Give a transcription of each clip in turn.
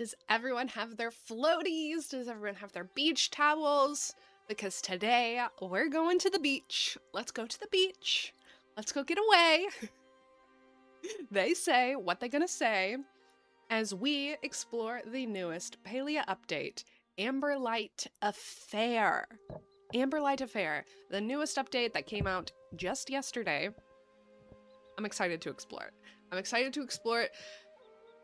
Does everyone have their floaties? Does everyone have their beach towels? Because today we're going to the beach. Let's go to the beach. Let's go get away. They say what they're gonna say as we explore the newest Palia update, Amberlight Affair. Amberlight Affair, the newest update that came out just yesterday. I'm excited to explore it. I'm excited to explore it.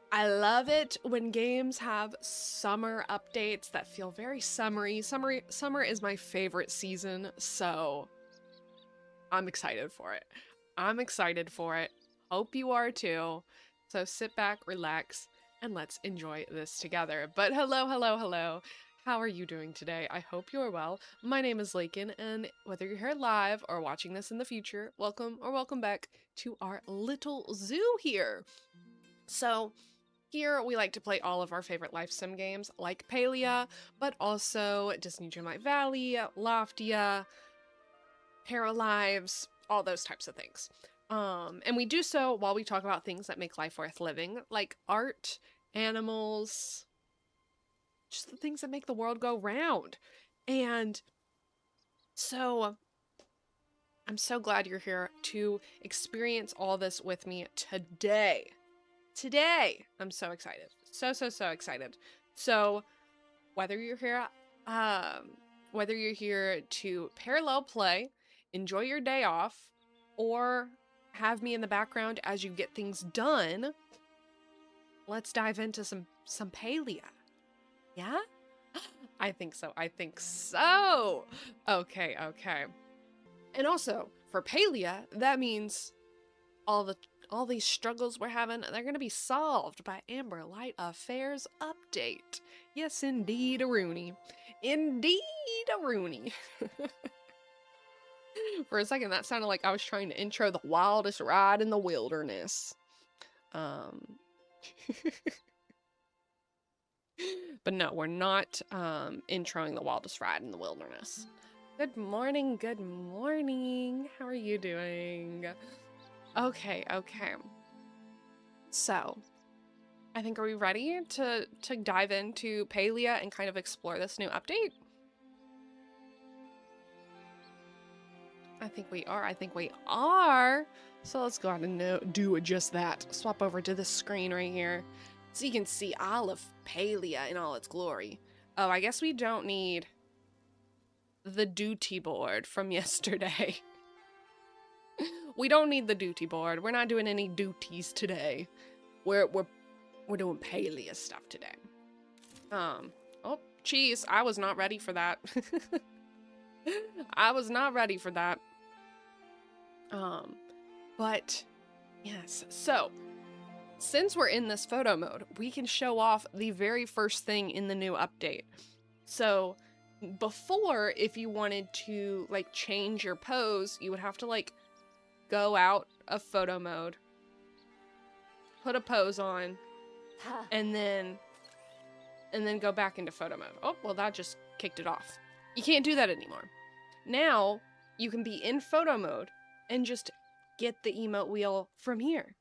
I love it when games have summer updates that feel very summery. Summer is my favorite season, so I'm excited for it. I'm excited for it. Hope you are too. So sit back, relax, and let's enjoy this together. But hello. How are you doing today? I hope you are well. My name is Lakin, and whether you're here live or watching this in the future, welcome or welcome back to our little zoo here. So, here we like to play all of our favorite life sim games like Palia, but also Disney Dreamlight Valley, Loftia, Paralives, all those types of things. And we do so while we talk about things that make life worth living, like art, animals, just the things that make the world go round. And so I'm so glad you're here to experience all this with me today. I'm so excited. So excited. So whether you're here to parallel play, enjoy your day off, or have me in the background as you get things done, let's dive into some Palia. Yeah? I think so. Okay. And also, for Palia, that means all these struggles we're having, they're going to be solved by Amberlight Affair's update. Yes, indeed, a Rooney. For a second, that sounded like I was trying to intro the wildest ride in the wilderness. But no, we're not introing the wildest ride in the wilderness. Good morning. How are you doing? Okay. So, I think, are we ready to dive into Palia and kind of explore this new update? I think we are. So let's go ahead and do just that. Swap over to this screen right here so you can see all of Palia in all its glory. Oh, I guess we don't need the duty board from yesterday. We don't need the duty board. We're not doing any duties today. We're doing Palia stuff today. Oh, geez, I was not ready for that. But yes, so since we're in this photo mode, we can show off the very first thing in the new update. So before, if you wanted to like change your pose, you would have to like go out of photo mode, put a pose on, and then go back into photo mode. Oh, well, that just kicked it off. You can't do that anymore. Now you can be in photo mode and just get the emote wheel from here.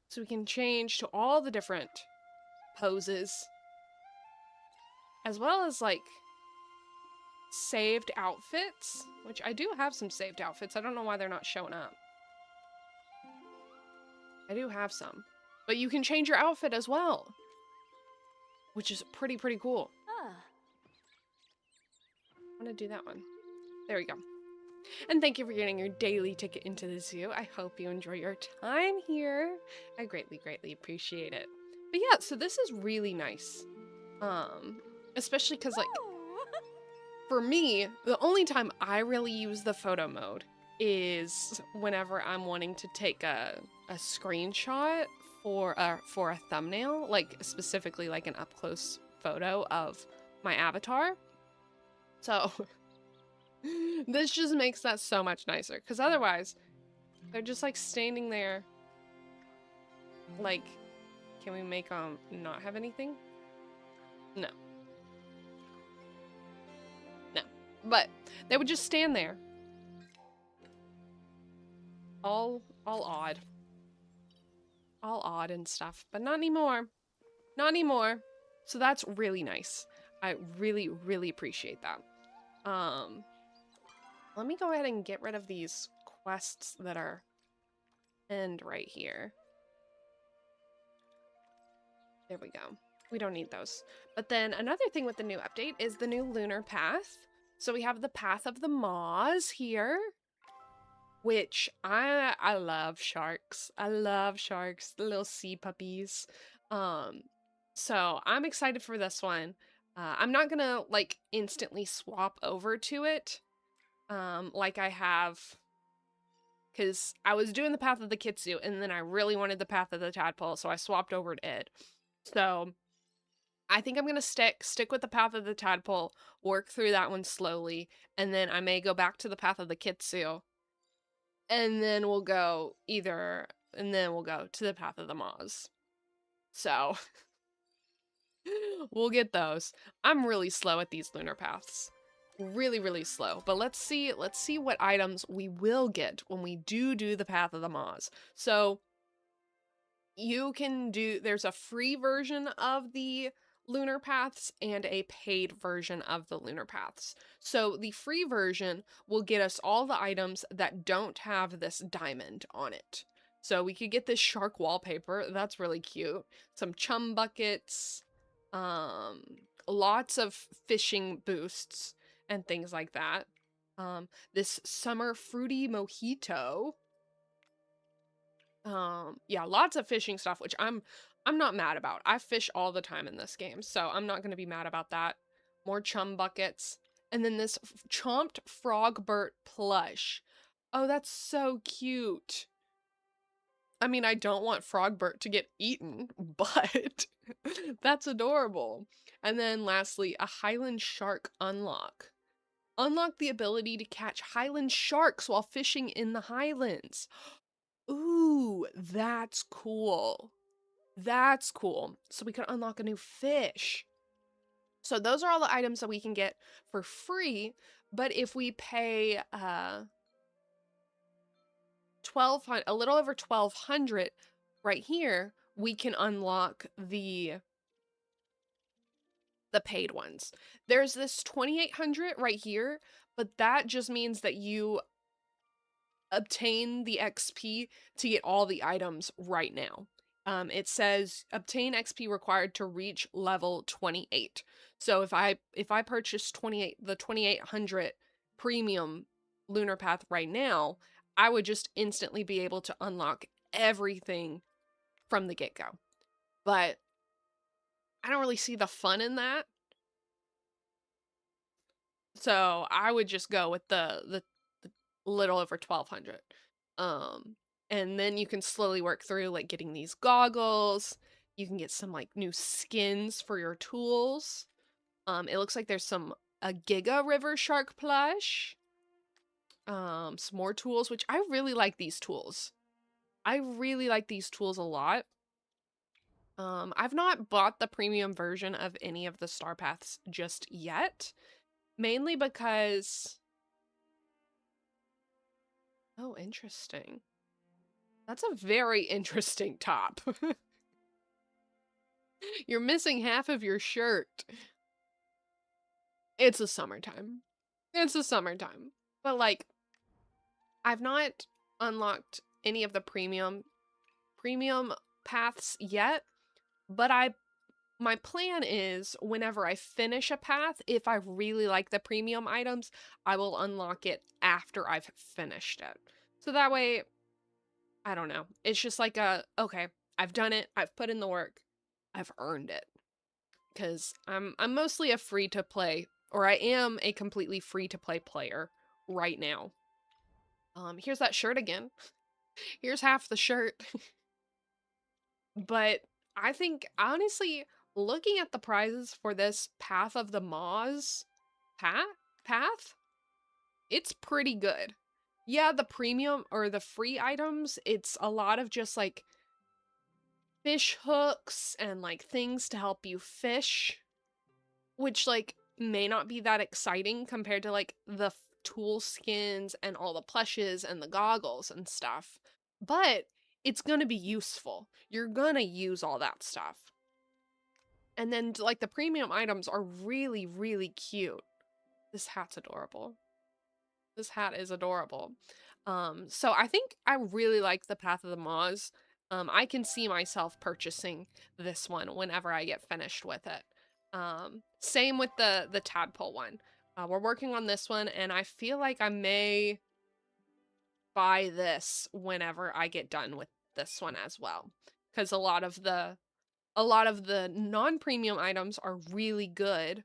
So we can change to all the different poses, as well as like saved outfits, which I do have some saved outfits. I don't know why they're not showing up. I do have some, but you can change your outfit as well, which is pretty cool. I want to do that one. There we go. And thank you for getting your daily ticket into the zoo. I hope you enjoy your time here. I greatly appreciate it. But yeah, so this is really nice. Especially because, like, for me, the only time I really use the photo mode is whenever I'm wanting to take a screenshot for a thumbnail, like specifically like an up-close photo of my avatar. So this just makes that so much nicer, because otherwise they're just like standing there. Like, can we make them not have anything? No, but they would just stand there all odd and stuff, but not anymore. Not anymore. So that's really nice. I really, really appreciate that. Let me go ahead and get rid of these quests that are end right here. There we go. We don't need those. But then another thing with the new update is the new lunar path. So we have the Path of the Maws here, which I love sharks. I love sharks, the little sea puppies. So I'm excited for this one. I'm not gonna like instantly swap over to it, like I have, because I was doing the Path of the Kitsu and then I really wanted the Path of the Tadpole, so I swapped over to it. So I think I'm gonna stick with the Path of the Tadpole, work through that one slowly, and then I may go back to the Path of the Kitsu, and then we'll go to the Path of the Maws. So we'll get those. I'm really slow at these lunar paths. Really, really slow. But let's see what items we will get when we do the Path of the Maws. So you can there's a free version of the lunar paths and a paid version of the lunar paths. So the free version will get us all the items that don't have this diamond on it. So we could get this shark wallpaper. That's really cute. Some chum buckets, lots of fishing boosts and things like that. This summer fruity mojito. Yeah, lots of fishing stuff, which I'm not mad about. I fish all the time in this game, so I'm not going to be mad about that. More chum buckets. And then this chomped frogbert plush. Oh, that's so cute. I mean, I don't want Frogbert to get eaten, but that's adorable. And then lastly, a Highland shark unlock. Unlock the ability to catch Highland sharks while fishing in the Highlands. Ooh, that's cool. That's cool. So we can unlock a new fish. So those are all the items that we can get for free, but if we pay a little over 1,200 right here, we can unlock the paid ones. There's this 2,800 right here, but that just means that you obtain the XP to get all the items right now. It says obtain XP required to reach level 28. So if I purchase the 2,800 premium lunar path right now, I would just instantly be able to unlock everything from the get-go. But I don't really see the fun in that. So I would just go with the little over 1,200. And then you can slowly work through like getting these goggles. You can get some like new skins for your tools. It looks like there's a Giga River Shark plush. Some more tools, which I really like these tools. I really like these tools a lot. I've not bought the premium version of any of the star paths just yet, mainly because... Oh, interesting. That's a very interesting top. You're missing half of your shirt. It's the summertime. It's the summertime. But like, I've not unlocked any of the premium paths yet, but my plan is whenever I finish a path, if I really like the premium items, I will unlock it after I've finished it. So that way, I don't know. It's just like okay, I've done it. I've put in the work. I've earned it. Because I'm mostly a free-to-play, or I am a completely free-to-play player right now. Here's that shirt again. Here's half the shirt. But I think, honestly, looking at the prizes for this Path of the Maws path, it's pretty good. Yeah, the premium or the free items, it's a lot of just like fish hooks and like things to help you fish, which like may not be that exciting compared to like the tool skins and all the plushes and the goggles and stuff. But it's gonna be useful. You're gonna use all that stuff. And then like the premium items are really, really cute. This hat's adorable. This hat is adorable. So I think I really like the Path of the Maws. I can see myself purchasing this one whenever I get finished with it. Same with the tadpole one. We're working on this one, and I feel like I may buy this whenever I get done with this one as well, because a lot of the non-premium items are really good,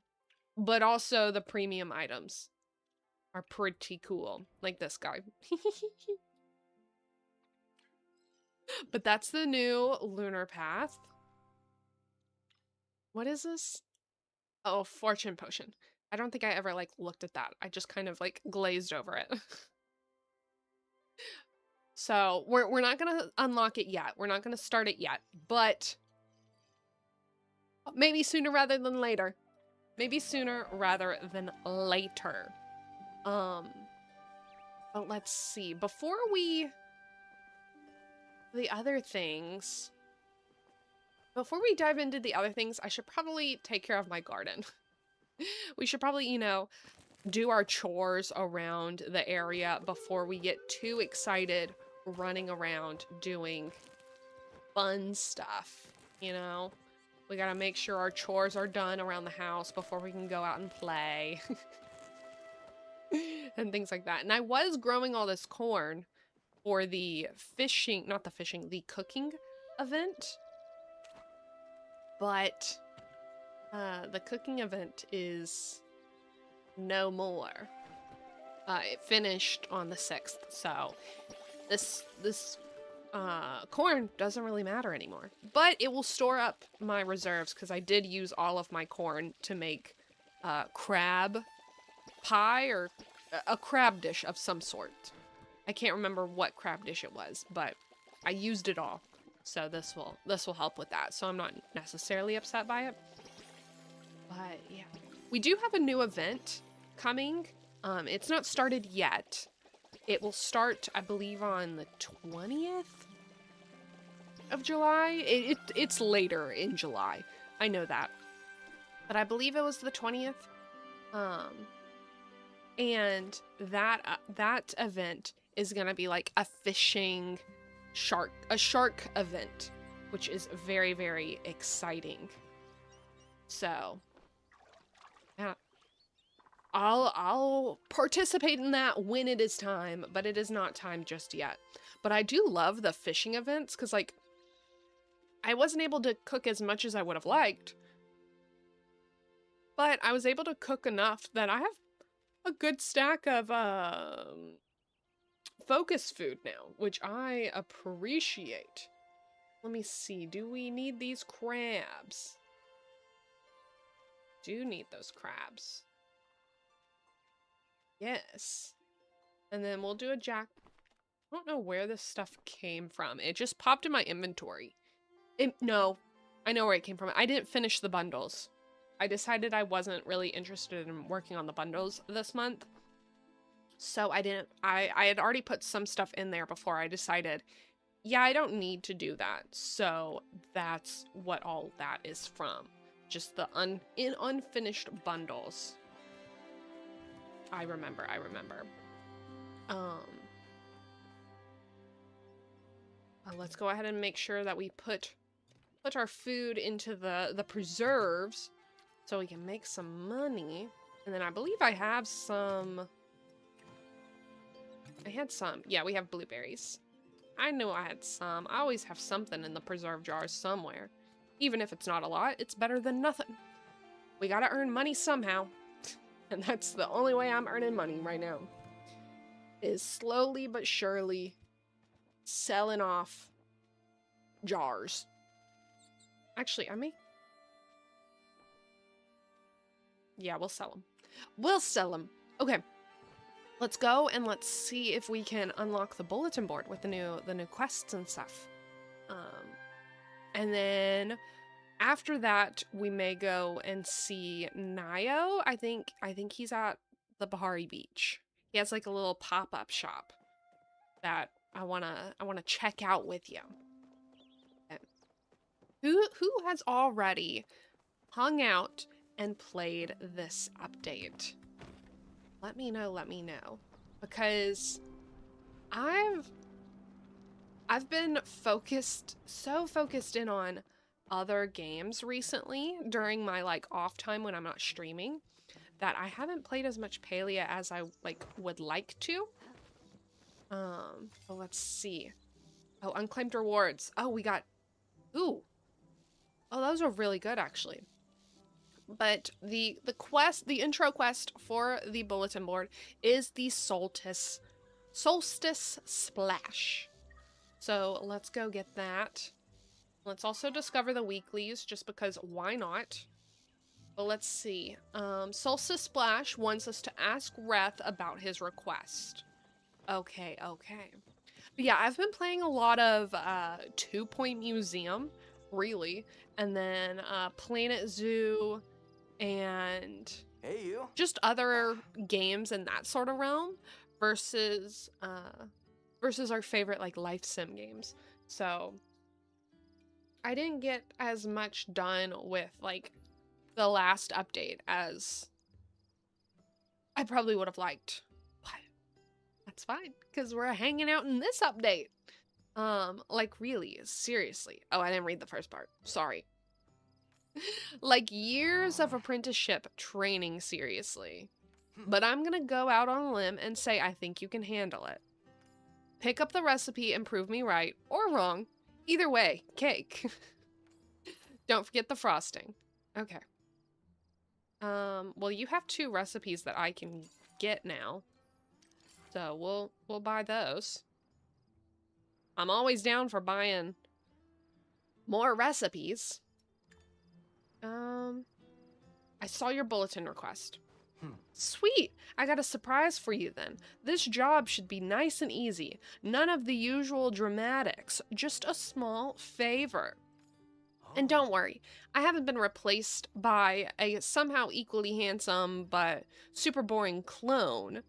but also the premium items are pretty cool, like this guy. But that's the new lunar path. What is this? Oh, fortune potion. I don't think I ever like looked at that. I just kind of like glazed over it. So we're not gonna unlock it yet. We're not gonna start it yet, but maybe sooner rather than later. Maybe sooner rather than later. But let's see. Before we dive into the other things, I should probably take care of my garden. We should probably, you know, do our chores around the area before we get too excited running around doing fun stuff, you know? We gotta make sure our chores are done around the house before we can go out and play. And things like that. And I was growing all this corn for the the cooking event. But the cooking event is no more. It finished on the 6th, so this corn doesn't really matter anymore. But it will store up my reserves, because I did use all of my corn to make crab pie, or a crab dish of some sort. I can't remember what crab dish it was, but I used it all. So this will help with that. So I'm not necessarily upset by it. But yeah, we do have a new event coming. It's not started yet. It will start, I believe, on the 20th of July. It's later in July. I know that. But I believe it was the 20th. And that event is gonna be like a fishing shark event, which is very, very exciting. So yeah, I'll participate in that when it is time, but it is not time just yet. But I do love the fishing events, because like I wasn't able to cook as much as I would have liked, but I was able to cook enough that I have a good stack of focus food now, which I appreciate. Let me see. Do we need these crabs? Do need those crabs. Yes. And then we'll do a jack. I don't know where this stuff came from. It just popped in my inventory. No, I know where it came from. I didn't finish the bundles. I decided I wasn't really interested in working on the bundles this month. So I had already put some stuff in there before I decided, yeah, I don't need to do that. So that's what all that is from. Just the unfinished bundles. I remember. Let's go ahead and make sure that we put our food into the preserves so we can make some money. And then I believe I have some. I had some. Yeah, we have blueberries. I knew I had some. I always have something in the preserve jars somewhere. Even if it's not a lot, it's better than nothing. We gotta earn money somehow. And that's the only way I'm earning money right now. Is slowly but surely selling off jars. Actually, yeah, we'll sell them. We'll sell them. Okay. Let's go and let's see if we can unlock the bulletin board with the new quests and stuff. And then after that, we may go and see Nio. I think he's at the Bahari Beach. He has like a little pop-up shop that I wanna check out with you. Okay. Who has already hung out and played this update? Let me know. Because I've been so focused in on other games recently during my like off time when I'm not streaming that I haven't played as much Palia as I like would like to. But let's see. Oh, unclaimed rewards. Oh, we got, ooh. Oh, those are really good actually. But the intro quest for the bulletin board is the Solstice Splash. So let's go get that. Let's also discover the weeklies, just because why not? But let's see. Solstice Splash wants us to ask Reth about his request. Okay. But yeah, I've been playing a lot of 2 Point Museum, really, and then Planet Zoo, and just other games in that sort of realm versus our favorite like life sim games. So I didn't get as much done with like the last update as I probably would have liked. But that's fine, because we're hanging out in this update. Like really, seriously. Oh, I didn't read the first part. Sorry. Like years of apprenticeship training, seriously. But I'm gonna go out on a limb and say I think you can handle it. Pick up the recipe and prove me right or wrong. Either way, cake. Don't forget the frosting. Okay. Well, you have 2 recipes that I can get now. So we'll buy those. I'm always down for buying more recipes. I saw your bulletin request. Sweet! I got a surprise for you then. This job should be nice and easy. None of the usual dramatics. Just a small favor. And don't worry, I haven't been replaced by a somehow equally handsome but super boring clone.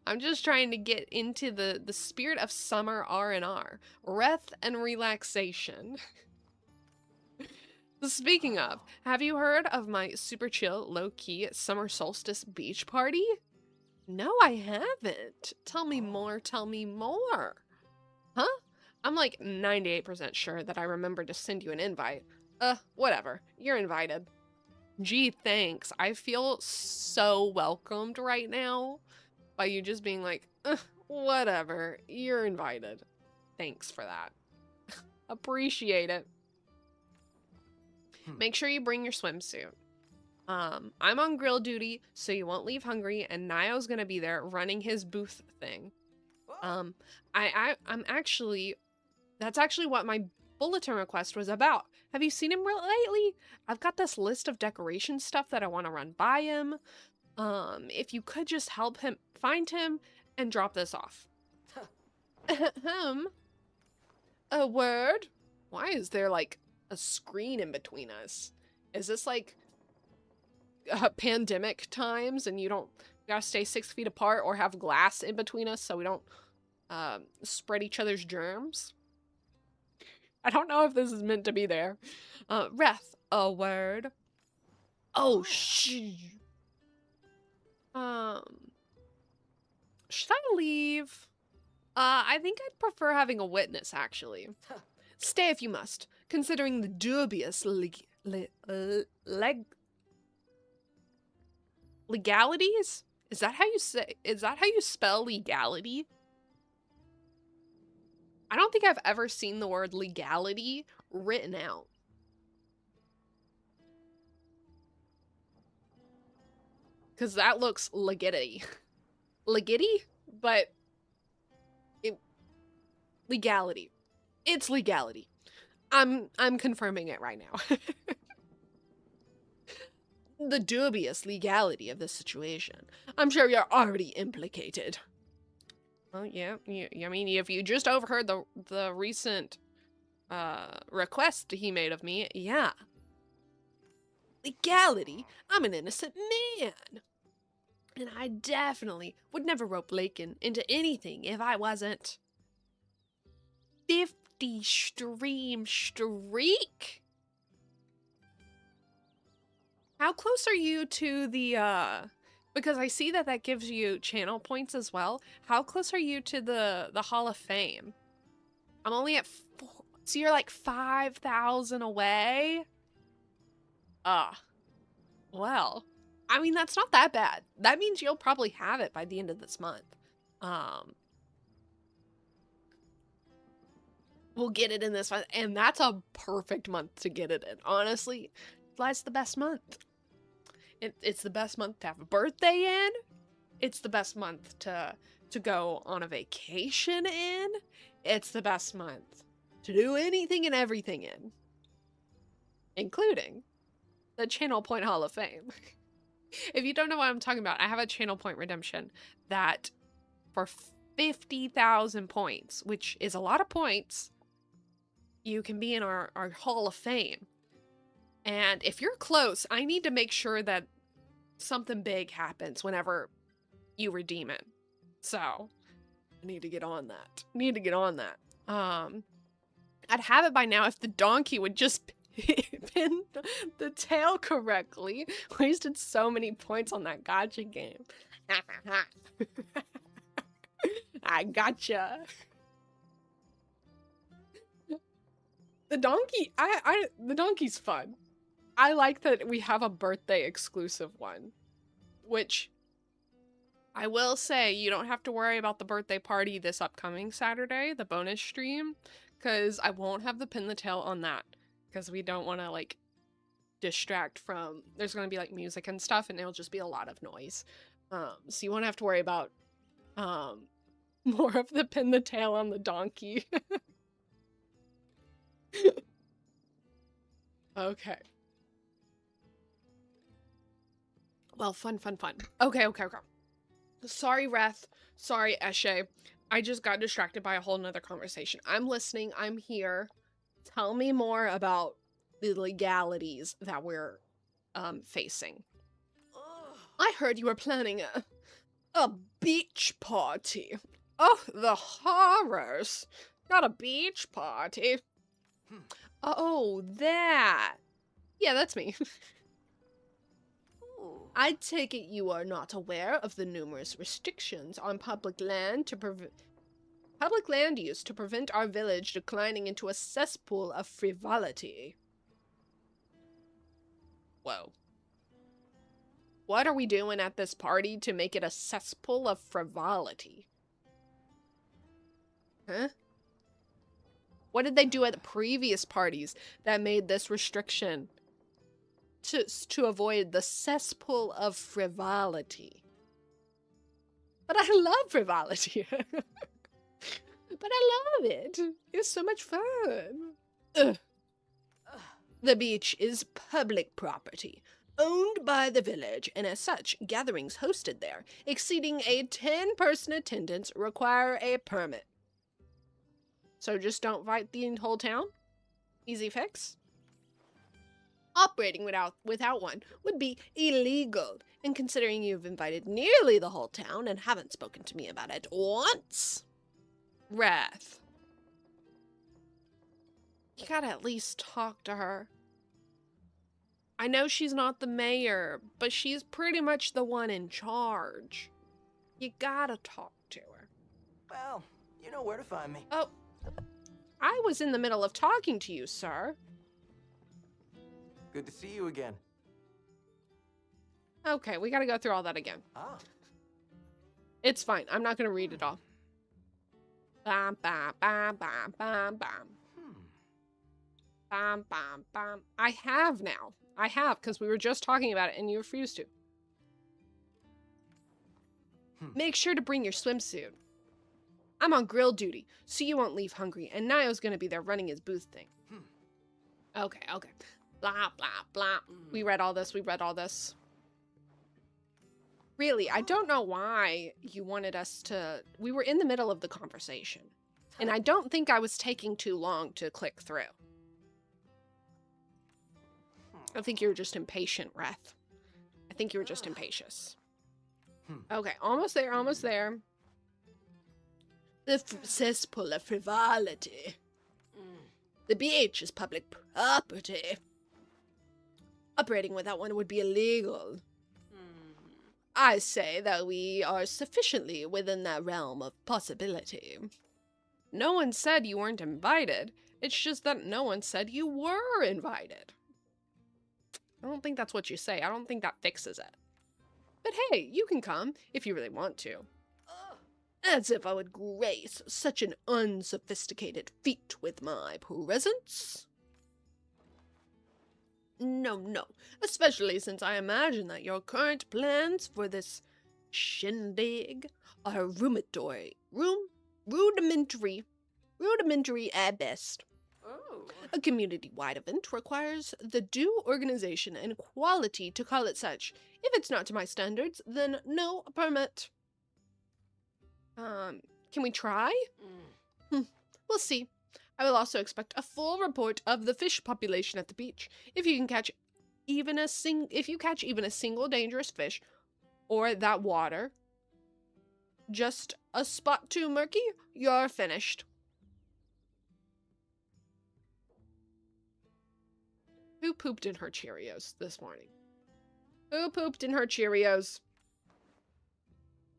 I'm just trying to get into the spirit of summer R&R. Rest and relaxation. Speaking of, have you heard of my super chill, low-key summer solstice beach party? No, I haven't. Tell me more, tell me more. Huh? I'm like 98% sure that I remembered to send you an invite. Whatever. You're invited. Gee, thanks. I feel so welcomed right now by you just being like, whatever. You're invited. Thanks for that. Appreciate it. Make sure you bring your swimsuit. I'm on grill duty, so you won't leave hungry, and Nio's gonna be there running his booth thing. I'm actually, that's actually what my bulletin request was about. Have you seen him lately? I've got this list of decoration stuff that I want to run by him. If you could just help him find him and drop this off. A word? Why is there like a screen in between us? Is this like pandemic times and you gotta stay 6 feet apart or have glass in between us so we don't spread each other's germs? I don't know if this is meant to be there. Reth, a word? Oh, should I leave? I think I'd prefer having a witness, actually. Stay if you must, considering the dubious legalities? Is that how you spell legality? I don't think I've ever seen the word legality written out. Because that looks legidity. Legidity? But legality. It's legality. I'm confirming it right now. The dubious legality of this situation. I'm sure you're already implicated. Oh yeah, I mean, if you just overheard the recent request he made of me, yeah. Legality? I'm an innocent man. And I definitely would never rope Lakin into anything if I wasn't. 50 stream streak? How close are you to the, because I see that that gives you channel points as well. How close are you to the Hall of Fame? I'm only at 4, so you're like 5,000 away? Well, I mean, that's not that bad. That means you'll probably have it by the end of this month. We'll get it in this month, and that's a perfect month to get it in. Honestly, July's the best month. It's the best month to have a birthday in. It's the best month to go on a vacation in. It's the best month to do anything and everything in, including the Channel Point Hall of Fame. If you don't know what I'm talking about, I have a Channel Point redemption that for 50,000 points, which is a lot of points, you can be in our Hall of Fame. And if you're close, I need to make sure that something big happens whenever you redeem it. So, I need to get on that. I'd have it by now if the donkey would just pin the tail correctly. Wasted so many points on that gotcha game. I gotcha. The donkey, the donkey's fun. I like that we have a birthday exclusive one, which I will say you don't have to worry about the birthday party this upcoming Saturday, the bonus stream, because I won't have the pin the tail on that because we don't want to like distract from, there's going to be like music and stuff and it'll just be a lot of noise. So you won't have to worry about more of the pin the tail on the donkey. Okay. Well, fun. Okay. Sorry, Reth. Sorry, Eshe. I just got distracted by a whole nother conversation. I'm listening. I'm here. Tell me more about the legalities that we're facing. I heard you were planning a beach party. Oh, the horrors. Not a beach party. Oh, that. Yeah, that's me. I take it you are not aware of the numerous restrictions on public land use to prevent our village declining into a cesspool of frivolity. Whoa. What are we doing at this party to make it a cesspool of frivolity? Huh? What did they do at the previous parties that made this restriction to avoid the cesspool of frivolity? But I love frivolity. But I love it. It's so much fun. Ugh. The beach is public property, owned by the village, and as such, gatherings hosted there, exceeding a 10-person attendance, require a permit. So just don't invite the whole town? Easy fix? Operating without one would be illegal, and considering you've invited nearly the whole town and haven't spoken to me about it once, Wrath, you gotta at least talk to her. I know she's not the mayor, but she's pretty much the one in charge. You gotta talk to her. Well, you know where to find me. Oh, I was in the middle of talking to you, sir. Good to see you again. Okay, we gotta go through all that again. Ah. It's fine. I'm not gonna read it all. Bam, bam, bam, bam, bam, bam. Bam, bam, bam. I have now. I have, because we were just talking about it and you refused to. Make sure to bring your swimsuit. I'm on grill duty, so you won't leave hungry, and Nio's gonna be there running his booth thing. Okay. Blah, blah, blah. We read all this. Really, I don't know why you wanted us to... We were in the middle of the conversation, and I don't think I was taking too long to click through. I think you were just impatient, Wrath. I think you were just impatient. Okay, almost there. The cesspool of frivolity. The beach is public property. Operating without one would be illegal. I say that we are sufficiently within that realm of possibility. No one said you weren't invited. It's just that no one said you were invited. I don't think that's what you say. I don't think that fixes it. But hey, you can come if you really want to. As if I would grace such an unsophisticated feat with my presence. No. Especially since I imagine that your current plans for this shindig are rudimentary at best. Oh. A community-wide event requires the due organization and quality to call it such. If it's not to my standards, then no permit. Can we try? We'll see. I will also expect a full report of the fish population at the beach. If you catch even a single dangerous fish, or that water just a spot too murky, you're finished. Who pooped in her Cheerios this morning? Who pooped in her Cheerios?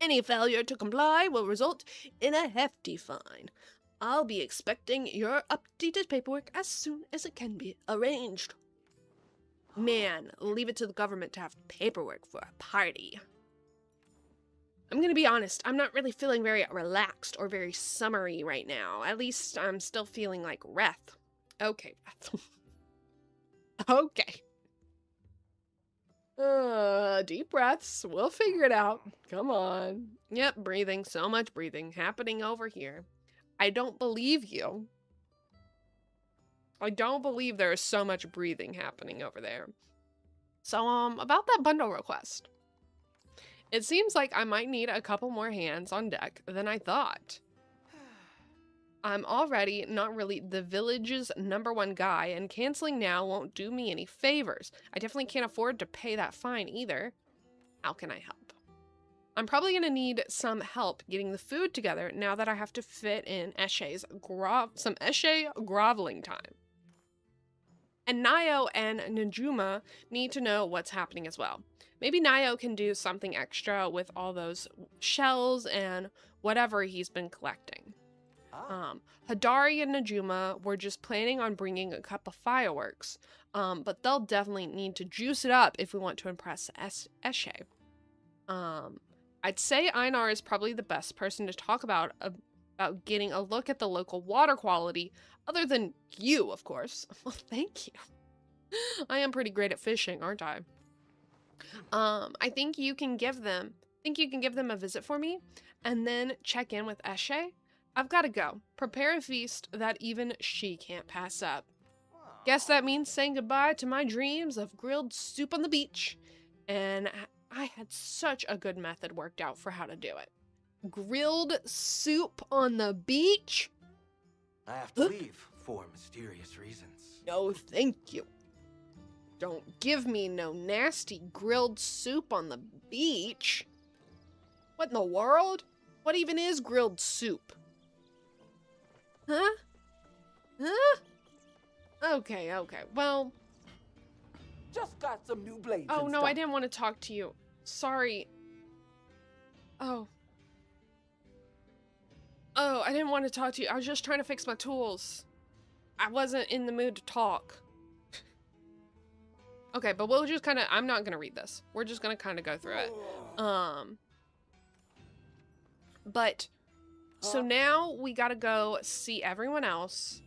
Any failure to comply will result in a hefty fine. I'll be expecting your updated paperwork as soon as it can be arranged. Man, leave it to the government to have paperwork for a party. I'm gonna be honest, I'm not really feeling very relaxed or very summery right now. At least I'm still feeling like Reth. Okay, Reth. Okay. Deep breaths. We'll figure it out. Come on. Yep, breathing. So much breathing happening over here. I don't believe you. I don't believe there is so much breathing happening over there. So, about that bundle request. It seems like I might need a couple more hands on deck than I thought. I'm already not really the village's #1 guy, and canceling now won't do me any favors. I definitely can't afford to pay that fine either. How can I help? I'm probably going to need some help getting the food together now that I have to fit in some Eshe groveling time. And Nayo and Najuma need to know what's happening as well. Maybe Nayo can do something extra with all those shells and whatever he's been collecting. Hadari and Najuma were just planning on bringing a cup of fireworks, but they'll definitely need to juice it up if we want to impress Eshe. I'd say Einar is probably the best person to talk about getting a look at the local water quality, other than you, of course. Well, thank you. I am pretty great at fishing, aren't I? I think you can give them a visit for me, and then check in with Eshe. I've got to go. Prepare a feast that even she can't pass up. Guess that means saying goodbye to my dreams of grilled soup on the beach. And I had such a good method worked out for how to do it. Grilled soup on the beach? I have to leave for mysterious reasons. No, thank you. Don't give me no nasty grilled soup on the beach. What in the world? What even is grilled soup? Huh? Okay, well... Just got some new blades. Oh, no, I didn't want to talk to you. Sorry. Oh, I didn't want to talk to you. I was just trying to fix my tools. I wasn't in the mood to talk. Okay, but we'll just kind of... I'm not going to read this. We're just going to kind of go through it. But... So now we gotta go see everyone else,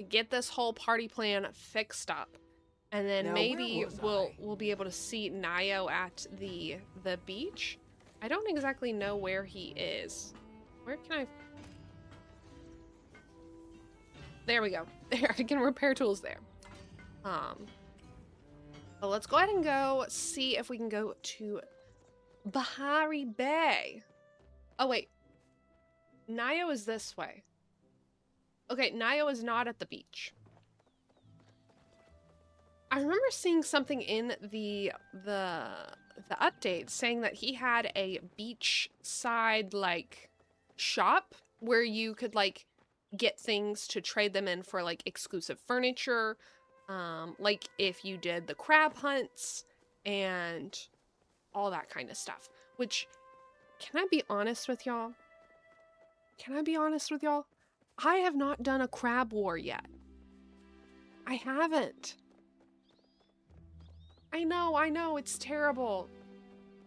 get this whole party plan fixed up, and then now, maybe we'll be able to see Nayo at the beach. I don't exactly know where he is. Where can I... There we go. There, I can repair tools there. But let's go ahead and go see if we can go to Bahari Bay. Oh wait. Nayo is this way. Okay, Nayo is not at the beach. I remember seeing something in the update saying that he had a beachside like shop where you could like get things to trade them in for like exclusive furniture, like if you did the crab hunts and all that kind of stuff. Which, can I be honest with y'all? Can I be honest with y'all? I have not done a crab war yet. I haven't. I know, it's terrible.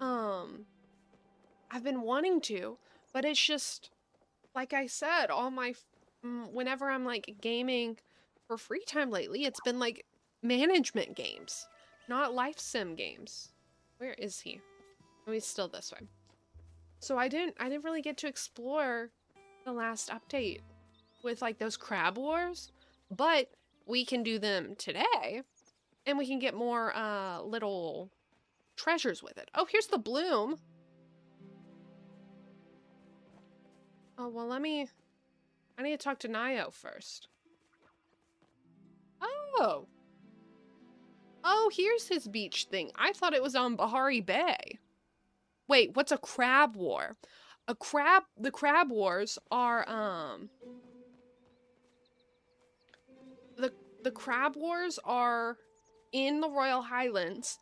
I've been wanting to, but it's just, like I said, all my, whenever I'm like gaming for free time lately, it's been like management games, not life sim games. Where is he? Oh, he's still this way. So I didn't really get to explore the last update with like those crab wars, but we can do them today and we can get more little treasures with it. Oh, here's the bloom. Oh, well, I need to talk to Nio first. Oh. Oh, here's his beach thing. I thought it was on Bahari Bay. Wait, what's a crab war? The crab wars are, the crab wars are in the Royal Highlands.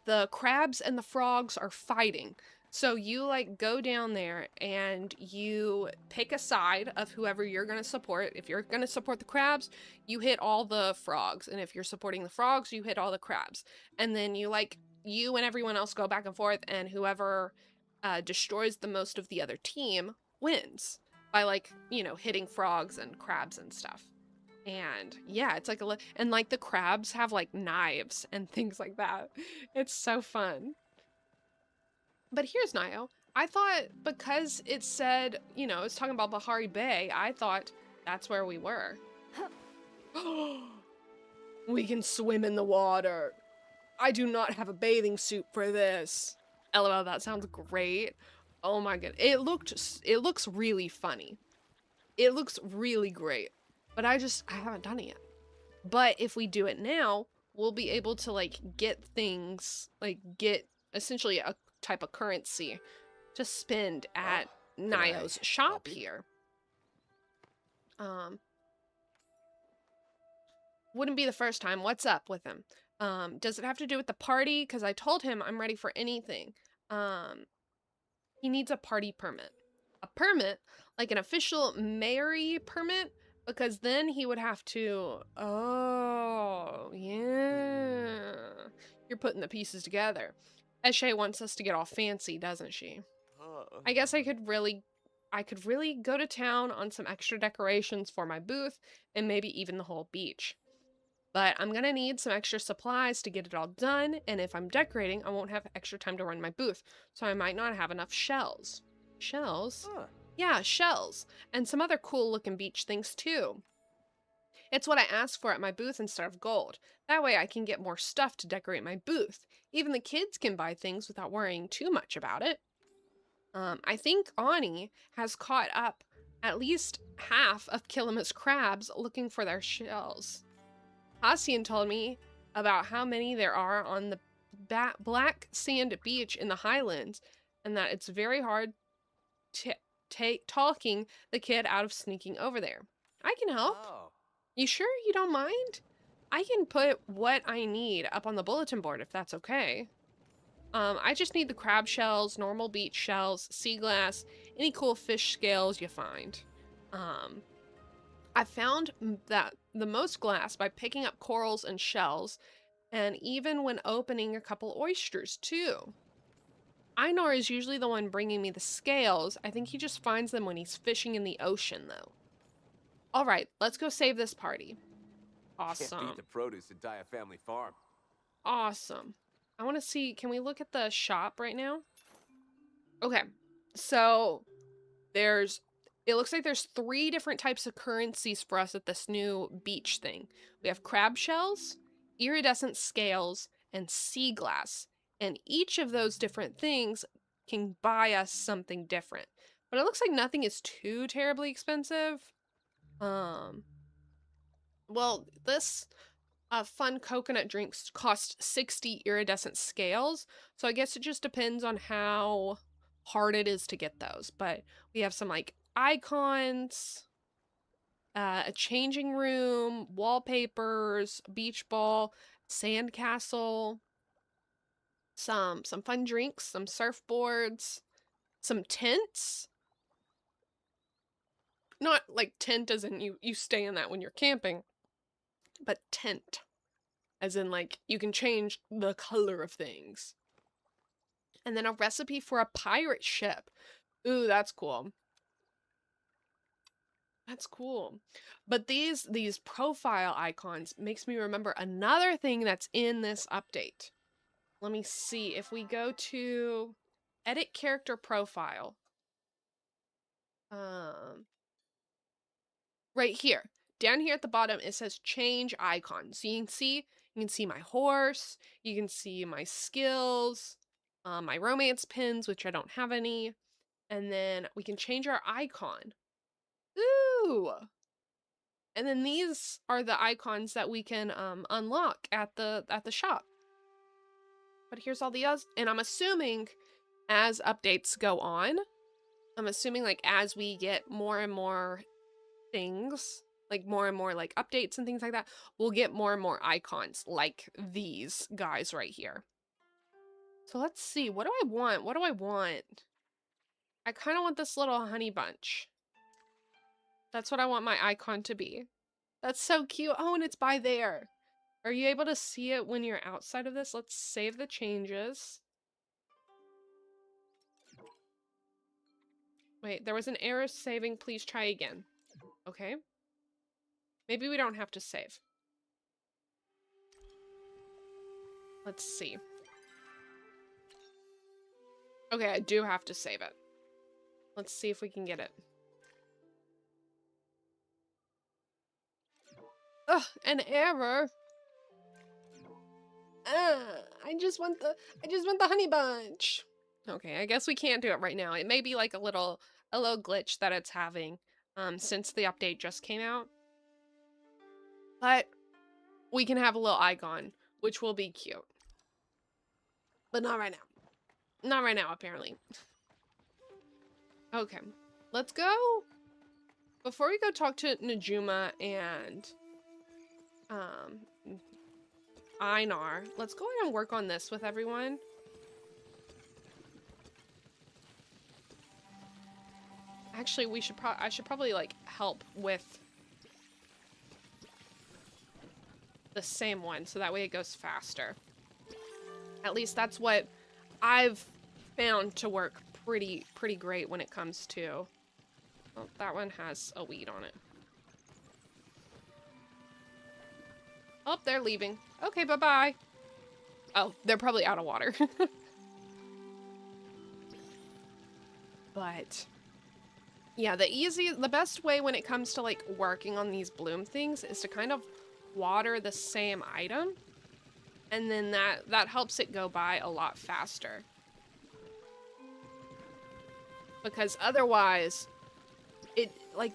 The crabs and the frogs are fighting. So you like go down there and you pick a side of whoever you're going to support. If you're going to support the crabs, you hit all the frogs. And if you're supporting the frogs, you hit all the crabs. And then you and everyone else go back and forth, and whoever destroys the most of the other team wins by like, you know, hitting frogs and crabs and stuff. And yeah, it's like and like the crabs have like knives and things like that. It's so fun. But here's Nio. I thought because it said, you know, it's talking about Bahari Bay, I thought that's where we were. We can swim in the water. I do not have a bathing suit for this. LOL, that sounds great. Oh my god. It looks really funny. It looks really great. But I haven't done it yet. But if we do it now, we'll be able to like get things, like get essentially a type of currency to spend at Nio's shop here. Wouldn't be the first time. What's up with him? Does it have to do with the party? Because I told him I'm ready for anything. He needs a party permit. A permit? Like an official mayory permit? Because then he would have to... Oh, yeah. You're putting the pieces together. Eshe wants us to get all fancy, doesn't she? I guess I could really go to town on some extra decorations for my booth and maybe even the whole beach. But I'm gonna need some extra supplies to get it all done, and if I'm decorating, I won't have extra time to run my booth, so I might not have enough shells. Shells? Huh. Yeah, shells. And some other cool looking beach things too. It's what I asked for at my booth instead of gold. That way I can get more stuff to decorate my booth. Even the kids can buy things without worrying too much about it. I think Ani has caught up at least half of Kilima's crabs looking for their shells. Hassian told me about how many there are on the black sand beach in the Highlands, and that it's very hard to talking the kid out of sneaking over there. I can help. Oh. You sure you don't mind? I can put what I need up on the bulletin board if that's okay. I just need the crab shells, normal beach shells, sea glass, any cool fish scales you find. I found that the most glass by picking up corals and shells, and even when opening a couple oysters too. Einar is usually the one bringing me the scales. I think he just finds them when he's fishing in the ocean, though. All right, let's go save this party. Awesome. Can't beat the produce at Dia Family Farm. Awesome. I want to see, can we look at the shop right now? Okay, so it looks like there's 3 different types of currencies for us at this new beach thing. We have crab shells, iridescent scales, and sea glass. And each of those different things can buy us something different. But it looks like nothing is too terribly expensive. Well, this fun coconut drinks cost 60 iridescent scales. So I guess it just depends on how hard it is to get those. But we have some like icons. a changing room, wallpapers, beach ball, sandcastle, some fun drinks, some surfboards, some tents. Not like tent as in you stay in that when you're camping, but tent as in like you can change the color of things. And then a recipe for a pirate ship. Ooh, that's cool. That's cool. But these profile icons makes me remember another thing that's in this update. Let me see if we go to edit character profile. Right here. Down here at the bottom it says change icon. So you can see my horse, you can see my skills, my romance pins, which I don't have any, and then we can change our icon. Ooh. And then these are the icons that we can unlock at the shop. But here's all the others, and I'm assuming as updates go on, I'm assuming like as we get more and more things, like more and more like updates and things like that, we'll get more and more icons like these guys right here. So let's see, what do I want? What do I want? I kind of want this little honey bunch. That's what I want my icon to be. That's so cute. Oh, and it's by there. Are you able to see it when you're outside of this? Let's save the changes. Wait, there was an error saving. Please try again. Okay. Maybe we don't have to save. Let's see. Okay, I do have to save it. Let's see if we can get it. Ugh, an error. I just want the honey bunch. Okay, I guess we can't do it right now. It may be like a little glitch that it's having since the update just came out. But we can have a little icon, which will be cute. But not right now. Not right now, apparently. Okay, let's go. Before we go talk to Najuma and Einar, let's go ahead and work on this with everyone. Actually, I should probably like help with the same one so that way it goes faster. At least that's what I've found to work pretty great when it comes to. Oh, that one has a weed on it. Oh, they're leaving. Okay, bye-bye. Oh, they're probably out of water. But yeah, the best way when it comes to like working on these bloom things is to kind of water the same item, and then that helps it go by a lot faster. Because otherwise,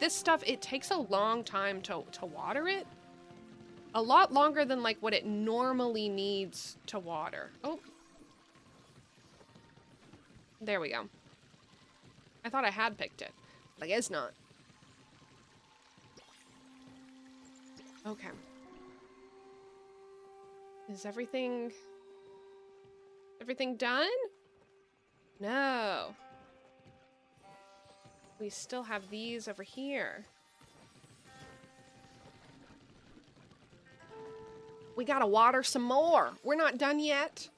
this stuff, it takes a long time to water it. A lot longer than like what it normally needs to water. Oh. There we go. I thought I had picked it. I guess not. Okay. Is everything done? No. We still have these over here. We gotta water some more. We're not done yet.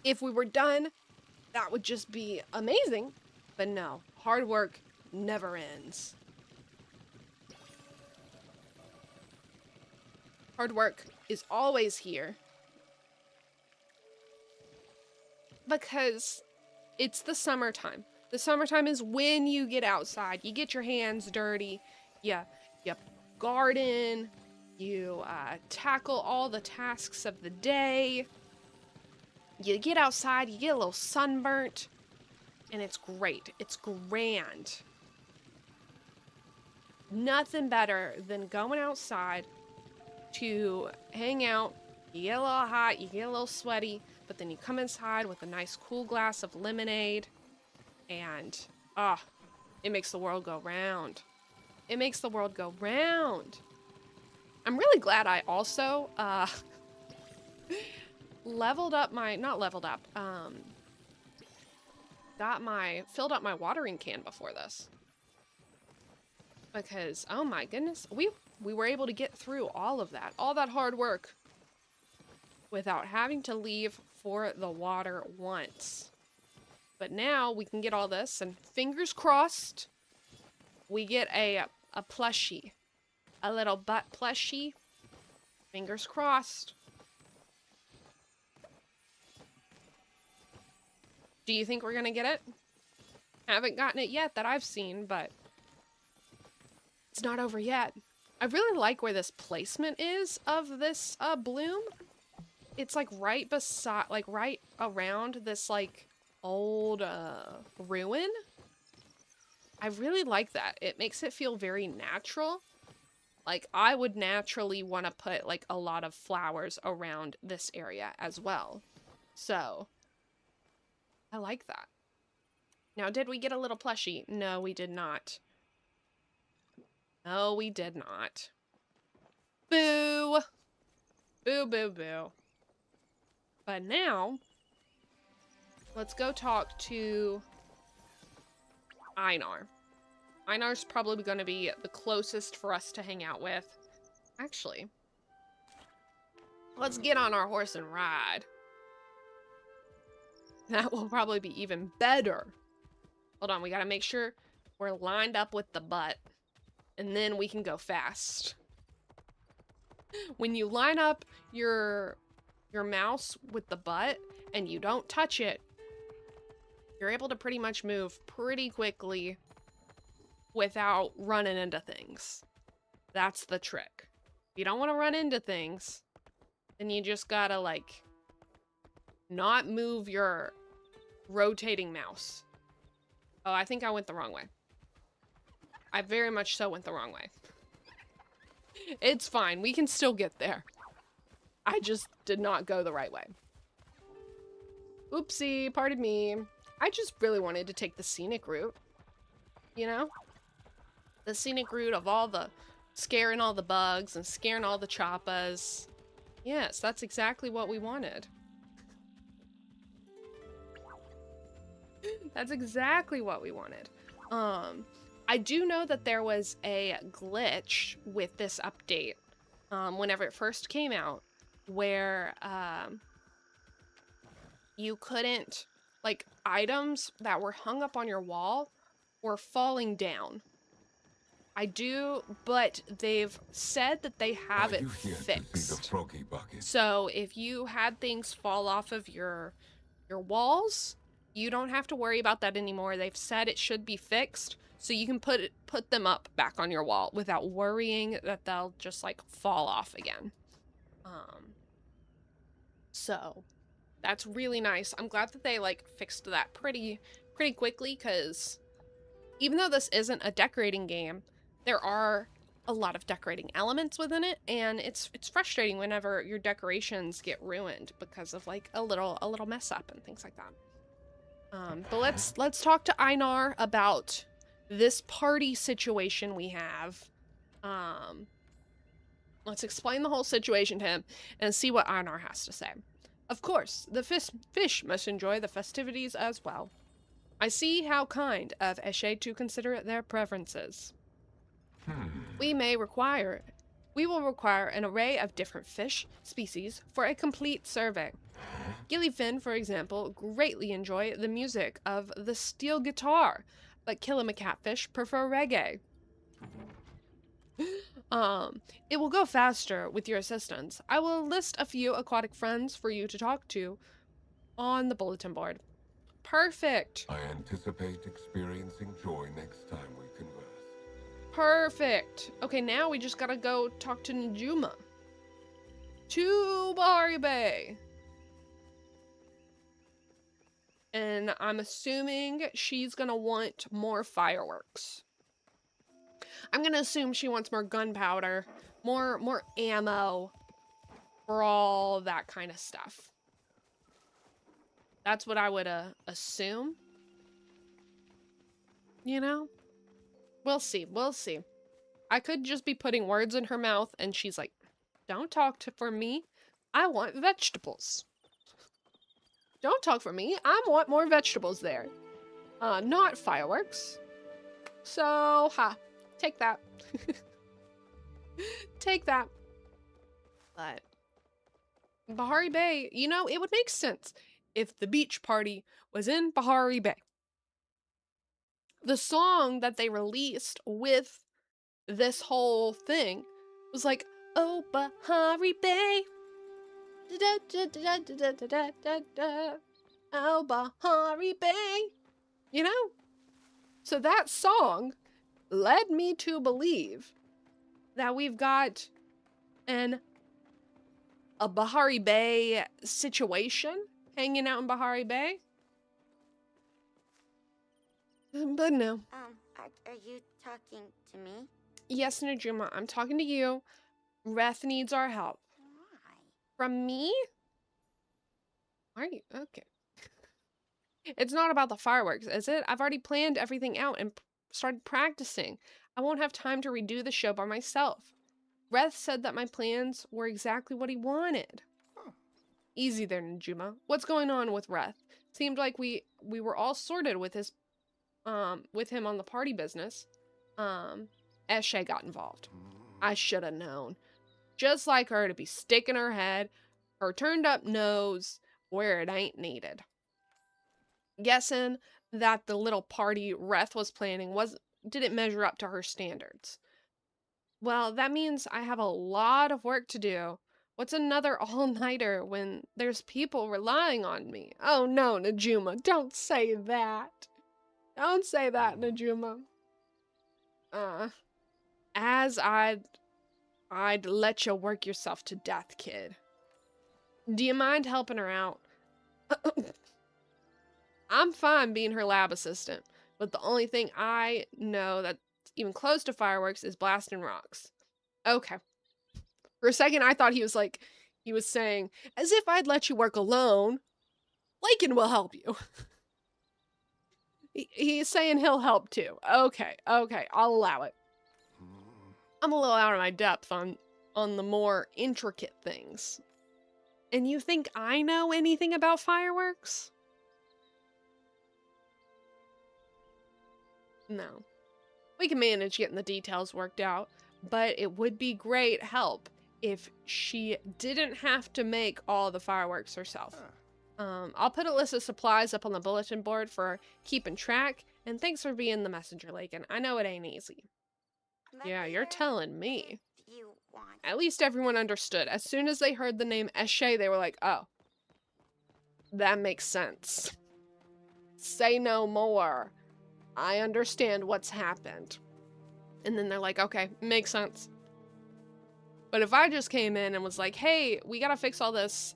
If we were done, that would just be amazing. But no, hard work never ends. Hard work is always here. Because it's the summertime. The summertime is when you get outside. You get your hands dirty. You garden. You tackle all the tasks of the day. You get outside. You get a little sunburnt. And it's great. It's grand. Nothing better than going outside to hang out. You get a little hot. You get a little sweaty. But then you come inside with a nice cool glass of lemonade. And, It makes the world go round. It makes the world go round. I'm really glad I also, leveled up my, not leveled up, filled up my watering can before this. Because, oh my goodness, we were able to get through all that hard work without having to leave for the water once. But now we can get all this, and fingers crossed, we get a plushie. A little butt plushie. Fingers crossed. Do you think we're gonna get it? Haven't gotten it yet that I've seen, but it's not over yet. I really like where this placement is of this bloom. It's like right beside, like right around this like old ruin. I really like that. It makes it feel very natural. Like I would naturally want to put like a lot of flowers around this area as well. So I like that. Now, did we get a little plushie? No, we did not. No, we did not. Boo! Boo, boo, boo. But now, let's go talk to Einar. Einar's probably going to be the closest for us to hang out with. Actually, let's get on our horse and ride. That will probably be even better. Hold on, we got to make sure we're lined up with the butt. And then we can go fast. When you line up your mouse with the butt and you don't touch it, you're able to pretty much move pretty quickly without running into things. That's the trick. If you don't want to run into things, then you just gotta like not move your rotating mouse. Oh, I think I went the wrong way. I very much so went the wrong way. It's fine. We can still get there. I just did not go the right way. Oopsie, pardon me. I just really wanted to take the scenic route. You know? The scenic route of all the scaring all the bugs and scaring all the choppas. Yes, that's exactly what we wanted. That's exactly what we wanted. I do know that there was a glitch with this update whenever it first came out where you couldn't, like, items that were hung up on your wall were falling down. But they've said that they have it fixed. So if you had things fall off of your walls, you don't have to worry about that anymore. They've said it should be fixed. So you can put them up back on your wall without worrying that they'll just like fall off again. So that's really nice. I'm glad that they like fixed that pretty quickly, because even though this isn't a decorating game, there are a lot of decorating elements within it, and it's frustrating whenever your decorations get ruined because of like a little mess up and things like that. But let's talk to Einar about this party situation we have. Let's explain the whole situation to him and see what Einar has to say. Of course, the fish must enjoy the festivities as well. I see how kind of Eshe to consider their preferences. We will require an array of different fish species for a complete survey. Gillyfin, for example, greatly enjoy the music of the steel guitar, but Killimacatfish prefer reggae. It will go faster with your assistance. I will list a few aquatic friends for you to talk to on the bulletin board. Perfect. I anticipate experiencing joy next time we converse. Perfect. Okay, now we just gotta go talk to Najuma. To Bahari Bay. And I'm assuming she's gonna want more fireworks. I'm gonna assume she wants more gunpowder, more ammo, for all that kind of stuff. That's what I would assume. You know? We'll see. We'll see. I could just be putting words in her mouth and she's like, don't talk for me. I want vegetables. Don't talk for me. I want more vegetables there. Not fireworks. So, take that. Take that. But Bahari Bay, you know, it would make sense if the beach party was in Bahari Bay. The song that they released with this whole thing was like, oh, Bahari Bay. Oh, Bahari Bay. You know? So that song led me to believe that we've got a Bahari Bay situation hanging out in Bahari Bay. But no. Are you talking to me? Yes, Najuma, I'm talking to you. Reth needs our help. Why? From me? Are you? Okay. It's not about the fireworks, is it? I've already planned everything out and started practicing. I won't have time to redo the show by myself. Reth said that my plans were exactly what he wanted. Huh. Easy there, Najuma. What's going on with Reth? Seemed like we were all sorted with his with him on the party business. Eshe got involved. I should have known. Just like her to be sticking her head, her turned up nose, where it ain't needed. Guessing that the little party Reth was planning didn't measure up to her standards. Well, that means I have a lot of work to do. What's another all-nighter when there's people relying on me? Oh no, Najuma, don't say that. Don't say that, Najuma. As I'd let you work yourself to death, kid. Do you mind helping her out? I'm fine being her lab assistant, but the only thing I know that's even close to fireworks is blasting rocks. Okay. For a second, I thought he was saying, as if I'd let you work alone. Lakin will help you. He's saying he'll help too. Okay, I'll allow it. I'm a little out of my depth on the more intricate things. And you think I know anything about fireworks? No. We can manage getting the details worked out, but it would be great help if she didn't have to make all the fireworks herself. I'll put a list of supplies up on the bulletin board for keeping track, and thanks for being the messenger, Lakin. I know it ain't easy. Yeah, you're telling me. You want? At least everyone understood. As soon as they heard the name Eshe, they were like, oh, that makes sense. Say no more. I understand what's happened. And then they're like, okay, makes sense. But if I just came in and was like, hey, we gotta fix all this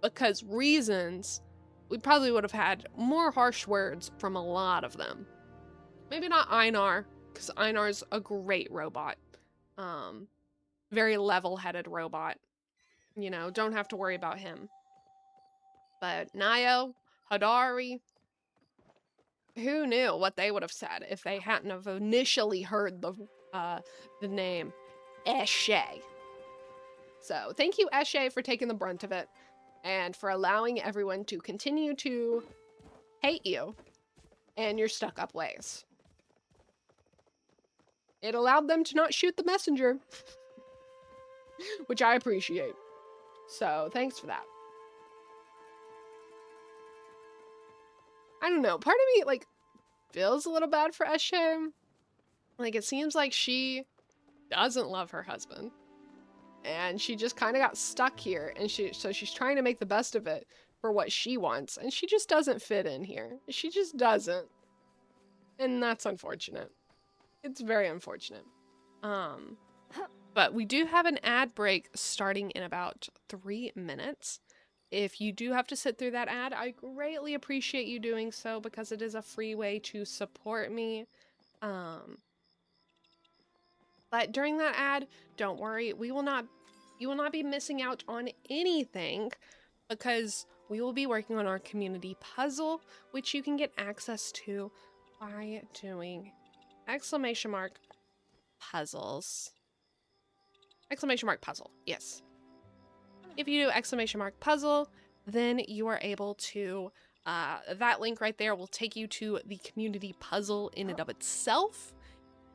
because reasons, we probably would have had more harsh words from a lot of them. Maybe not Einar, because Einar's a great robot. Very level-headed robot. You know, don't have to worry about him. But Nayo, Hadari, who knew what they would have said if they hadn't have initially heard the name Eshe. So thank you, Eshe, for taking the brunt of it and for allowing everyone to continue to hate you and your stuck-up ways. It allowed them to not shoot the messenger, which I appreciate. So thanks for that. I don't know. Part of me, like, feels a little bad for Eshe. Like, it seems like she doesn't love her husband. And she just kind of got stuck here. And so she's trying to make the best of it for what she wants. And she just doesn't fit in here. She just doesn't. And that's unfortunate. It's very unfortunate. But we do have an ad break starting in about 3 minutes. If you do have to sit through that ad, I greatly appreciate you doing so because it is a free way to support me. But during that ad, don't worry, you will not be missing out on anything because we will be working on our community puzzle, which you can get access to by doing exclamation mark puzzles. Exclamation mark puzzle. Yes. If you do exclamation mark puzzle, then you are able to, that link right there will take you to the community puzzle in and of itself.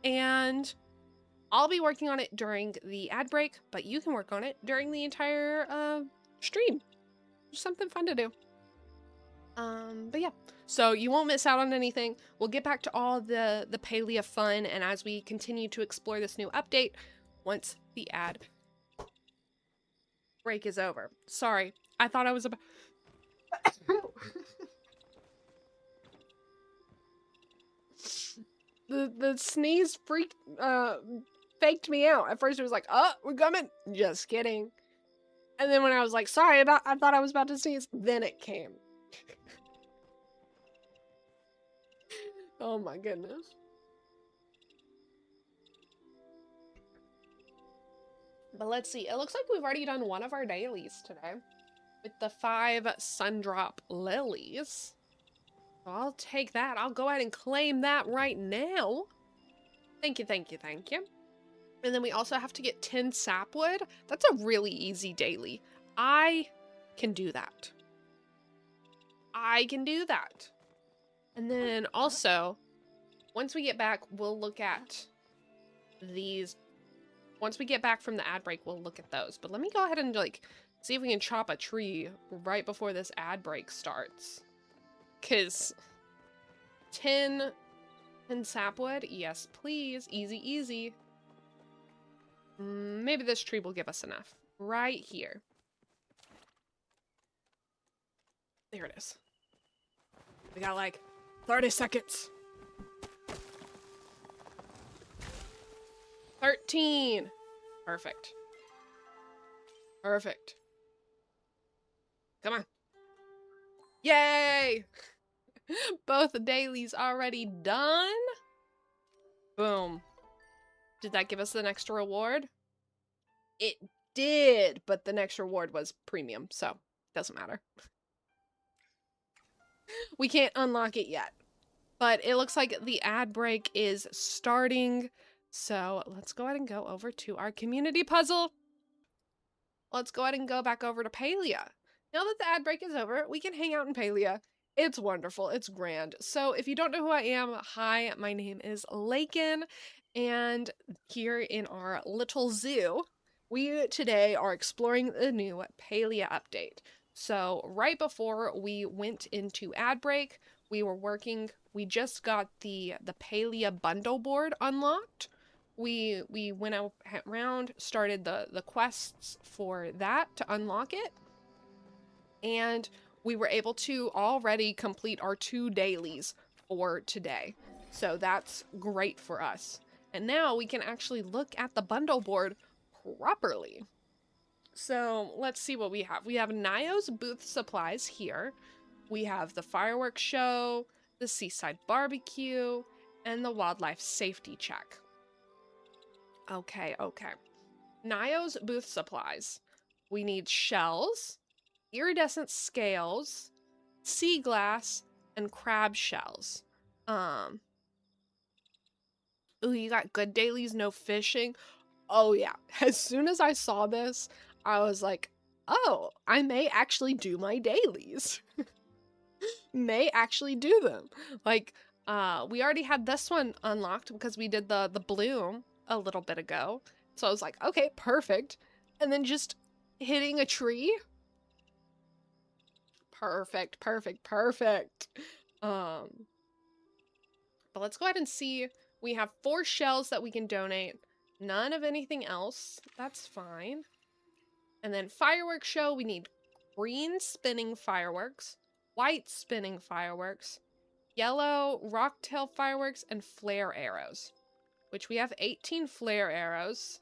And I'll be working on it during the ad break, but you can work on it during the entire stream. Just something fun to do. But yeah, so you won't miss out on anything. We'll get back to all the Palia fun, and as we continue to explore this new update, once the ad break is over. Sorry, I thought I was about... the sneeze faked me out. At first it was like, oh, we're coming. Just kidding. And then when I was like, sorry about, I thought I was about to sneeze, then it came. Oh my goodness. But let's see. It looks like we've already done one of our dailies today with the 5 Sundrop lilies. So I'll take that. I'll go ahead and claim that right now. Thank you, thank you, thank you. And then we also have to get 10 sapwood. That's a really easy daily. I can do that. I can do that. And then also, once we get back, we'll look at these. Once we get back from the ad break, we'll look at those. But let me go ahead and like see if we can chop a tree right before this ad break starts. Cause 10 sapwood, yes please, easy easy. Maybe this tree will give us enough. Right here. There it is. We got like 30 seconds. 13. Perfect. Perfect. Come on. Yay! Both dailies already done. Boom. Did that give us the next reward? It did, but the next reward was premium, so doesn't matter. We can't unlock it yet. But it looks like the ad break is starting. So let's go ahead and go over to our community puzzle. Let's go ahead and go back over to Palia. Now that the ad break is over, we can hang out in Palia. It's wonderful. It's grand. So if you don't know who I am, hi, my name is Lakin. And here in our little zoo, we today are exploring the new Palia update. So right before we went into ad break, we were working, we just got the Palia bundle board unlocked. We went around, started the quests for that to unlock it. And we were able to already complete our 2 dailies for today. So that's great for us. And now we can actually look at the bundle board properly. So let's see what we have. We have Nio's booth supplies here. We have the fireworks show, the seaside barbecue, and the wildlife safety check. Okay. Nio's booth supplies. We need shells, iridescent scales, sea glass, and crab shells. Ooh, you got good dailies, no fishing. Oh yeah, as soon as I saw this, I was like, oh, I may actually do my dailies. May actually do them. Like, we already had this one unlocked because we did the bloom a little bit ago. So I was like, okay, perfect. And then just hitting a tree. Perfect. But let's go ahead and see. We have 4 shells that we can donate. None of anything else. That's fine. And then fireworks show, we need green spinning fireworks, white spinning fireworks, yellow rocktail fireworks, and flare arrows. Which we have 18 flare arrows.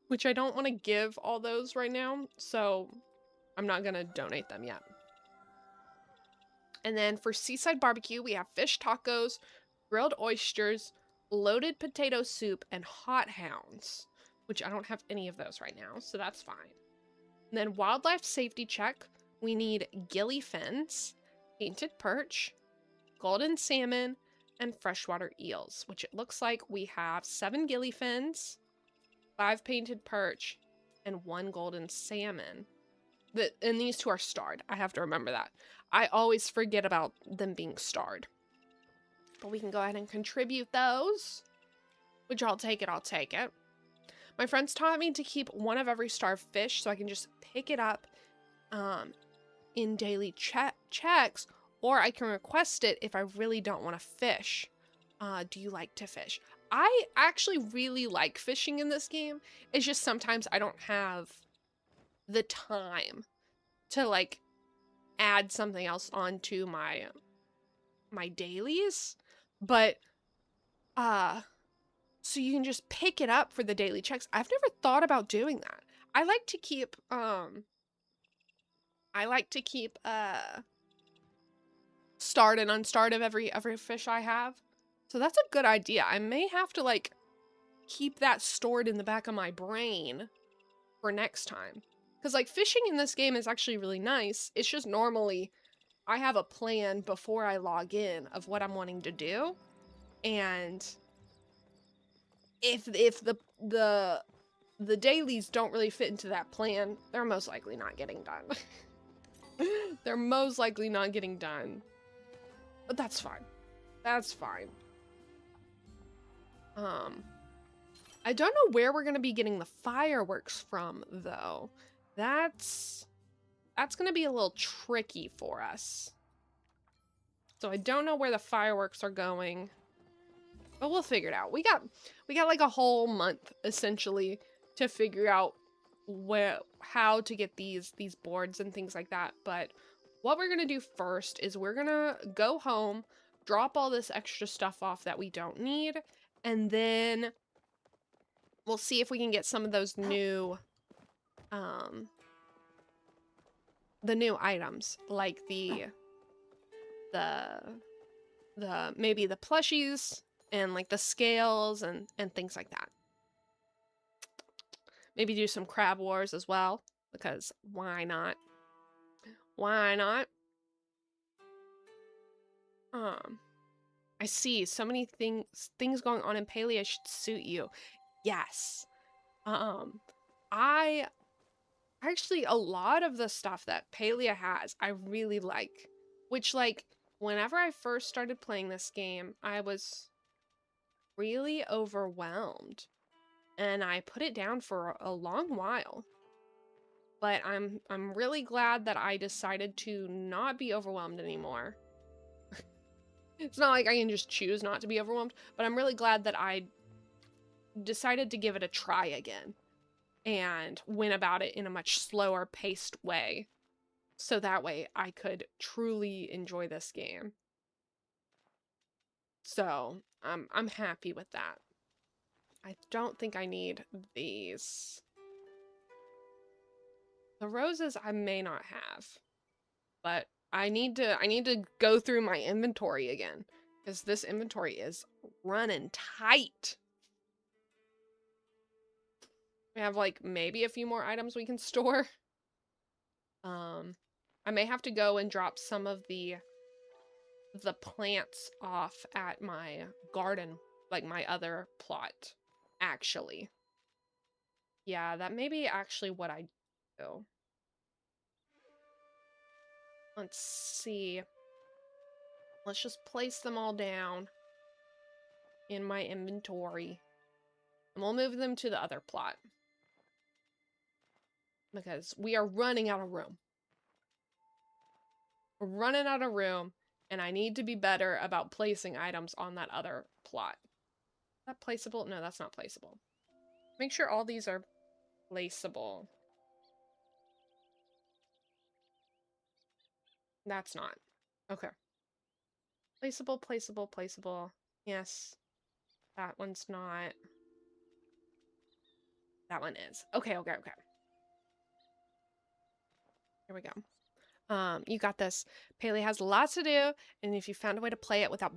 Which I don't want to give all those right now, so I'm not going to donate them yet. And then for seaside barbecue, we have fish tacos, grilled oysters, loaded potato soup, and hot hounds. Which I don't have any of those right now, so that's fine. And then wildlife safety check, we need gilly fins, painted perch, golden salmon, and freshwater eels, which it looks like we have 7 gilly fins, 5 painted perch, and 1 golden salmon. And these 2 are starred. I have to remember that. I always forget about them being starred. But we can go ahead and contribute those. Which I'll take it, I'll take it. My friends taught me to keep 1 of every starved fish so I can just pick it up in daily checks, or I can request it if I really don't want to fish. Do you like to fish? I actually really like fishing in this game. It's just sometimes I don't have the time to like add something else onto my dailies, but so you can just pick it up for the daily checks. I've never thought about doing that. I like to keep starred and unstarred of every fish I have. So that's a good idea. I may have to like keep that stored in the back of my brain for next time. Because like fishing in this game is actually really nice. It's just normally I have a plan before I log in of what I'm wanting to do. And if the dailies don't really fit into that plan, they're most likely not getting done. They're most likely not getting done. But that's fine. That's fine. I don't know where we're going to be getting the fireworks from, though. That's going to be a little tricky for us. So I don't know where the fireworks are going. But we'll figure it out. We got like a whole month, essentially, to figure out how to get these boards and things like that. But what we're going to do first is we're going to go home, drop all this extra stuff off that we don't need, and then we'll see if we can get some of those new the new items, like the maybe the plushies and like the scales and things like that. Maybe do some crab wars as well, because why not? Why not? I see so many things going on in Palia should suit you. Yes. I actually, a lot of the stuff that Palia has, I really like. Which, like, whenever I first started playing this game, I was really overwhelmed. And I put it down for a long while. But I'm really glad that I decided to not be overwhelmed anymore. It's not like I can just choose not to be overwhelmed, but I'm really glad that I decided to give it a try again and went about it in a much slower paced way. So that way I could truly enjoy this game. So I'm happy with that. I don't think I need these. The roses I may not have, but I need to go through my inventory again, because this inventory is running tight. We have like maybe a few more items we can store. I may have to go and drop some of the plants off at my garden, like my other plot, actually. Yeah, that may be actually what I do. Let's see. Let's just place them all down in my inventory. And we'll move them to the other plot. Because we are running out of room. We're running out of room, and I need to be better about placing items on that other plot. Is that placeable? No, that's not placeable. Make sure all these are placeable. That's not. Okay. Placeable, placeable, placeable. Yes. That one's not. That one is. Okay, okay, okay. Here we go. You got this. Palia has lots to do, and if you found a way to play it without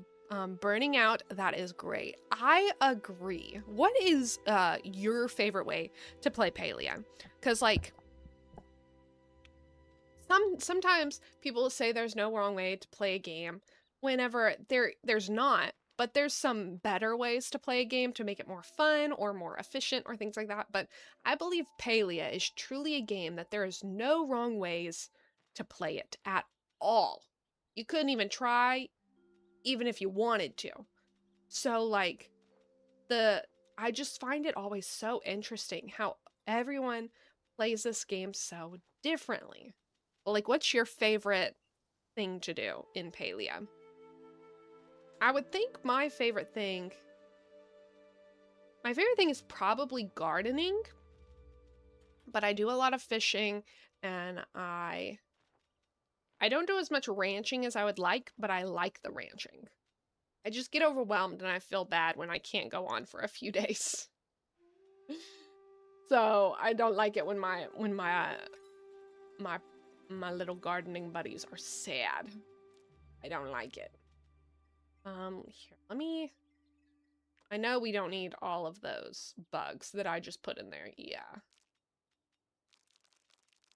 burning out, that is great. I agree. What is your favorite way to play Palia? Because, like, sometimes people say there's no wrong way to play a game whenever there's not, but there's some better ways to play a game to make it more fun or more efficient or things like that. But I believe Palia is truly a game that there is no wrong ways to play it at all. You couldn't even try, even if you wanted to. So, like, I just find it always so interesting how everyone plays this game so differently. Like, what's your favorite thing to do in Palia? I would think my favorite thing is probably gardening, but I do a lot of fishing, and I don't do as much ranching as I would like, but I like the ranching. I just get overwhelmed and I feel bad when I can't go on for a few days. So I don't like it when my little gardening buddies are sad. I don't like it. Here, I know we don't need all of those bugs that I just put in there. Yeah.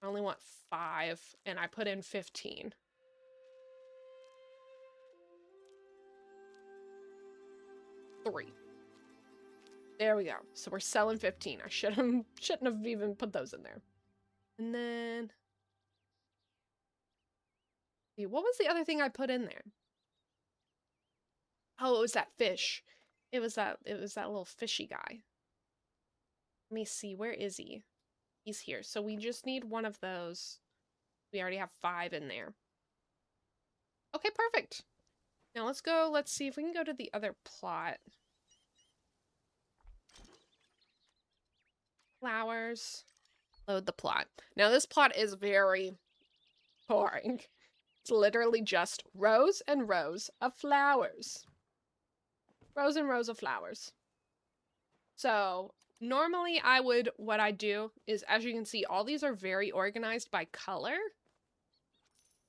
I only want 5, and I put in 15. Three. There we go. So we're selling 15. I shouldn't have even put those in there. And then, see, what was the other thing I put in there? Oh, it was that fish. It was that little fishy guy. Let me see. Where is he? He's here. So we just need one of those. We already have 5 in there. Okay, perfect. Now let's go. Let's see if we can go to the other plot. Flowers. Load the plot. Now this plot is very boring. It's literally just rows and rows of flowers. Rows and rows of flowers. So normally what I do is, as you can see, all these are very organized by color.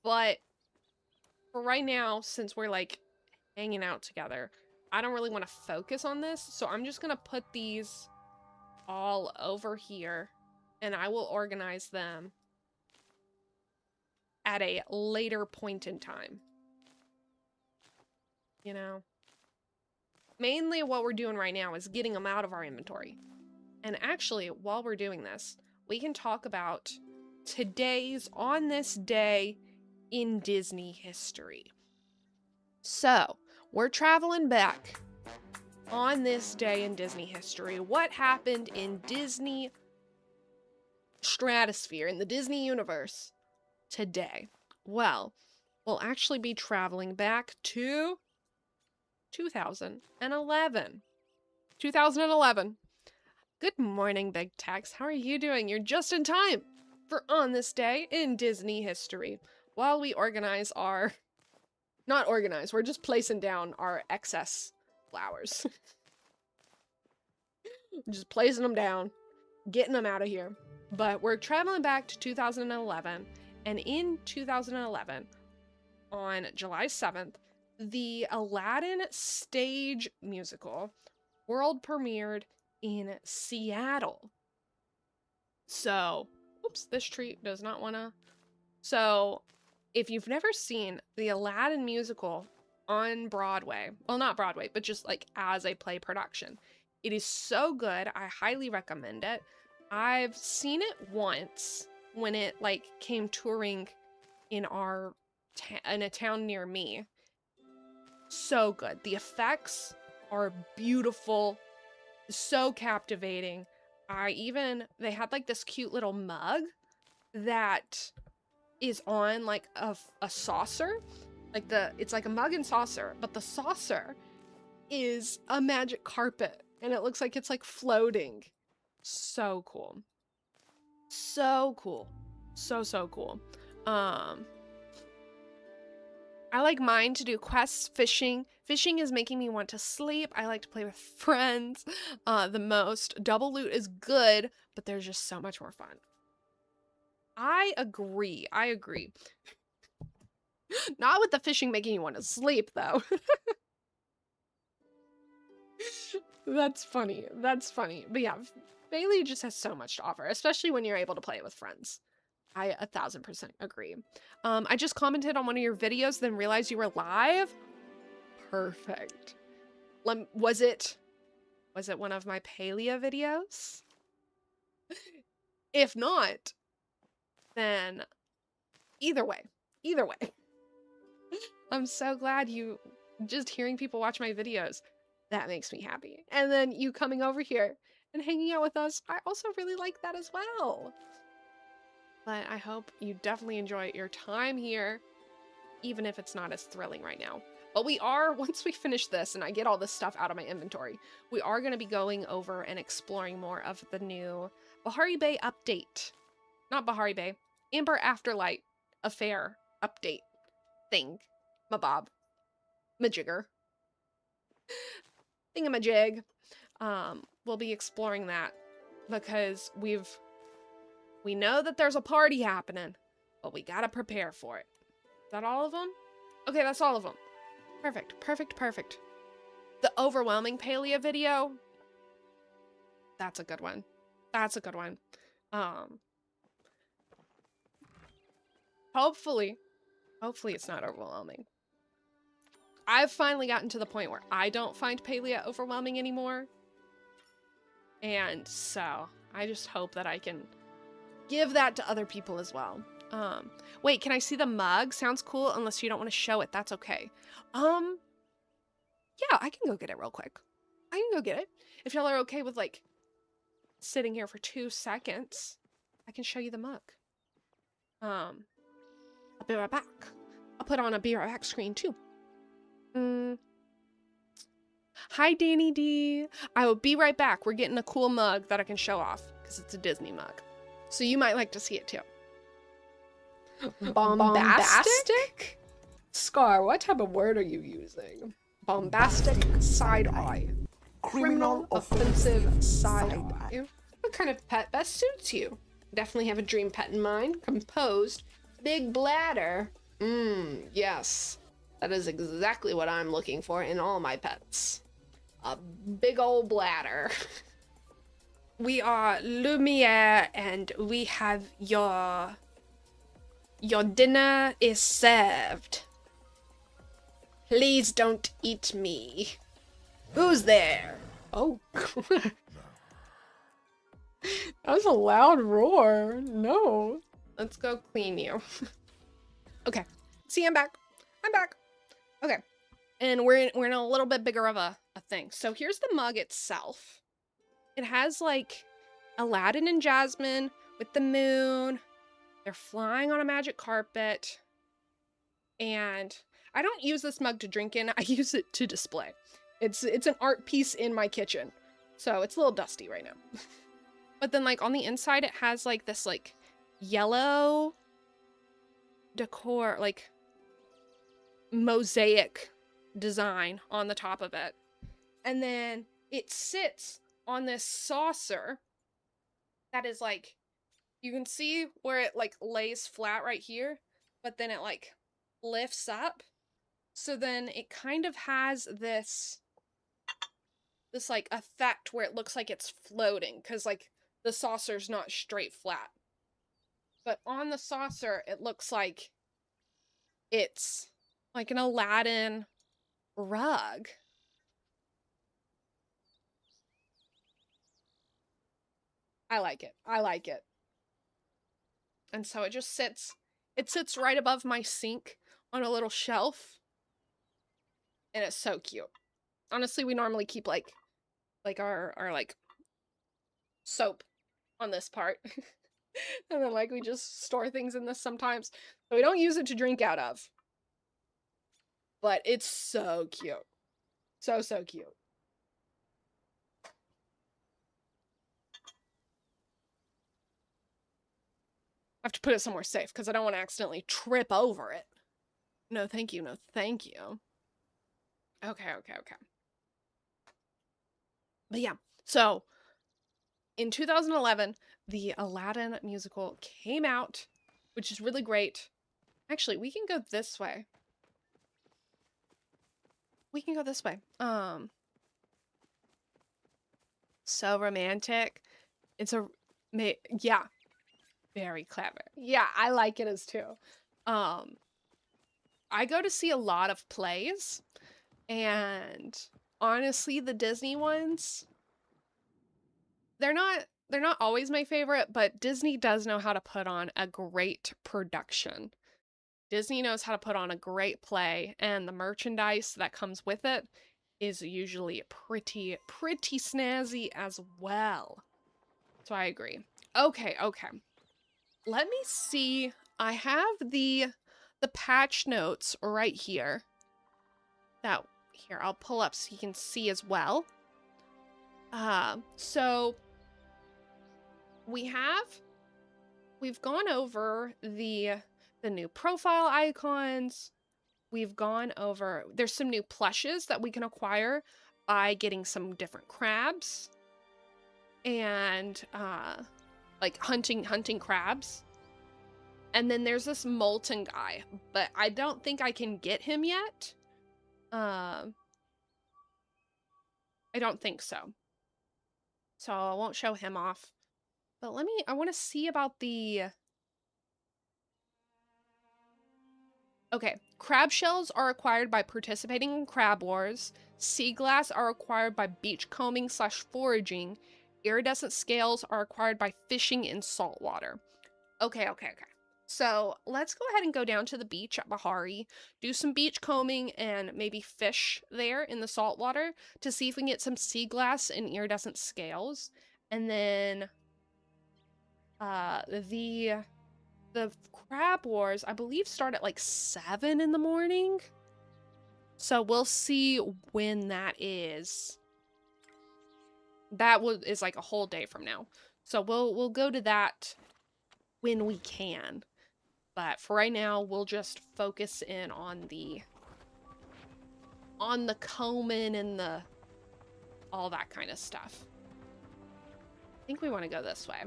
But for right now, since we're like hanging out together, I don't really want to focus on this. So I'm just going to put these all over here, and I will organize them at a later point in time. You know? Mainly what we're doing right now is getting them out of our inventory. And actually, while we're doing this, we can talk about on this day in Disney history. So, we're traveling back on this day in Disney history. What happened in Disney stratosphere, in the Disney universe today? Well, we'll actually be traveling back to 2011. 2011. Good morning, Big Tex. How are you doing? You're just in time for on this day in Disney history. While we organize our... Not organize, we're just placing down our excess flowers. Just placing them down, getting them out of here. But we're traveling back to 2011, and in 2011, on July 7th, the Aladdin stage musical world premiered in Seattle. So, oops, this tree does not want to... So, if you've never seen the Aladdin musical on Broadway, well, not Broadway, but just like as a play production, it is so good. I highly recommend it. I've seen it once when it like came touring in in a town near me. So good. The effects are beautiful, so captivating. They had like this cute little mug that is on like a saucer. It's like a mug and saucer, but the saucer is a magic carpet, and it looks like it's like floating. So cool. So cool. So cool. I like mine to do quests, fishing. Fishing is making me want to sleep. I like to play with friends the most. Double loot is good, but there's just so much more fun. I agree. Not with the fishing making you want to sleep, though. That's funny. But yeah, Bailey just has so much to offer, especially when you're able to play it with friends. I 1000% agree. I just commented on one of your videos, then realized you were live. Perfect. Was it one of my Palia videos? If not, then either way. I'm so glad just hearing people watch my videos, that makes me happy. And then you coming over here and hanging out with us, I also really like that as well. But I hope you definitely enjoy your time here, even if it's not as thrilling right now. But we are, once we finish this and I get all this stuff out of my inventory, we are going to be going over and exploring more of the new Bahari Bay update. Not Bahari Bay, Amber Afterlight Affair update thing. Mabob. Majigger. Thingamajig. We'll be exploring that because we know that there's a party happening, but we gotta prepare for it. Is that all of them? Okay, that's all of them. Perfect. The overwhelming Palia video. That's a good one. Hopefully it's not overwhelming. I've finally gotten to the point where I don't find Palia overwhelming anymore. And so I just hope that I can give that to other people as well. Wait, can I see the mug? Sounds cool, unless you don't want to show it. That's okay. Yeah, I can go get it real quick. I can go get it. If y'all are okay with, like, sitting here for 2 seconds, I can show you the mug. I'll be right back. I'll put on a be right back screen, too. Hi, Danny D. I will be right back. We're getting a cool mug that I can show off, because it's a Disney mug. So you might like to see it, too. Bombastic? Scar, what type of word are you using? Bombastic side-eye. Criminal offensive side-eye. What kind of pet best suits you? Definitely have a dream pet in mind. Composed. Big bladder. Yes. That is exactly what I'm looking for in all my pets. A big old bladder. We are Lumiere and we have your dinner is served. Please don't eat me. Who's there? Oh. That was a loud roar. No. Let's go clean you. Okay. See, I'm back. Okay. And we're in a little bit bigger of a thing. So here's the mug itself. It has like Aladdin and Jasmine with the moon. They're flying on a magic carpet. And I don't use this mug to drink in. I use it to display. It's an art piece in my kitchen. So it's a little dusty right now. But then like on the inside, it has like this like yellow decor, like mosaic design on the top of it. And then it sits on this saucer that is like, you can see where it like lays flat right here, but then it like lifts up. So then it kind of has this like effect where it looks like it's floating because like the saucer's not straight flat. But on the saucer, it looks like it's like an Aladdin rug. I like it. And so it just sits right above my sink on a little shelf. And it's so cute. Honestly, we normally keep like our like soap on this part. And then like we just store things in this sometimes. So we don't use it to drink out of. But it's so cute. So cute. I have to put it somewhere safe because I don't want to accidentally trip over it. No, thank you. Okay. But yeah, so in 2011, the Aladdin musical came out, which is really great. Actually, we can go this way. So romantic. Yeah. Very clever. Yeah, I like it as too. I go to see a lot of plays, and honestly, the Disney ones, they're not always my favorite, but Disney does know how to put on a great production. Disney knows how to put on a great play, and the merchandise that comes with it is usually pretty snazzy as well. So I agree. Okay, okay. Let me see. I have the patch notes right here. That here, I'll pull up so you can see as well. So we've gone over the new profile icons. We've gone over, there's some new plushes that we can acquire by getting some different crabs and like hunting crabs. And then there's this molten guy, but I don't think I can get him yet. I don't think so. So I won't show him off. But I want to see about the... Okay, crab shells are acquired by participating in Crab Wars. Sea glass are acquired by beachcombing / foraging. Iridescent scales are acquired by fishing in saltwater. Okay. So let's go ahead and go down to the beach at Bahari, do some beachcombing and maybe fish there in the saltwater to see if we can get some sea glass and iridescent scales. And then the Crab Wars, I believe, start at like 7 in the morning. So we'll see when that is. That is like a whole day from now. So we'll go to that when we can. But for right now, we'll just focus in on the combing and all that kind of stuff. I think we want to go this way.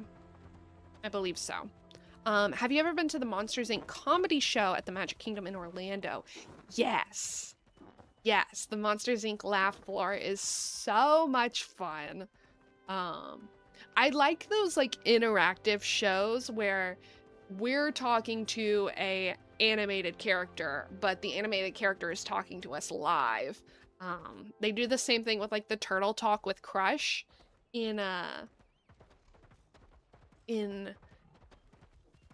I believe so. Have you ever been to the Monsters, Inc. comedy show at the Magic Kingdom in Orlando? Yes. Yes, the Monsters, Inc. laugh floor is so much fun. I like those like interactive shows where we're talking to a animated character, but the animated character is talking to us live. They do the same thing with like the Turtle Talk with Crush in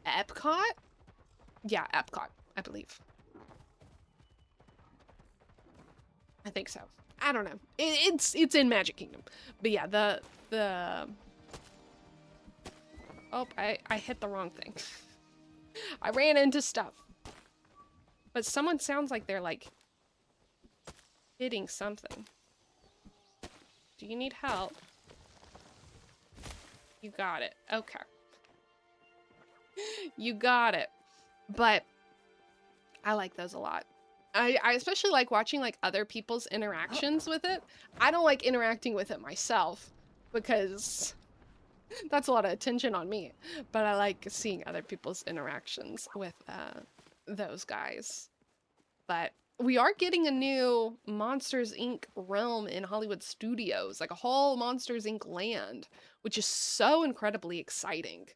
Epcot? Yeah, Epcot, I believe. I think so. I don't know. It's in Magic Kingdom. But yeah, the oh, I hit the wrong thing. I ran into stuff. But someone sounds like they're like hitting something. Do you need help? You got it. Okay. You got it. But I like those a lot. I especially like watching like other people's interactions with it. I don't like interacting with it myself because that's a lot of attention on me. But I like seeing other people's interactions with those guys. But we are getting a new Monsters, Inc. realm in Hollywood Studios, like a whole Monsters, Inc. land, which is so incredibly exciting.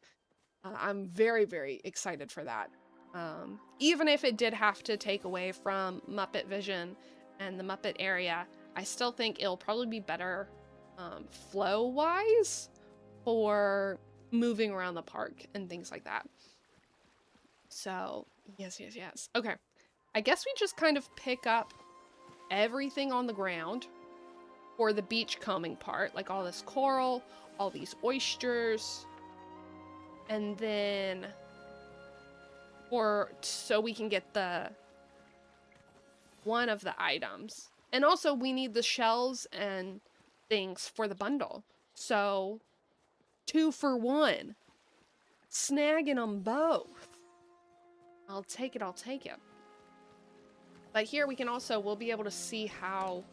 I'm very, very excited for that. Even if it did have to take away from Muppet Vision and the Muppet area, I still think it'll probably be better flow-wise for moving around the park and things like that. So, yes. Okay. I guess we just kind of pick up everything on the ground for the beachcombing part, like all this coral, all these oysters, and then so we can get one of the items. And also we need the shells and things for the bundle. So 2 for 1. Snagging them both. I'll take it. But here we can we'll be able to see how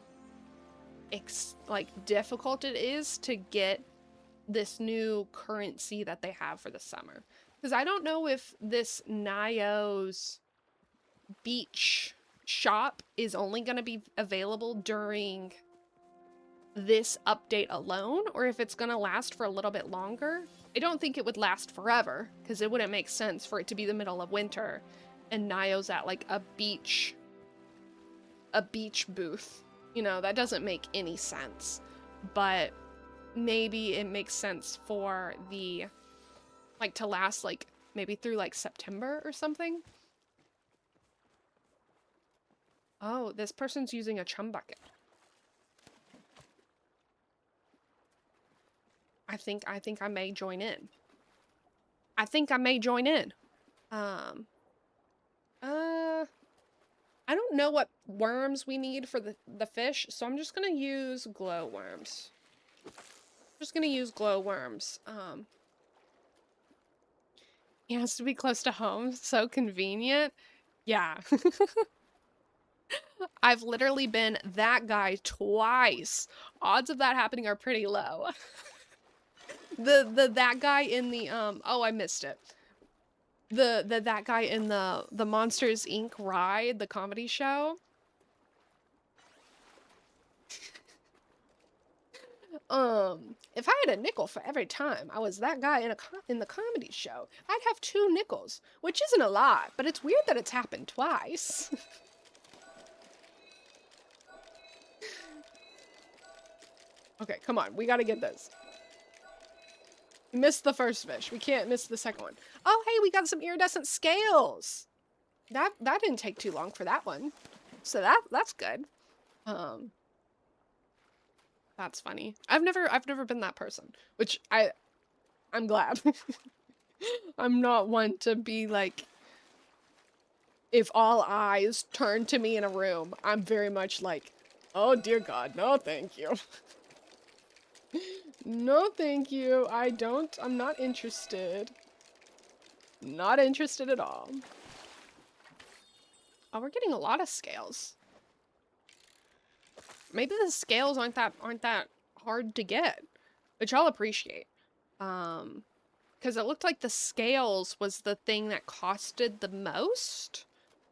difficult it is to get this new currency that they have for the summer. Because I don't know if this Nio's beach shop is only going to be available during this update alone, or if it's going to last for a little bit longer. I don't think it would last forever, because it wouldn't make sense for it to be the middle of winter and Nio's at like a beach booth. You know, that doesn't make any sense. But maybe it makes sense for the, like, to last, like, maybe through, like, September or something. Oh, this person's using a chum bucket. I think I may join in. I think I may join in. I don't know what worms we need for the fish, so I'm just gonna use glowworms. Just gonna use glowworms. It has to be close to home, so convenient. Yeah. I've literally been that guy twice. Odds of that happening are pretty low. That guy in the oh, I missed it. That guy in the Monsters Inc. ride, the comedy show. If I had a nickel for every time I was that guy in the comedy show, I'd have 2 nickels, which isn't a lot, but it's weird that it's happened twice. Okay, come on, we gotta get this. We missed the first fish. We can't miss the second one. Oh, hey, we got some iridescent scales. That didn't take too long for that one. So that's good. That's funny. I've never been that person, which I'm glad. I'm not one to be like, if all eyes turn to me in a room, I'm very much like, oh dear God, no thank you. No thank you. I'm not interested. Not interested at all. Oh, we're getting a lot of scales. Maybe the scales aren't that hard to get, which I'll appreciate. Because it looked like the scales was the thing that costed the most.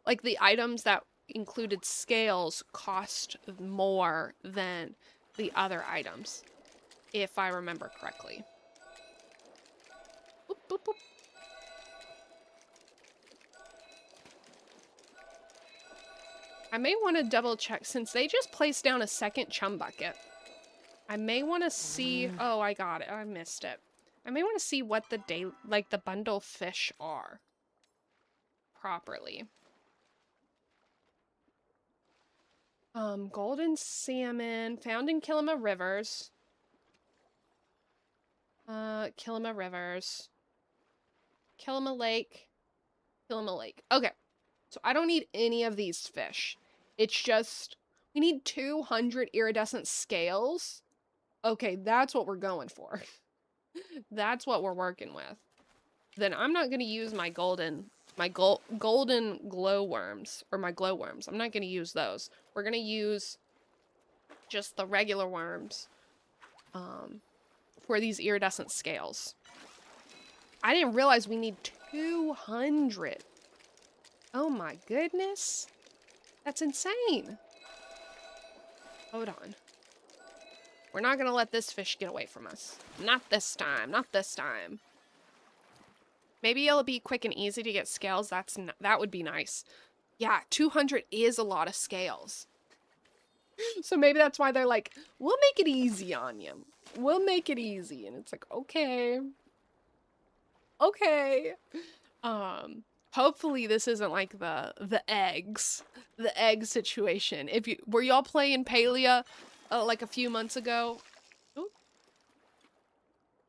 Like the items that included scales cost more than the other items, if I remember correctly. Boop, boop, boop. I may want to double check, since they just placed down a second chum bucket. I may want to see, oh, I got it. I missed it. I may want to see what the bundle fish are properly. Golden salmon found in Kilima Rivers. Kilima Rivers. Kilima Lake. Kilima Lake. Okay. So I don't need any of these fish. It's just, we need 200 iridescent scales. Okay, that's what we're going for. That's what we're working with. Then I'm not going to use my golden glowworms, or my glowworms. I'm not going to use those. We're going to use just the regular worms for these iridescent scales. I didn't realize we need 200. Oh my goodness. That's insane. Hold on. We're not gonna let this fish get away from us. Not this time. Not this time. Maybe it'll be quick and easy to get scales. That would be nice. Yeah, 200 is a lot of scales. So maybe that's why they're like, we'll make it easy on you. We'll make it easy. And it's like, okay. Okay. Hopefully this isn't like the egg situation. Were y'all playing Palia like a few months ago? Ooh.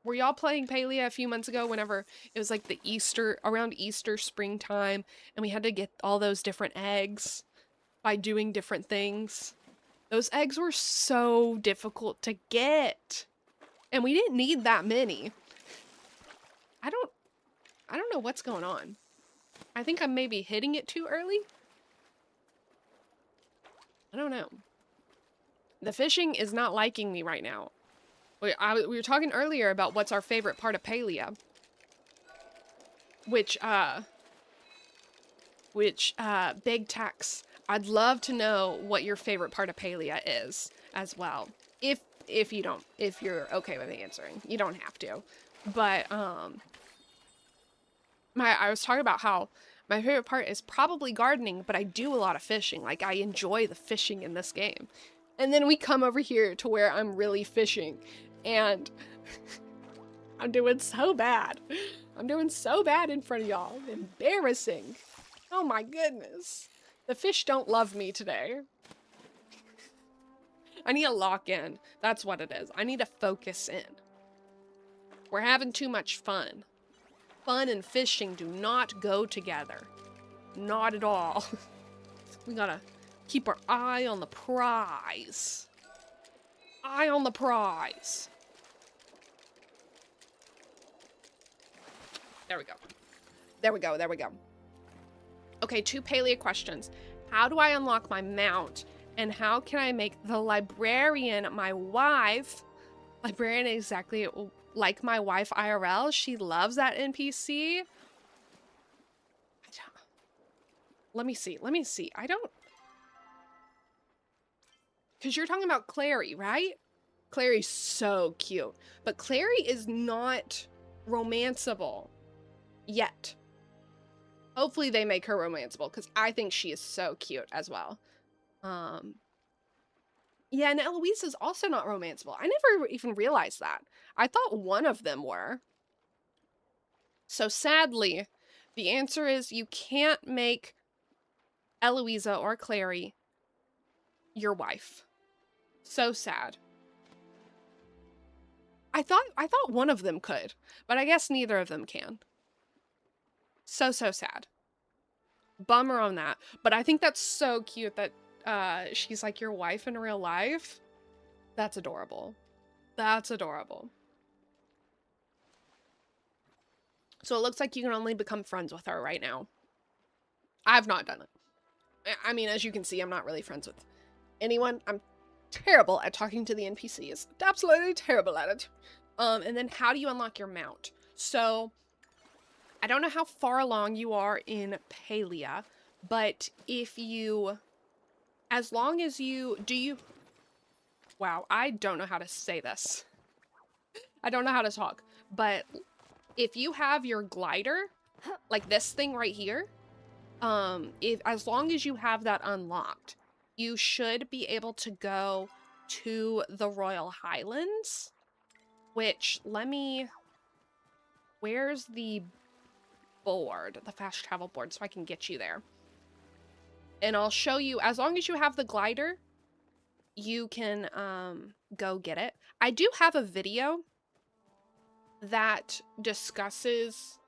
Were y'all playing Palia a few months ago whenever it was like around Easter springtime, and we had to get all those different eggs by doing different things? Those eggs were so difficult to get, and we didn't need that many. I don't know what's going on. I think I'm maybe hitting it too early. I don't know. The fishing is not liking me right now. We were talking earlier about what's our favorite part of Palia. Which, Big Tex, I'd love to know what your favorite part of Palia is as well. If you're okay with answering. You don't have to. But, I was talking about how my favorite part is probably gardening, but I do a lot of fishing. Like, I enjoy the fishing in this game. And then we come over here to where I'm really fishing, and I'm doing so bad. I'm doing so bad in front of y'all. Embarrassing. Oh my goodness. The fish don't love me today. I need to lock in. That's what it is. I need to focus in. We're having too much fun. Fun and fishing do not go together. Not at all. We gotta keep our eye on the prize. Eye on the prize. There we go. There we go. There we go. Okay, 2 Palia questions. How do I unlock my mount? And how can I make the librarian my wife? Librarian exactly like my wife IRL. She loves that NPC. Let me see. Let me see. I don't... Because you're talking about Clary, right? Clary's so cute. But Clary is not romanceable yet. Hopefully they make her romanceable, because I think she is so cute as well. Yeah, and Eloise is also not romanceable. I never even realized that. I thought one of them were. So sadly, the answer is you can't make Eloisa or Clary your wife. So sad. I thought one of them could, but I guess neither of them can. So sad. Bummer on that. But I think that's so cute that she's like your wife in real life. That's adorable. That's adorable. So it looks like you can only become friends with her right now. I've not done it. I mean, as you can see, I'm not really friends with anyone. I'm terrible at talking to the NPCs. Absolutely terrible at it. And then how do you unlock your mount? So I don't know how far along you are in Palia, but if you, as long as you, wow, I don't know how to say this. I don't know how to talk, but if you have your glider, like this thing right here, as long as you have that unlocked, you should be able to go to the Royal Highlands, which, where's the board, the fast travel board, so I can get you there. And I'll show you, as long as you have the glider, you can go get it. I do have a video that discusses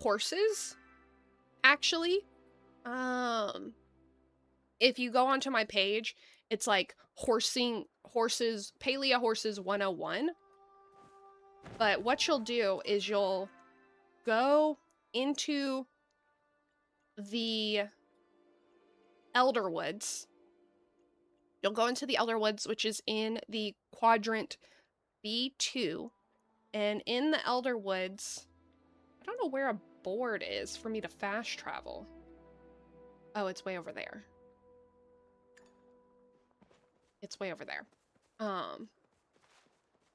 horses, actually. If you go onto my page, it's like Palia Horses 101. But what you'll do is you'll go into the Elder Woods. You'll go into the Elder Woods, which is in the quadrant B2. And in the Elder Woods, I don't know where a board is for me to fast travel. Oh, it's way over there. It's way over there.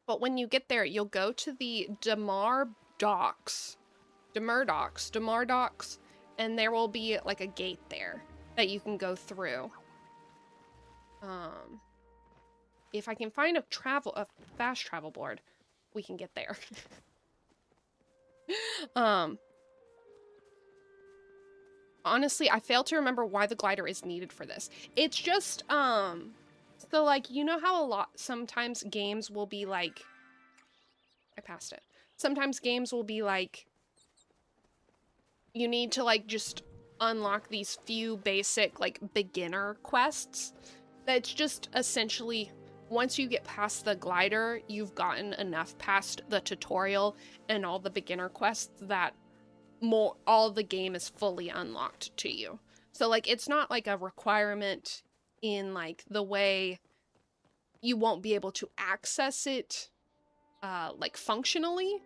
But when you get there, you'll go to the Demar Docks, and there will be like a gate there that you can go through. If I can find a fast travel board, we can get there. Honestly, I fail to remember why the glider is needed for this. It's just, so like, you know how sometimes games will be like, I passed it. Sometimes games will be like, you need to like just unlock these few basic like beginner quests. That's just essentially, once you get past the glider, you've gotten enough past the tutorial and all the beginner quests that all the game is fully unlocked to you. So like, it's not like a requirement in like the way you won't be able to access it like functionally.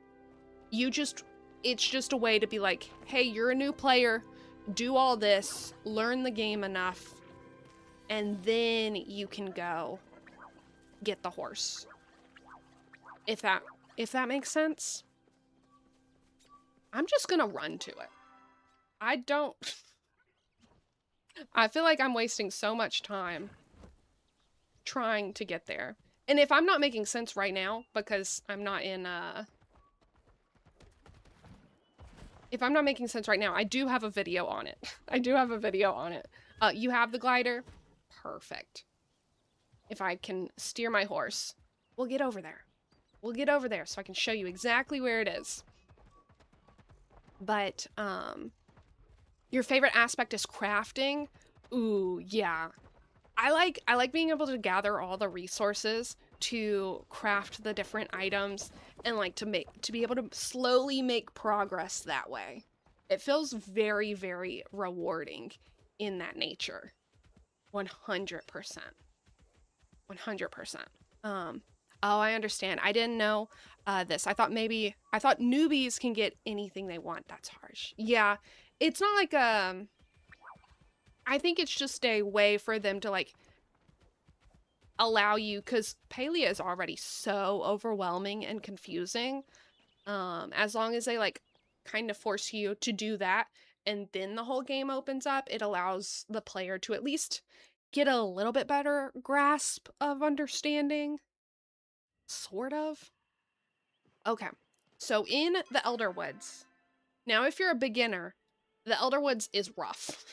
It's just a way to be like, hey, you're a new player, do all this, learn the game enough, and then you can go get the horse. If that makes sense. I'm just gonna run to it. I feel like I'm wasting so much time trying to get there. And if I'm not making sense right now, because I'm not in, if I'm not making sense right now, I do have a video on it. I do have a video on it. You have the glider? Perfect. If I can steer my horse, we'll get over there. We'll get over there so I can show you exactly where it is. But, your favorite aspect is crafting? Ooh, yeah. I like being able to gather all the resources to craft the different items and like to be able to slowly make progress that way. It feels very, very rewarding in that nature. 100%. 100%. Oh, I understand. I didn't know this. I thought newbies can get anything they want. That's harsh. Yeah, it's not like I think it's just a way for them to like allow you, because Palia is already so overwhelming and confusing. As long as they like kind of force you to do that and then the whole game opens up, it allows the player to at least get a little bit better grasp of understanding. Sort of. Okay. So in the Elder Woods, now if you're a beginner, the Elder Woods is rough.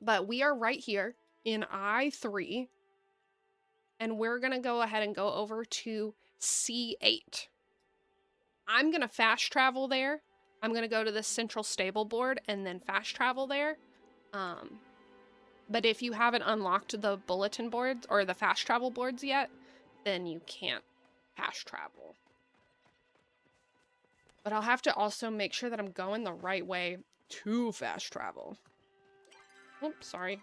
But we are right here in I3, and we're gonna go ahead and go over to C8. I'm gonna fast travel there. I'm gonna go to the central stable board and then fast travel there. But if you haven't unlocked the bulletin boards or the fast travel boards yet, then you can't fast travel. But I'll have to also make sure that I'm going the right way to fast travel. Oops, sorry.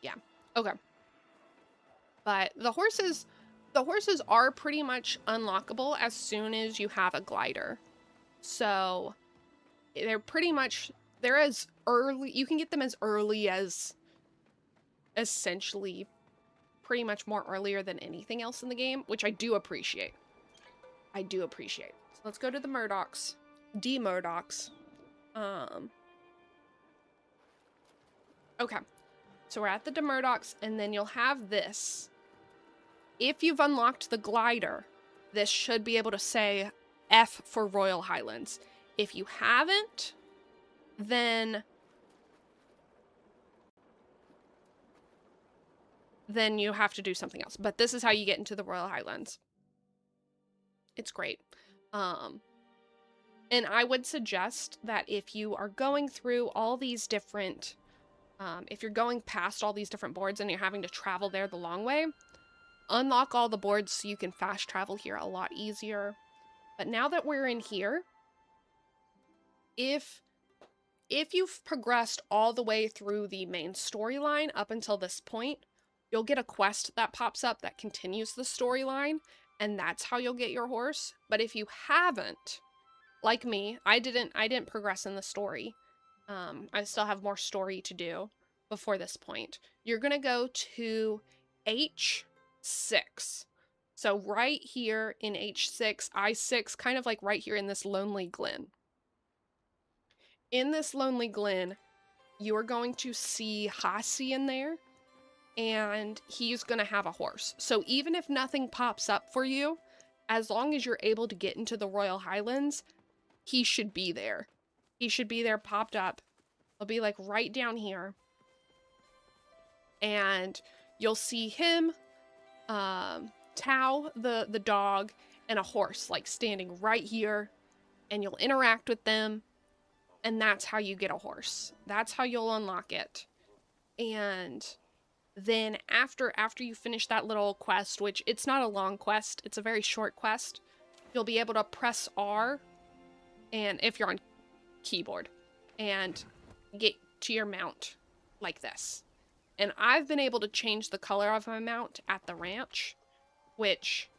Yeah, okay. But the horses are pretty much unlockable as soon as you have a glider. So they're as early, you can get them as early as essentially pretty much more earlier than anything else in the game, which I do appreciate. I do appreciate. So let's go to the Murdochs. D-Murdochs. Okay. So we're at the Demurdochs, and then you'll have this. If you've unlocked the glider, this should be able to say F for Royal Highlands. If you haven't, then you have to do something else. But this is how you get into the Royal Highlands. It's great. And I would suggest that if you are going through all these different, if you're going past all these different boards and you're having to travel there the long way, unlock all the boards so you can fast travel here a lot easier. But now that we're in here, if you've progressed all the way through the main storyline up until this point, you'll get a quest that pops up that continues the storyline, and that's how you'll get your horse. But if you haven't, like me, I didn't progress in the story. I still have more story to do before this point. You're gonna go to H6. So right here in H6, I6, kind of like right here in this Lonely Glen. In this Lonely Glen, you are going to see Hasi in there, and he's going to have a horse. So even if nothing pops up for you, as long as you're able to get into the Royal Highlands, he should be there. He should be there popped up. He'll be like right down here. And you'll see him, Tao, the dog, and a horse like standing right here, and you'll interact with them. And that's how you get a horse. That's how you'll unlock it. And then after you finish that little quest, which it's not a long quest, it's a very short quest, you'll be able to press R, and if you're on keyboard, and get to your mount like this. And I've been able to change the color of my mount at the ranch, which,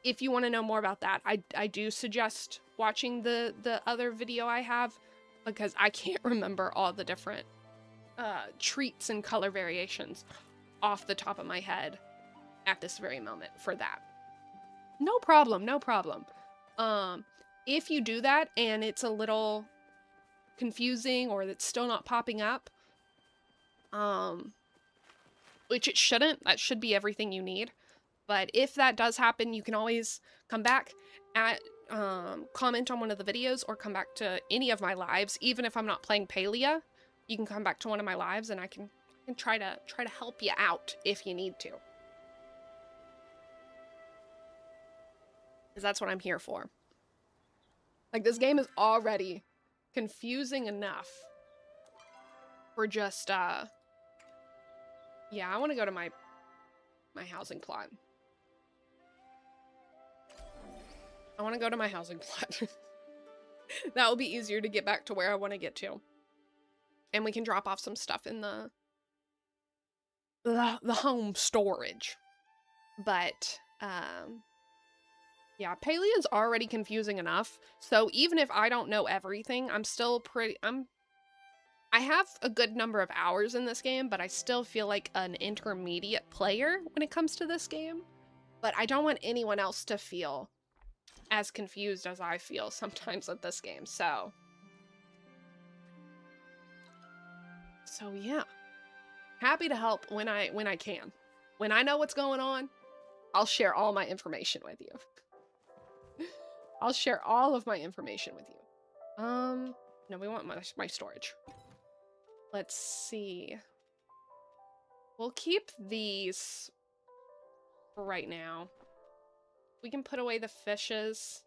if you want to know more about that, I do suggest watching the other video I have, because I can't remember all the different treats and color variations off the top of my head at this very moment for that. No problem, no problem. if you do that and it's a little confusing or it's still not popping up, which it shouldn't, that should be everything you need. But if that does happen, you can always come back at comment on one of the videos or come back to any of my lives. Even if I'm not playing Palia, you can come back to one of my lives and I can try to help you out if you need to. Because that's what I'm here for. Like, this game is already confusing enough for just yeah, I want to go to my housing plot. I want to go to my housing plot. That will be easier to get back to where I want to get to. And we can drop off some stuff in the home storage. But, yeah, Palia's already confusing enough. So even if I don't know everything, I'm still I have a good number of hours in this game, but I still feel like an intermediate player when it comes to this game. But I don't want anyone else to feel as confused as I feel sometimes at this game, so yeah. Happy to help when I can. When I know what's going on, I'll share all my information with you. I'll share all of my information with you. No, we want my storage. Let's see. We'll keep these for right now. We can put away the fishes.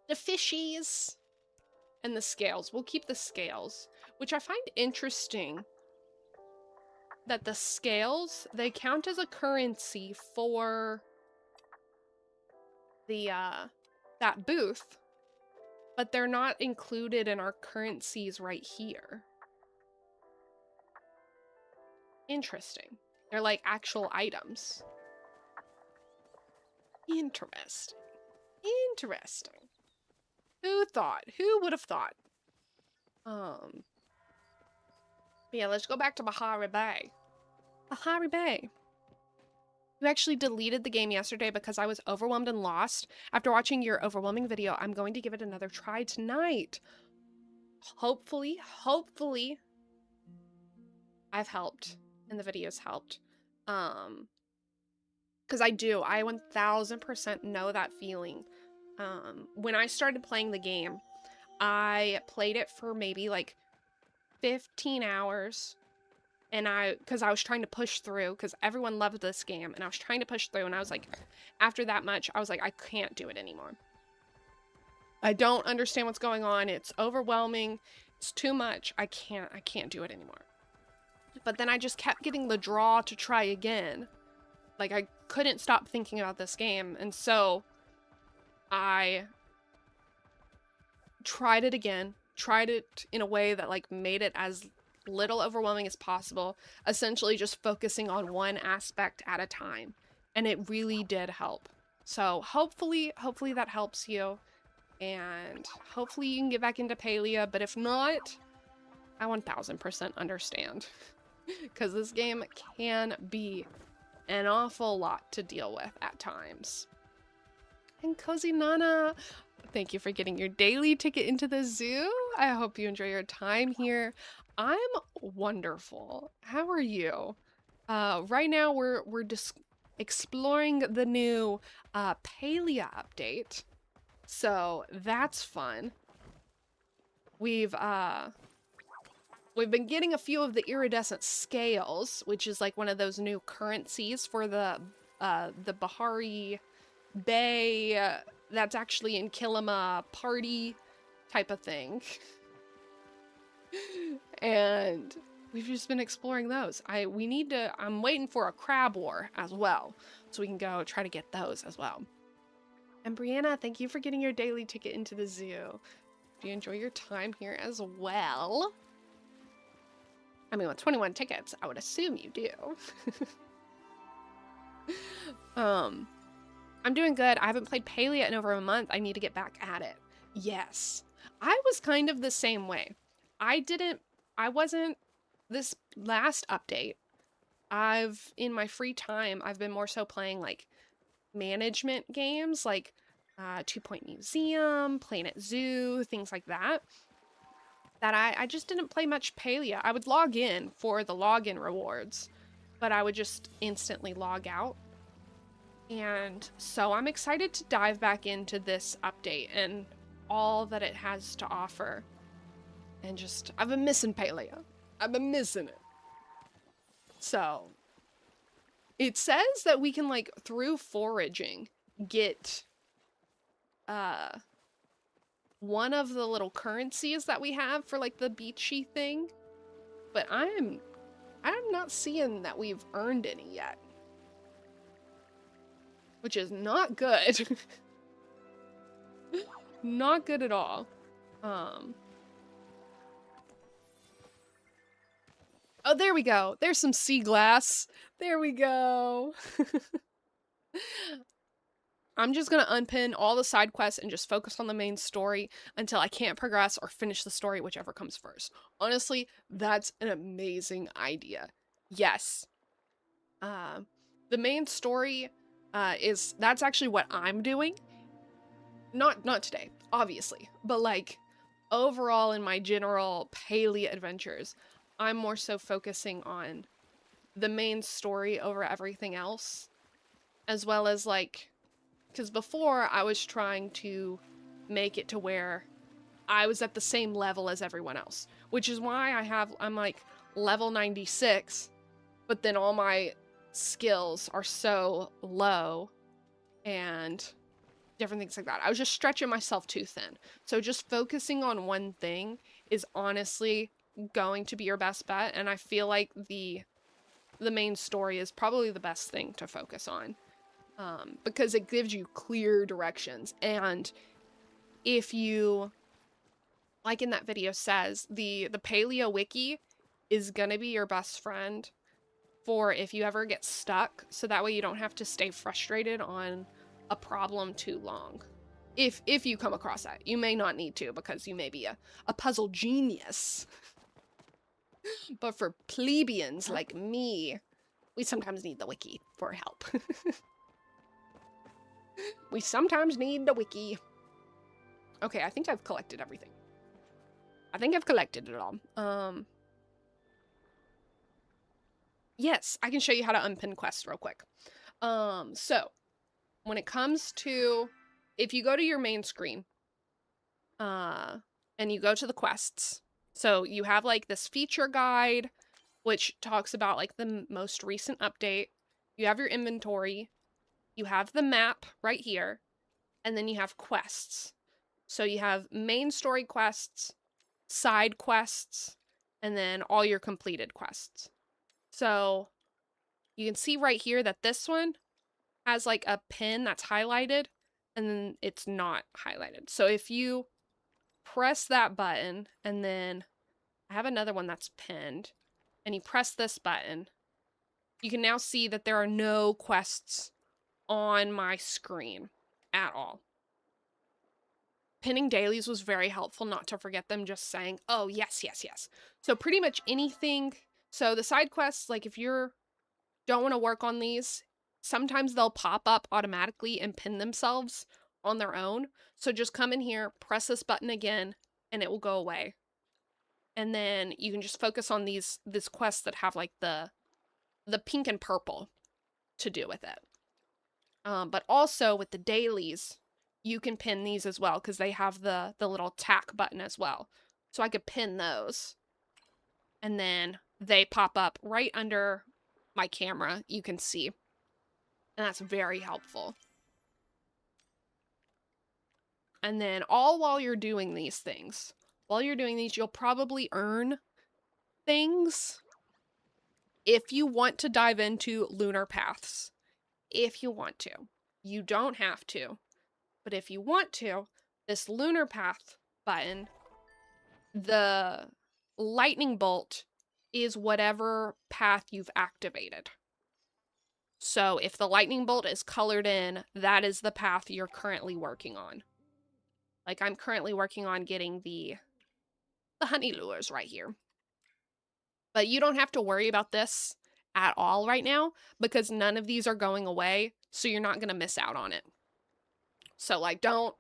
The fishies! And the scales. We'll keep the scales. Which I find interesting that the scales, they count as a currency for the, that booth. But they're not included in our currencies right here. Interesting. They're like actual items. Interesting. Interesting. Who thought? Who would have thought? Yeah, let's go back to Bahari Bay. Bahari Bay. You actually deleted the game yesterday because I was overwhelmed and lost. After watching your overwhelming video, I'm going to give it another try tonight. Hopefully, I've helped and the video's helped. Because I 1000% know that feeling. When I started playing the game, I played it for maybe like 15 hours. And because I was trying to push through, because everyone loved this game, and I was trying to push through, and I was like, after that much, I was like, I can't do it anymore. I don't understand what's going on. It's overwhelming. It's too much. I can't do it anymore. But then I just kept getting the draw to try again. Like, I couldn't stop thinking about this game, and so I tried it again. Tried it in a way that, like, made it as little overwhelming as possible, essentially just focusing on one aspect at a time, and it really did help. So hopefully that helps you, and hopefully you can get back into Palia, but if not, I 1000% understand, because this game can be an awful lot to deal with at times. And Cozy Nana, thank you for getting your daily ticket into the zoo. I hope you enjoy your time here. I'm wonderful. How are you? Right now we're just exploring the new Palia update, so that's fun. We've been getting a few of the iridescent scales, which is like one of those new currencies for the Bahari Bay. That's actually in Kilima party type of thing. And we've just been exploring those. I'm waiting for a crab war as well, so we can go try to get those as well. And Brianna, thank you for getting your daily ticket into the zoo. Do you enjoy your time here as well? I mean, with 21 tickets, I would assume you do. I'm doing good. I haven't played Palia in over a month. I need to get back at it. Yes. I was kind of the same way. I wasn't, this last update, in my free time, I've been more so playing, like, management games, like Two Point Museum, Planet Zoo, things like that. That I just didn't play much Palia. I would log in for the login rewards, but I would just instantly log out. And so I'm excited to dive back into this update and all that it has to offer. And just, I've been missing Palia. I've been missing it. So, it says that we can, like, through foraging, get, one of the little currencies that we have for, like, the beachy thing. But I'm not seeing that we've earned any yet. Which is not good. Not good at all. Oh, there we go. There's some sea glass. There we go. I'm just gonna unpin all the side quests and just focus on the main story until I can't progress or finish the story, whichever comes first. Honestly, that's an amazing idea. Yes. The main story that's actually what I'm doing. Not today, obviously, but like overall in my general Palia adventures, I'm more so focusing on the main story over everything else, as well as like, because before I was trying to make it to where I was at the same level as everyone else, which is why I'm like level 96, but then all my skills are so low and different things like that. I was just stretching myself too thin. So just focusing on one thing is honestly going to be your best bet, and I feel like the main story is probably the best thing to focus on, because it gives you clear directions. And if you, like in that video says, the Palia wiki is gonna be your best friend for if you ever get stuck, so that way you don't have to stay frustrated on a problem too long. If you come across that. You may not need to, because you may be a puzzle genius. But for plebeians like me, we sometimes need the wiki for help. We sometimes need the wiki. Okay, I think I've collected everything. I think I've collected it all. Yes, I can show you how to unpin quests real quick. So, when it comes to, if you go to your main screen, and you go to the quests, so you have like this feature guide, which talks about like the most recent update. You have your inventory, you have the map right here, and then you have quests. So you have main story quests, side quests, and then all your completed quests. So you can see right here that this one has like a pin that's highlighted, and then it's not highlighted. So if you press that button, and then I have another one that's pinned, and you press this button, you can now see that there are no quests on my screen at all. Pinning dailies was very helpful, not to forget them, just saying, oh, yes, yes, yes. So pretty much anything. So the side quests, like if you don't want to work on these, sometimes they'll pop up automatically and pin themselves on their own. So just come in here, press this button again, and it will go away. And then you can just focus on these quests that have like the pink and purple to do with it. But also with the dailies, you can pin these as well, because they have the little tack button as well. So I could pin those, and then they pop up right under my camera, you can see. And that's very helpful. And then all while you're doing these things, you'll probably earn things if you want to dive into lunar paths. If you want to. You don't have to. But if you want to, this lunar path button, the lightning bolt is whatever path you've activated. So if the lightning bolt is colored in, that is the path you're currently working on. Like I'm currently working on getting the honey lures right here. But you don't have to worry about this at all right now, because none of these are going away, so you're not going to miss out on it. So like don't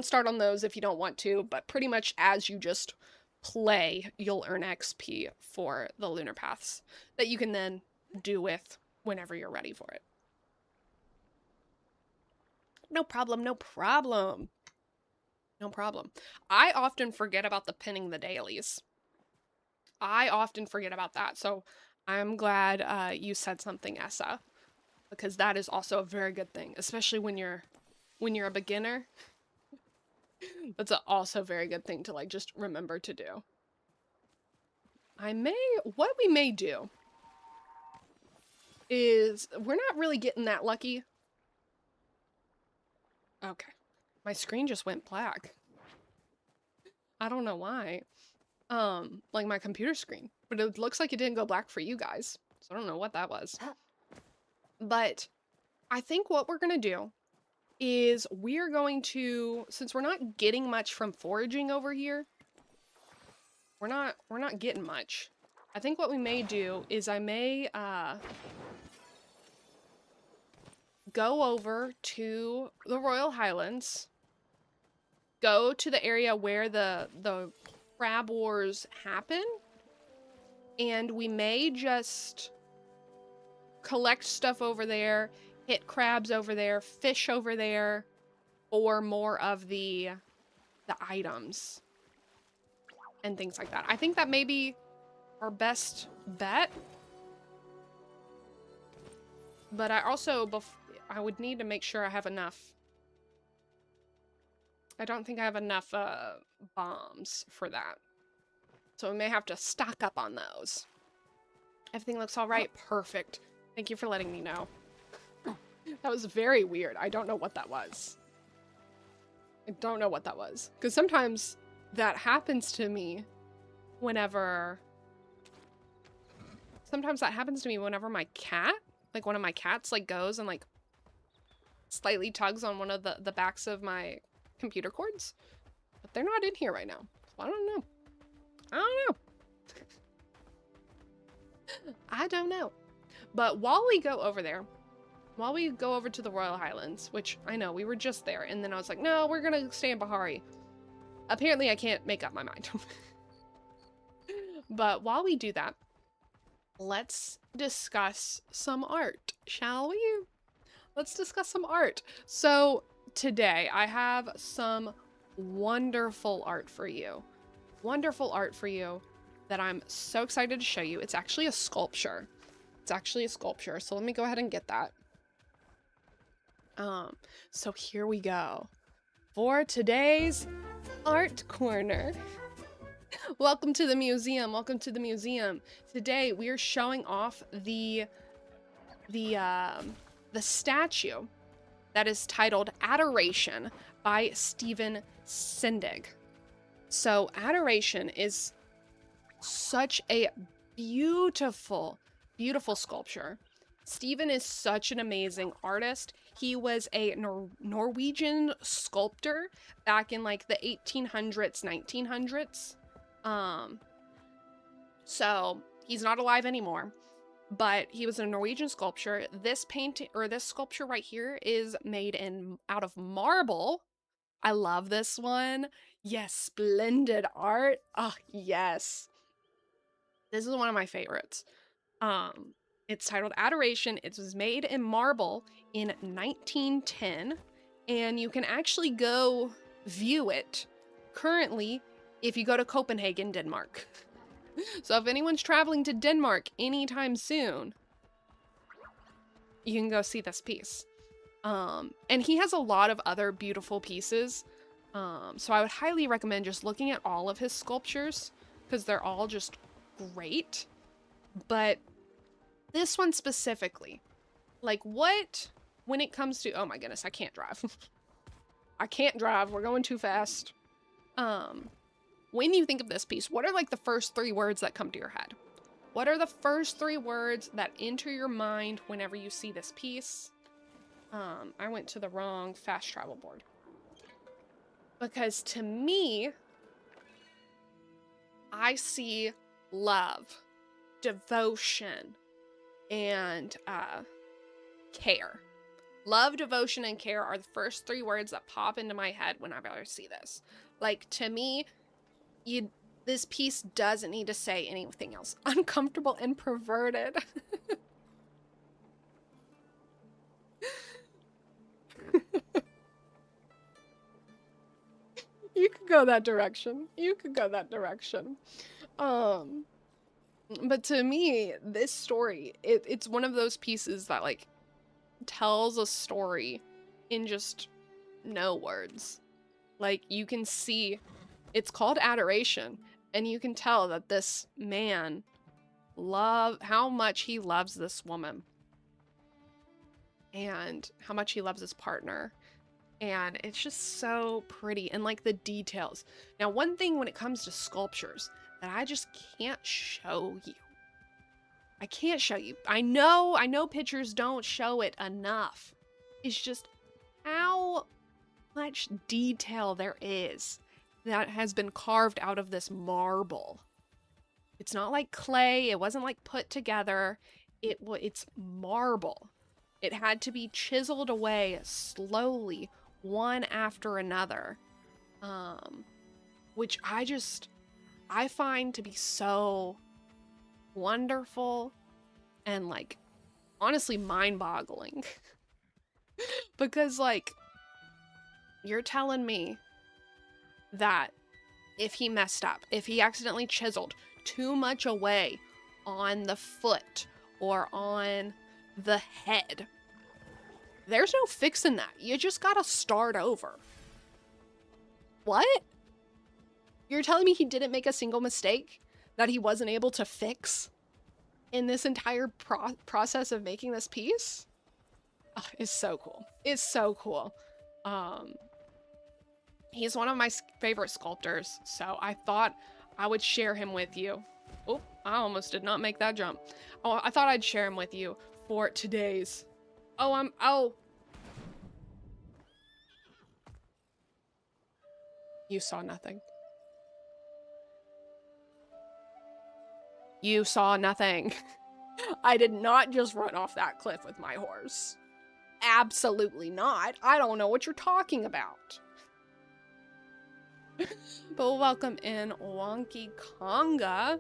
start on those if you don't want to, but pretty much as you just play, you'll earn XP for the lunar paths that you can then do with whenever you're ready for it. No problem, no problem. No problem. I often forget about the pinning the dailies. I often forget about that. So I'm glad you said something, Essa, because that is also a very good thing, especially when you're a beginner. That's also a very good thing to like just remember to do. What we may do is we're not really getting that lucky. Okay. My screen just went black. I don't know why. Like my computer screen, but it looks like it didn't go black for you guys. So I don't know what that was. But I think what we're going to do is we're going to, since we're not getting much from foraging over here, we're not getting much. I think what we may do is I may go over to the Royal Highlands, go to the area where the crab wars happen, and we may just collect stuff over there, hit crabs over there, fish over there, or more of the items and things like that. I think that may be our best bet. But I also, I would need to make sure I have enough. I don't think I have enough bombs for that. So we may have to stock up on those. Everything looks all right. Perfect. Thank you for letting me know. That was very weird. I don't know what that was. I don't know what that was. Because sometimes that happens to me whenever... Sometimes that happens to me whenever my cat, like one of my cats, like goes and like slightly tugs on one of the backs of my computer cords. But they're not in here right now. So I don't know. I don't know. I don't know. But while we go over there, while we go over to the Royal Highlands, which I know we were just there, and then I was like, no, we're gonna stay in Bahari. Apparently I can't make up my mind. But while we do that, let's discuss some art, shall we? Let's discuss some art. So today I have some wonderful art for you. Wonderful art for you that I'm so excited to show you. It's actually a sculpture. It's actually a sculpture. So let me go ahead and get that. So here we go. For today's art corner. Welcome to the museum. Welcome to the museum. Today we are showing off the statue that is titled Adoration by Stephen Sindig. So Adoration is such a beautiful, beautiful sculpture. Stephen is such an amazing artist. He was a Norwegian sculptor back in like the 1800s, 1900s. So he's not alive anymore, but he was a Norwegian sculptor. This painting, or this sculpture right here, is made out of marble. I love this one. Yes, splendid art. Oh, yes. This is one of my favorites. It's titled Adoration. It was made in marble in 1910, and you can actually go view it currently if you go to Copenhagen, Denmark. So if anyone's traveling to Denmark anytime soon, you can go see this piece. And he has a lot of other beautiful pieces. So I would highly recommend just looking at all of his sculptures because they're all just great. But this one specifically, like when it comes to, oh my goodness, I can't drive. I can't drive. We're going too fast. When you think of this piece, what are like the first 3 words that come to your head? What are the first 3 words that enter your mind whenever you see this piece? I went to the wrong fast travel board. Because to me, I see love, devotion, and care. Love, devotion, and care are the first 3 words that pop into my head whenever I see this. Like, to me, this piece doesn't need to say anything else. Uncomfortable and perverted. You could go that direction. You could go that direction. But to me, this story, it's one of those pieces that, like, tells a story in just no words. Like, you can see, it's called adoration, and you can tell that this man how much he loves this woman. And how much he loves his partner. And it's just so pretty, and like the details. Now, one thing when it comes to sculptures that I just can't show you. I can't show you. I know pictures don't show it enough. It's just how much detail there is that has been carved out of this marble. It's not like clay. It wasn't like put together. It's marble. It had to be chiseled away slowly, one after another, which I find to be so wonderful and, like, honestly mind-boggling. Because, like, you're telling me that if he messed up, if he accidentally chiseled too much away on the foot or on the head, there's no fixing that. You just gotta start over. What? You're telling me he didn't make a single mistake that he wasn't able to fix in this entire process of making this piece? Oh, it's so cool. It's so cool. He's one of my favorite sculptors, so I thought I would share him with you. Oh, I almost did not make that jump. Oh, I thought I'd share him with you for today's... Oh. You saw nothing. You saw nothing. I did not just run off that cliff with my horse. Absolutely not. I don't know what you're talking about. But welcome in, Wonky Konga.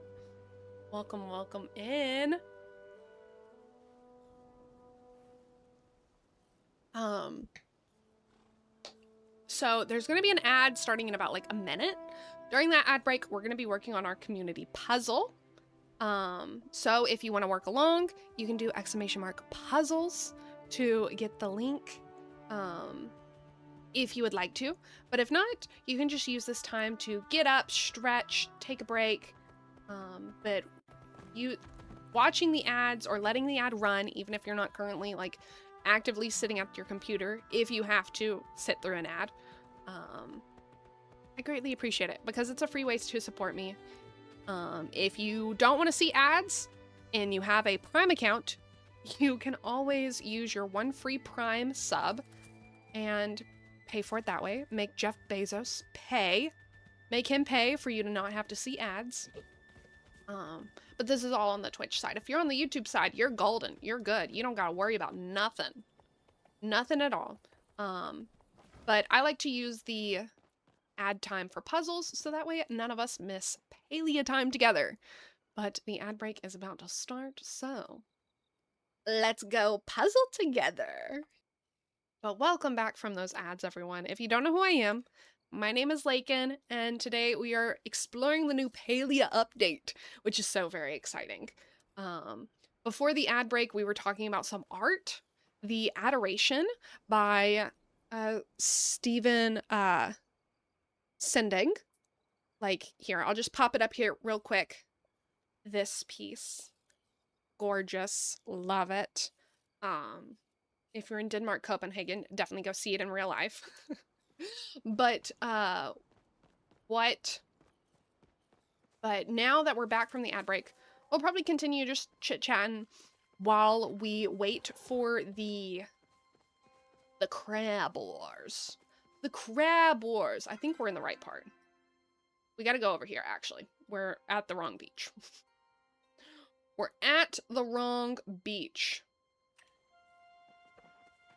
Welcome in. So there's going to be an ad starting in about like a minute. During that ad break, we're going to be working on our community puzzle. So if you want to work along, you can do !puzzles to get the link, if you would like to. But if not, you can just use this time to get up, stretch, take a break. But you watching the ads or letting the ad run, even if you're not currently like actively sitting at your computer, if you have to sit through an ad, I greatly appreciate it because it's a free way to support me. If you don't want to see ads and you have a Prime account, you can always use your 1 free Prime sub and pay for it that way. Make Jeff Bezos pay. Make him pay for you to not have to see ads. But this is all on the Twitch side. If you're on the YouTube side, you're golden. You're good. You don't gotta worry about nothing. Nothing at all. But I like to use the ad time for puzzles, so that way none of us miss Palia time together. But the ad break is about to start, so let's go puzzle together. But welcome back from those ads, everyone. If you don't know who I am, my name is Lakin, and today we are exploring the new Palia update, which is so very exciting. Before the ad break, we were talking about some art. The Adoration by Stephen Sending. Like, here, I'll just pop it up here real quick. This piece. Gorgeous. Love it. If you're in Denmark, Copenhagen, definitely go see it in real life. But now that we're back from the ad break, we'll probably continue just chit-chatting while we wait for the Crab Wars. The Crab Wars. I think we're in the right part. We gotta go over here, actually. We're at the wrong beach. We're at the wrong beach.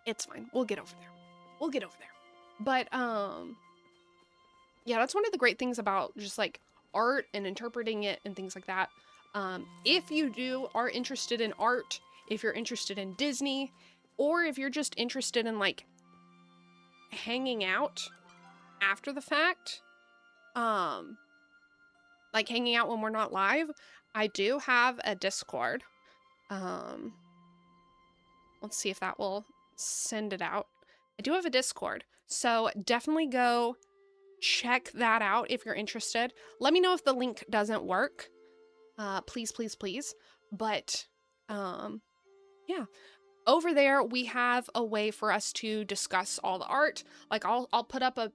It's fine. We'll get over there. We'll get over there. But, yeah, that's one of the great things about just, like, art and interpreting it and things like that. If you are interested in art, if you're interested in Disney, or if you're just interested in, like, hanging out after the fact, like hanging out when we're not live, I do have a Discord. Let's see if that will send it out. I do have a Discord, so definitely go check that out if you're interested. Let me know if the link doesn't work. Please, please, please. But, yeah. Over there, we have a way for us to discuss all the art. Like, I'll put up a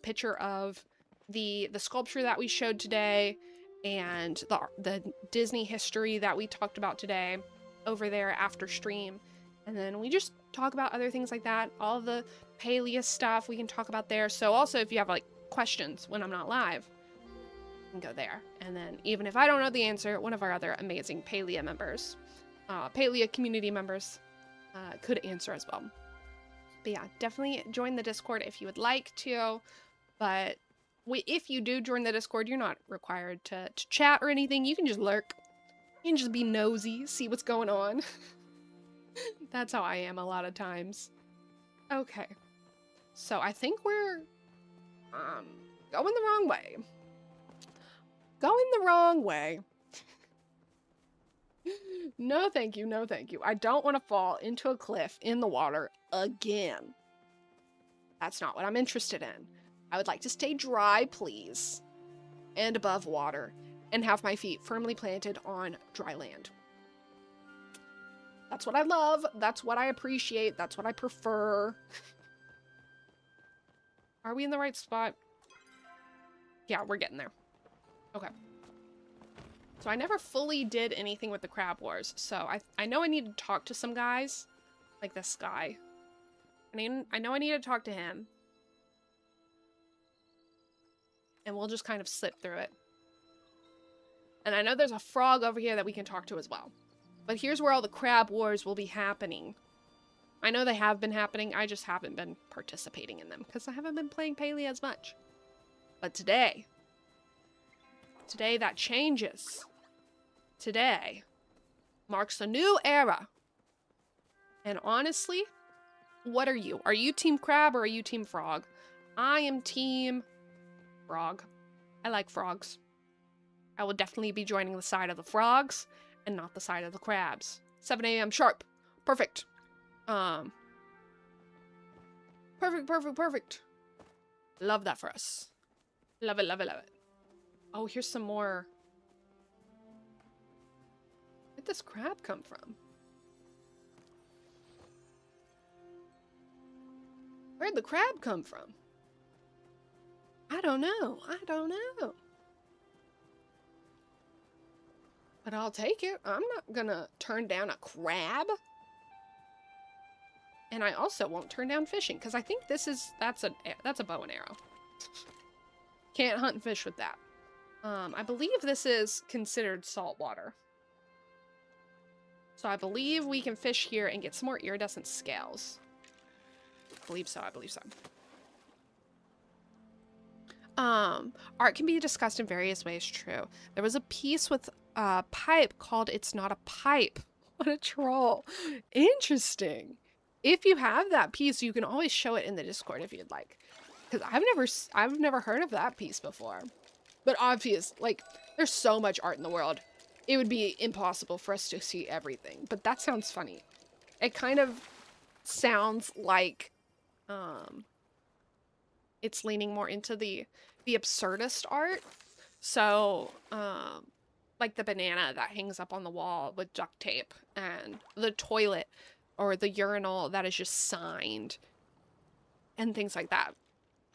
picture of the sculpture that we showed today and the Disney history that we talked about today over there after stream. And then we just talk about other things like that. All the Palia stuff we can talk about there. So also, if you have, like, questions when I'm not live, you can go there. And then even if I don't know the answer, one of our other amazing Palia members, Palia community members, could answer as well. But yeah, definitely join the Discord if you would like to. But if you do join the Discord, you're not required to chat or anything. You can just lurk. You can just be nosy, see what's going on. That's how I am a lot of times. Okay. So I think we're going the wrong way. Going the wrong way. No, thank you. No, thank you. I don't want to fall into a cliff in the water again. That's not what I'm interested in. I would like to stay dry, please, and above water, and have my feet firmly planted on dry land. That's what I love. That's what I appreciate. That's what I prefer. Are we in the right spot? Yeah, we're getting there. Okay. So I never fully did anything with the Crab Wars, so I know I need to talk to some guys. Like this guy. I know I need to talk to him. And we'll just kind of slip through it. And I know there's a frog over here that we can talk to as well. But here's where all the Crab Wars will be happening. I know they have been happening, I just haven't been participating in them, because I haven't been playing Palia as much. But today that changes. Today marks a new era. And honestly, what are you? Are you Team Crab or are you Team Frog? I am Team Frog. I like frogs. I will definitely be joining the side of the frogs and not the side of the crabs. 7 a.m. sharp. Perfect. Perfect. Love that for us. Love it. Oh, here's some more. Where'd this crab come from? Where'd the crab come from? I don't know. But I'll take it. I'm not gonna turn down a crab. And I also won't turn down fishing, because I think that's a bow and arrow. Can't hunt and fish with that. I believe this is considered saltwater. So I believe we can fish here and get some more iridescent scales. I believe so. Art can be discussed in various ways, true. There was a piece with a pipe called It's Not a Pipe. What a troll. Interesting. If you have that piece, you can always show it in the Discord if you'd like. Because I've never heard of that piece before. But obvious, like, there's so much art in the world. It would be impossible for us to see everything. But that sounds funny. It kind of sounds like it's leaning more into the absurdist art. So, like the banana that hangs up on the wall with duct tape, and the toilet or the urinal that is just signed, and things like that.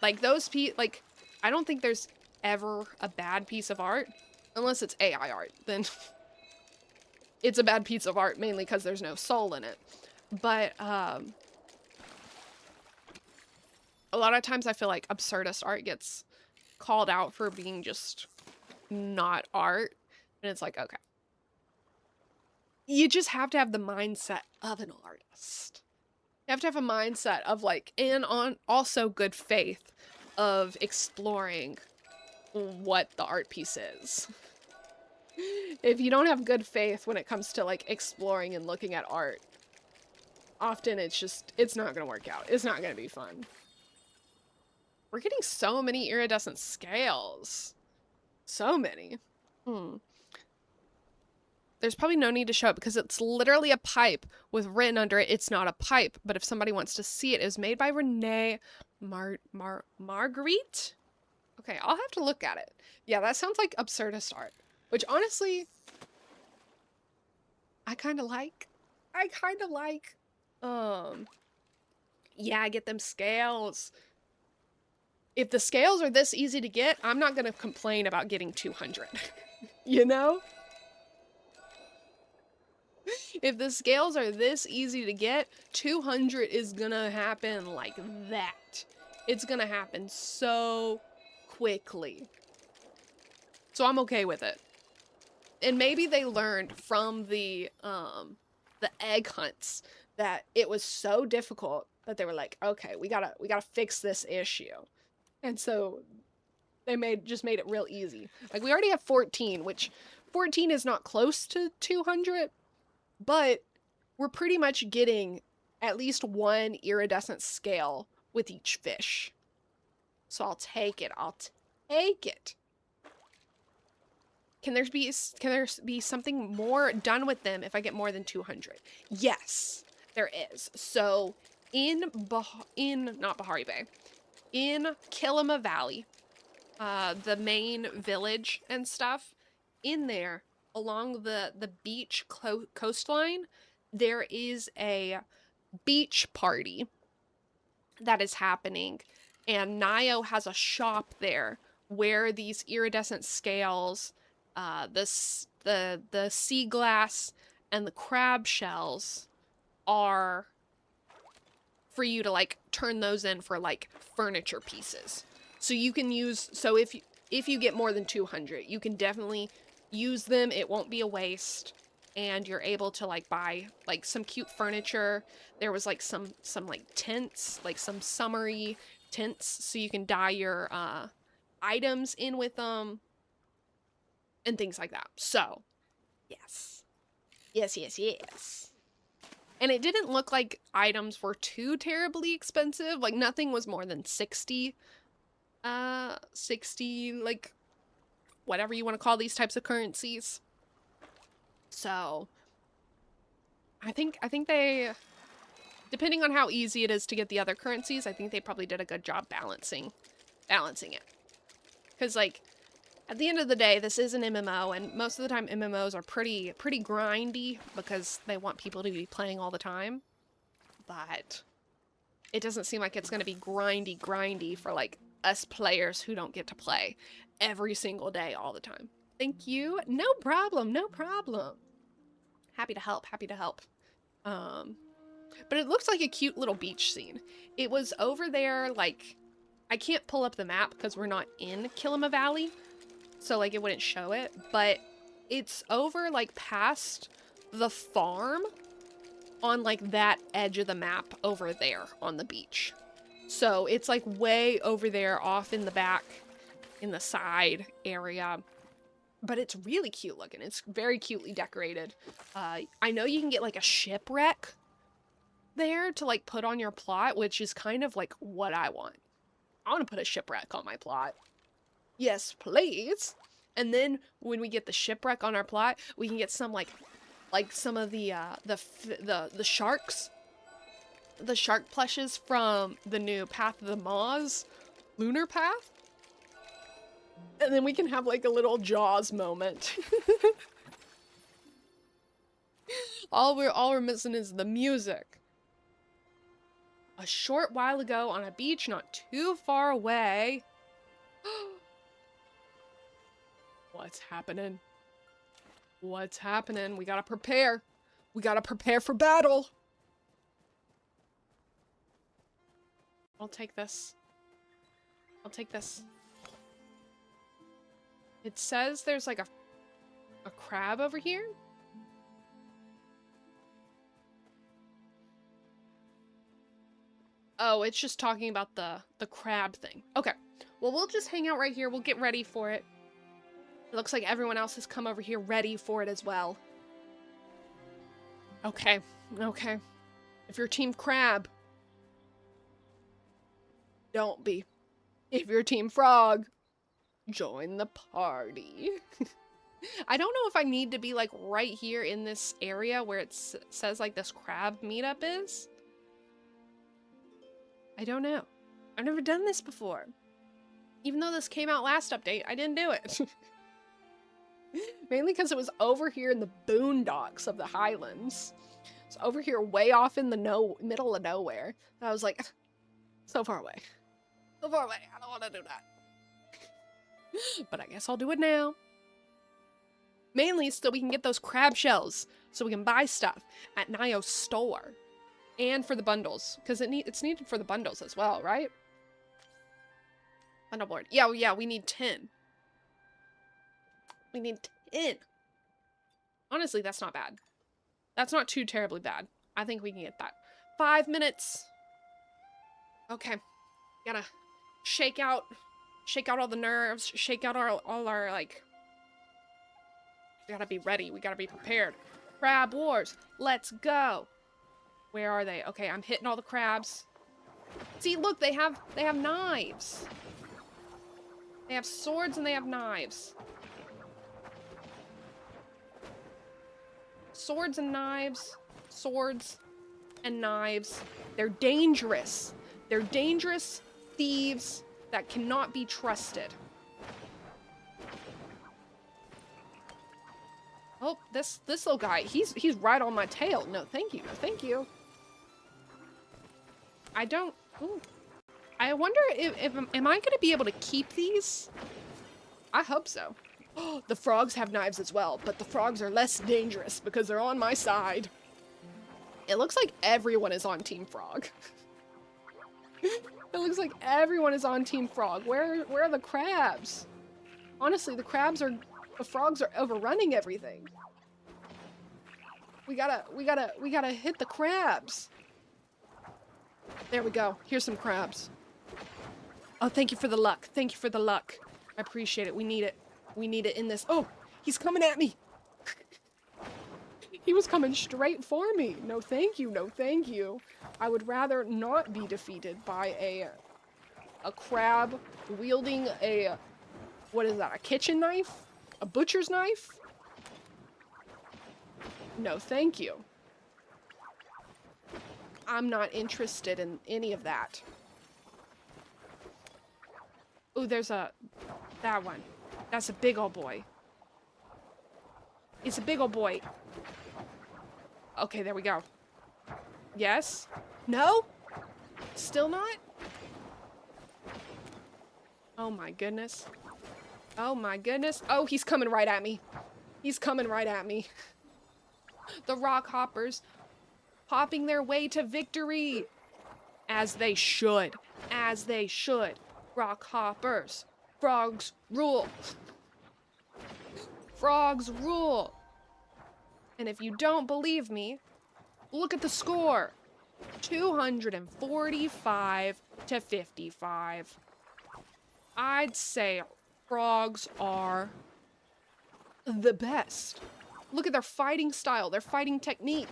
Like those like, I don't think there's ever a bad piece of art, unless it's AI art, then it's a bad piece of art, mainly because there's no soul in it. But, a lot of times I feel like absurdist art gets called out for being just not art. And it's like, okay. You just have to have the mindset of an artist. You have to have a mindset of like, and on also good faith of exploring what the art piece is. If you don't have good faith when it comes to like exploring and looking at art, often it's not gonna work out. It's not gonna be fun. We're getting so many iridescent scales. So many. There's probably no need to show it because it's literally a pipe with written under it, it's not a pipe. But if somebody wants to see it, it was made by Renee Marguerite? Okay, I'll have to look at it. Yeah, that sounds like absurdist art. Which, honestly, I kind of like. Yeah, I get them scales. If the scales are this easy to get, I'm not going to complain about getting 200. You know? If the scales are this easy to get, 200 is gonna happen like that. It's gonna happen so quickly. So I'm okay with it. And maybe they learned from the egg hunts that it was so difficult that they were like, okay, we gotta fix this issue. And so they just made it real easy. Like, we already have 14, which 14 is not close to 200, but we're pretty much getting at least one iridescent scale with each fish. So I'll take it. I'll take it. Can there be something more done with them if I get more than 200? Yes, there is. So not Bahari Bay, in Kilima Valley, the main village and stuff, in there, along the beach coastline, there is a beach party that is happening, and Nio has a shop there where these iridescent scales, the sea glass, and the crab shells are for you to like turn those in for like furniture pieces. So you can use, so if you get more than 200, you can definitely use them. It won't be a waste, and you're able to like buy like some cute furniture. There was like some like tents, like some summery tents, so you can dye your items in with them and things like that. So yes. And it didn't look like items were too terribly expensive. Like, nothing was more than 60 like whatever you want to call these types of currencies. So I think they, depending on how easy it is to get the other currencies, I think they probably did a good job balancing it. Because like at the end of the day, this is an MMO, and most of the time MMOs are pretty grindy because they want people to be playing all the time. But it doesn't seem like it's going to be grindy for like us players who don't get to play every single day all the time. Thank you. No problem. Happy to help. But it looks like a cute little beach scene. It was over there, like, I can't pull up the map because we're not in Kilima Valley, so like it wouldn't show it, but it's over like past the farm on like that edge of the map over there on the beach. So it's like way over there off in the back, in the side area. But it's really cute looking. It's very cutely decorated. I know you can get like a shipwreck there to like put on your plot, which is kind of like what I want. I want to put a shipwreck on my plot. Yes, please. And then when we get the shipwreck on our plot, we can get some like some of the sharks, the shark plushes from the new Path of the Maws lunar path. And then we can have like a little Jaws moment. all we're missing is the music. A short while ago on a beach not too far away. What's happening? What's happening? We gotta prepare. We gotta prepare for battle. I'll take this. I'll take this. It says there's like a crab over here. Oh, it's just talking about the crab thing. Okay. Well, we'll just hang out right here. We'll get ready for it. It looks like everyone else has come over here ready for it as well. Okay. Okay. If you're Team Crab, don't be. If you're Team Frog, join the party. I don't know if I need to be like right here in this area where it says like this crab meetup is. I don't know. I've never done this before. Even though this came out last update, I didn't do it. Mainly because it was over here in the boondocks of the Highlands. It's over here way off in the middle of nowhere. And I was like, so far away. So far away. I don't want to do that. But I guess I'll do it now. Mainly so we can get those crab shells. So we can buy stuff at Nio's store. And for the bundles. Because it's needed for the bundles as well, right? Bundle board. Yeah, we need 10. We need 10. Honestly, that's not bad. That's not too terribly bad. I think we can get that. 5 minutes. Okay. Gotta shake out all the nerves. Shake out all our, like... We gotta be ready. We gotta be prepared. Crab Wars. Let's go. Where are they? Okay, I'm hitting all the crabs. See, look, they have knives. They have swords and they have knives. Swords and knives. Swords and knives. They're dangerous. They're dangerous thieves that cannot be trusted. Oh, this little guy, he's right on my tail. No, thank you. No, thank you. I don't... Ooh. I wonder if am I going to be able to keep these? I hope so. Oh, the frogs have knives as well, but the frogs are less dangerous because they're on my side. It looks like everyone is on Team Frog. It looks like everyone is on Team Frog. Where are the crabs? Honestly, the frogs are overrunning everything. We gotta hit the crabs. There we go. Here's some crabs. Oh, thank you for the luck. Thank you for the luck. I appreciate it. We need it. We need it in this. Oh, he's coming at me. He was coming straight for me. No, thank you. No, thank you. I would rather not be defeated by a crab wielding a, what is that, a kitchen knife? A butcher's knife? No, thank you. I'm not interested in any of that. Ooh, there's that one. That's a big old boy. It's a big old boy. Okay, there we go. Yes? No? Still not? Oh my goodness. Oh my goodness. Oh, he's coming right at me. He's coming right at me. The rock hoppers popping their way to victory. As they should. As they should. Rock hoppers. Frogs rule. Frogs rule. And if you don't believe me, look at the score. 245 to 55. I'd say frogs are the best. Look at their fighting style, their fighting technique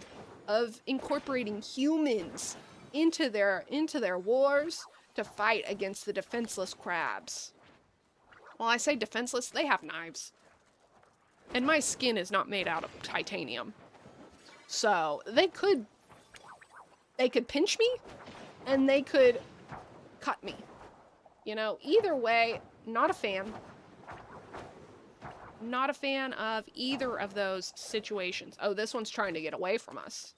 of incorporating humans into their wars to fight against the defenseless crabs. Well, I say defenseless, they have knives. And my skin is not made out of titanium. So, they could pinch me, and they could cut me. You know, either way, not a fan. Not a fan of either of those situations. Oh, this one's trying to get away from us.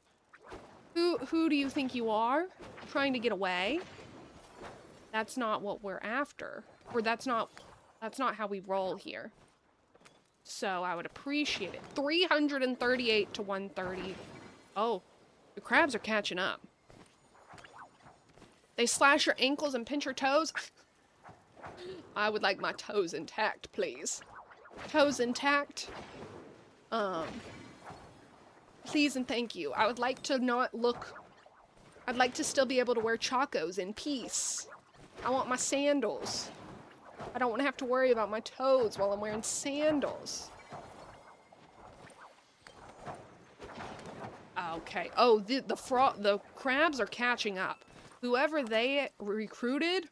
Who do you think you are? Trying to get away? That's not what we're after. Or that's not how we roll here. So I would appreciate it. 338 to 130. Oh, the crabs are catching up. They slash your ankles and pinch your toes. I would like my toes intact, please. Toes intact. Please and thank you. I would like to not look I'd like to still be able to wear chacos in peace. I want my sandals. I don't want to have to worry about my toes while I'm wearing sandals. Okay. Oh, the crabs are catching up. Whoever they recruited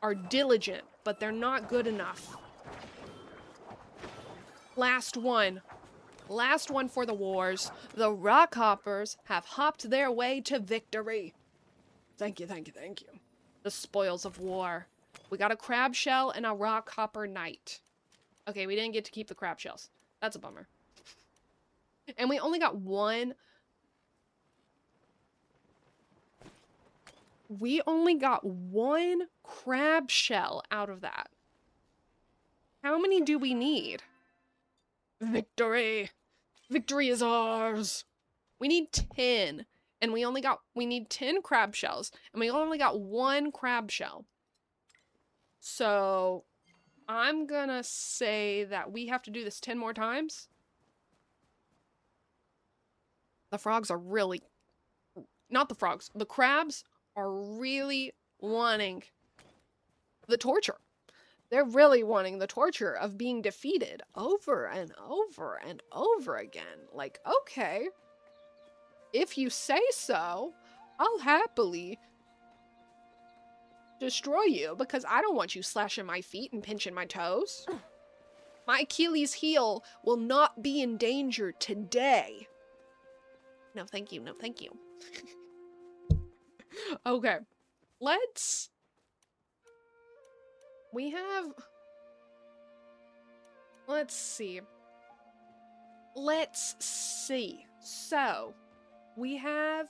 are diligent, but they're not good enough. Last one. Last one for the wars. The rock hoppers have hopped their way to victory. Thank you, thank you, thank you. The spoils of war. We got a crab shell and a rock hopper knight. Okay, we didn't get to keep the crab shells. That's a bummer. And we only got one. We only got one crab shell out of that. How many do we need? Victory! Victory is ours! We need 10. And we need 10 crab shells. And we only got one crab shell. So, I'm gonna say that we have to do this 10 more times. The frogs are really... Not the frogs. The crabs are really wanting the torture. They're really wanting the torture of being defeated over and over and over again. Like, okay, if you say so, I'll happily destroy you because I don't want you slashing my feet and pinching my toes. My Achilles heel will not be in danger today. No, thank you. No, thank you. Okay, let's... We have... Let's see. Let's see. So, we have...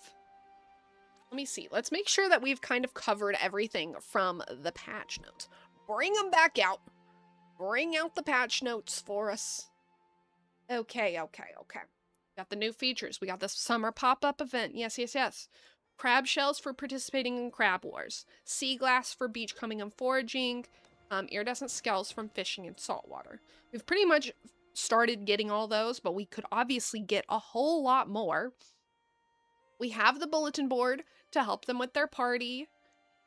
Let me see. Let's make sure that we've kind of covered everything from the patch notes. Bring them back out. Bring out the patch notes for us. Okay. Got the new features. We got this summer pop-up event. Yes. Crab shells for participating in crab wars. Sea glass for beach combing and foraging. Iridescent scales from fishing in saltwater. We've pretty much started getting all those, but we could obviously get a whole lot more. We have the bulletin board to help them with their party.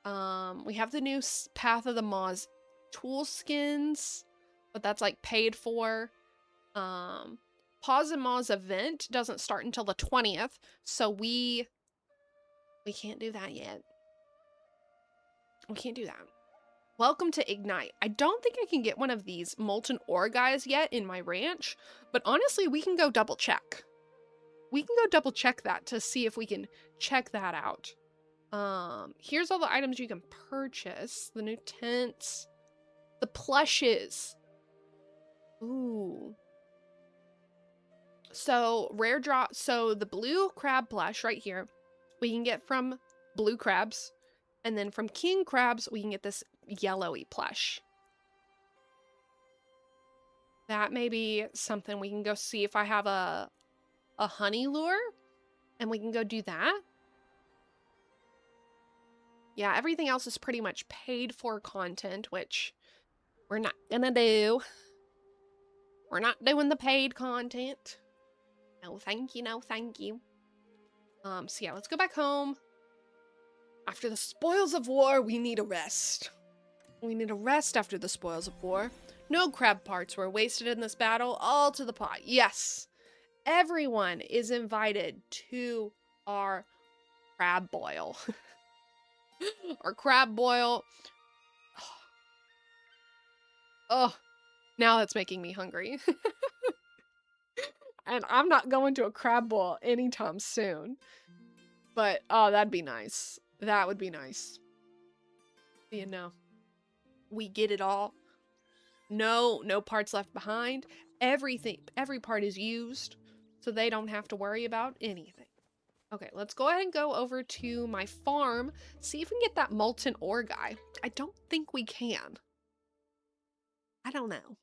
We have the new Path of the Maws tool skins, but that's like paid for. Paws and Maws event doesn't start until the 20th, so we can't do that yet. We can't do that. Welcome to Ignite. I don't think I can get one of these molten ore guys yet in my ranch, but honestly, we can go double check. We can go double check that to see if we can check that out. Here's all the items you can purchase. The new tents. The plushes. Ooh. So, rare drop. So, the blue crab plush right here, we can get from blue crabs. And then from king crabs, we can get this yellowy plush. That may be something we can go see if I have a honey lure. And we can go do that. Yeah, everything else is pretty much paid for content, which we're not gonna do. We're not doing the paid content. No, thank you, no, thank you. So yeah, let's go back home. After the spoils of war, we need a rest. We need a rest after the spoils of war. No crab parts were wasted in this battle, all to the pot. Yes, everyone is invited to our crab boil. Our crab boil. Oh, now that's making me hungry. And I'm not going to a crab boil anytime soon. But, oh, that'd be nice. That would be nice. You know, we get it all. No parts left behind. Every part is used, so they don't have to worry about anything. Okay, let's go ahead and go over to my farm, see if we can get that molten ore guy. I don't think we can. I don't know.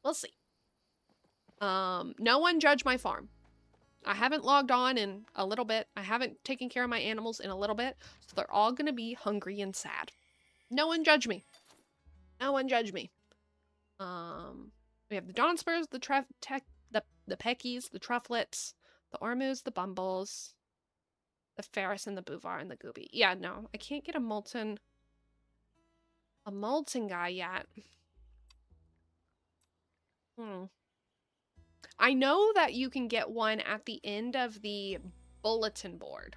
We'll see. No one judge my farm. I haven't logged on in a little bit. I haven't taken care of my animals in a little bit, so they're all gonna be hungry and sad. No one judge me. No one judge me. We have the Dawnspurs, the Peckies, the Trufflets, the Ormus, the Bumbles, The Ferris and the Buvar and the Gooby. Yeah, no, I can't get a molten guy yet. I know that you can get one at the end of the bulletin board.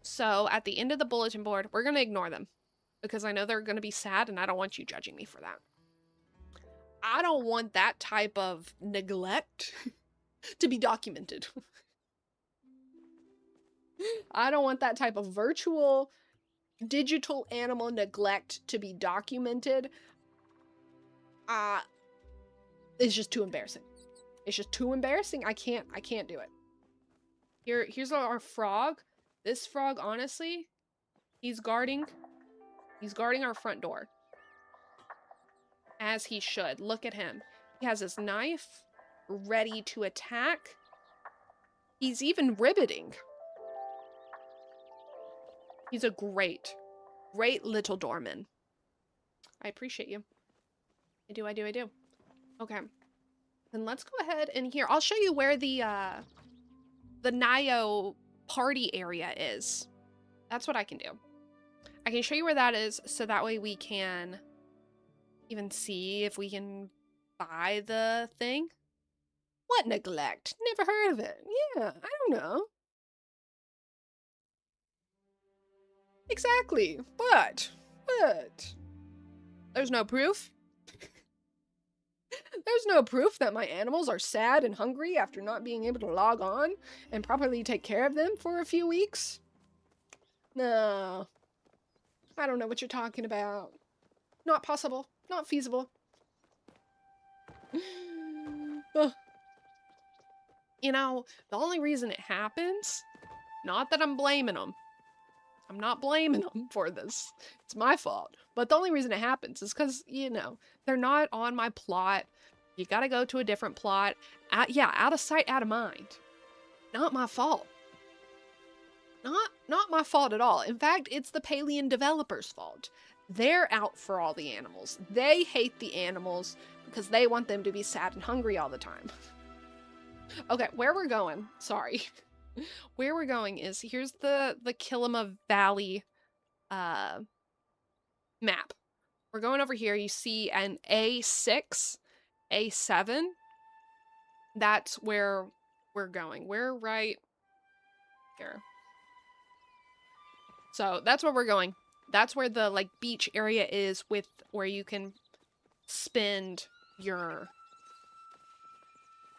So at the end of the bulletin board, we're going to ignore them because I know they're going to be sad and I don't want you judging me for that. I don't want that type of neglect to be documented. I don't want that type of virtual digital animal neglect to be documented. It's just too embarrassing. It's just too embarrassing. I can't do it. Here's our frog. This frog, honestly, he's guarding our front door. As he should. Look at him. He has his knife ready to attack. He's even ribbiting. He's a great little doorman. I appreciate you. I do. Okay. Then let's go ahead and here. I'll show you where the Nio party area is. That's what I can do. I can show you where that is so that way we can even see if we can buy the thing. What neglect? Never heard of it. Yeah, I don't know. Exactly. But there's no proof. There's no proof that my animals are sad and hungry after not being able to log on and properly take care of them for a few weeks. No. I don't know what you're talking about. Not possible. Not feasible. You know, the only reason it happens, not that I'm blaming them. I'm not blaming them for this. It's my fault. But the only reason it happens is because, you know, they're not on my plot. You gotta go to a different plot. Out of sight, out of mind. Not my fault. Not my fault at all. In fact, it's the Palian developers' fault. They're out for all the animals. They hate the animals because they want them to be sad and hungry all the time. Okay, where we're going, sorry. Where we're going is, here's the Kilima Valley map. We're going over here. You see an A6, A7. That's where we're going. We're right here. So that's where we're going. That's where the like beach area is, with where you can spend your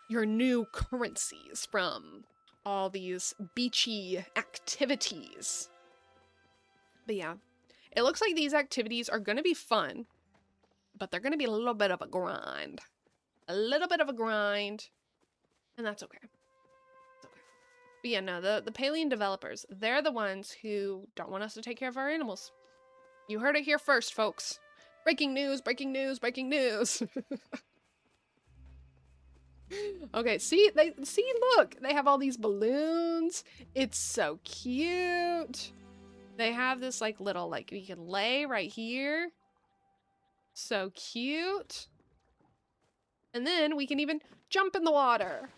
new currencies from all these beachy activities. But yeah, it looks like these activities are going to be fun, but they're going to be a little bit of a grind. A little bit of a grind, and that's okay. It's okay. But yeah, no, the Palian developers, they're the ones who don't want us to take care of our animals. You heard it here first, folks. Breaking news, breaking news, breaking news. Okay, look, they have all these balloons. It's so cute. They have this like little, like, you can lay right here. So cute. And then we can even jump in the water.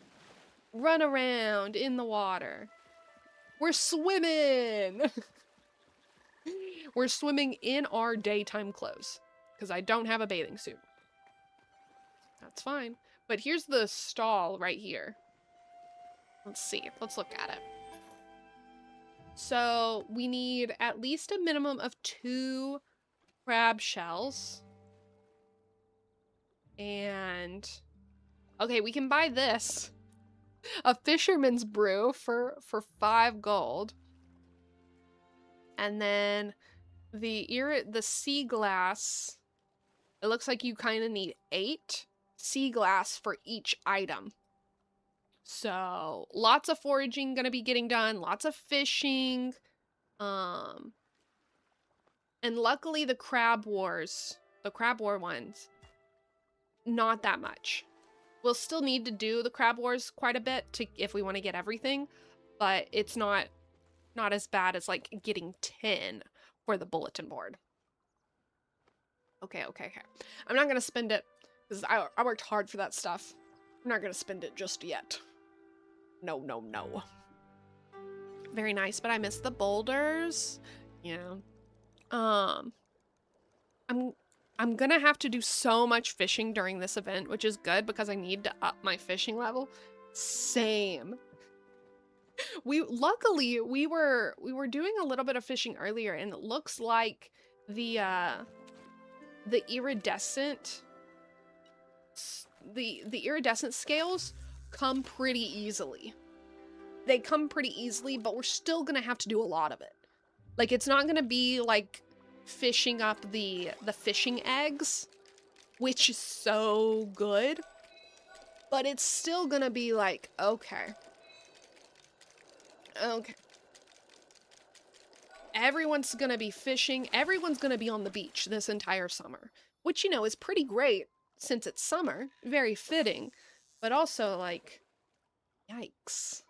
Run around in the water. We're swimming. We're swimming in our daytime clothes because I don't have a bathing suit. That's fine. But here's the stall right here. Let's see. Let's look at it. So we need at least a minimum of 2 crab shells. And okay, we can buy this. A fisherman's brew for 5 gold. And then the sea glass, it looks like you kind of need 8 sea glass for each item. So lots of foraging gonna be getting done, lots of fishing, and luckily the crab war ones, not that much. We'll still need to do the crab wars quite a bit if we want to get everything, but it's not as bad as like getting 10 for the bulletin board. Okay. I'm not gonna spend it because I worked hard for that stuff. I'm not gonna spend it just yet. No. Very nice, but I miss the boulders. Yeah. I'm I'm gonna have to do so much fishing during this event, which is good because I need to up my fishing level. Same. Luckily we were doing a little bit of fishing earlier, and it looks like the iridescent the iridescent scales come pretty easily. They come pretty easily, but we're still gonna have to do a lot of it. Like, it's not gonna be like fishing up the fishing eggs, which is so good, but it's still gonna be like, okay, everyone's gonna be fishing, everyone's gonna be on the beach this entire summer, which, you know, is pretty great since it's summer, very fitting, but also like, yikes.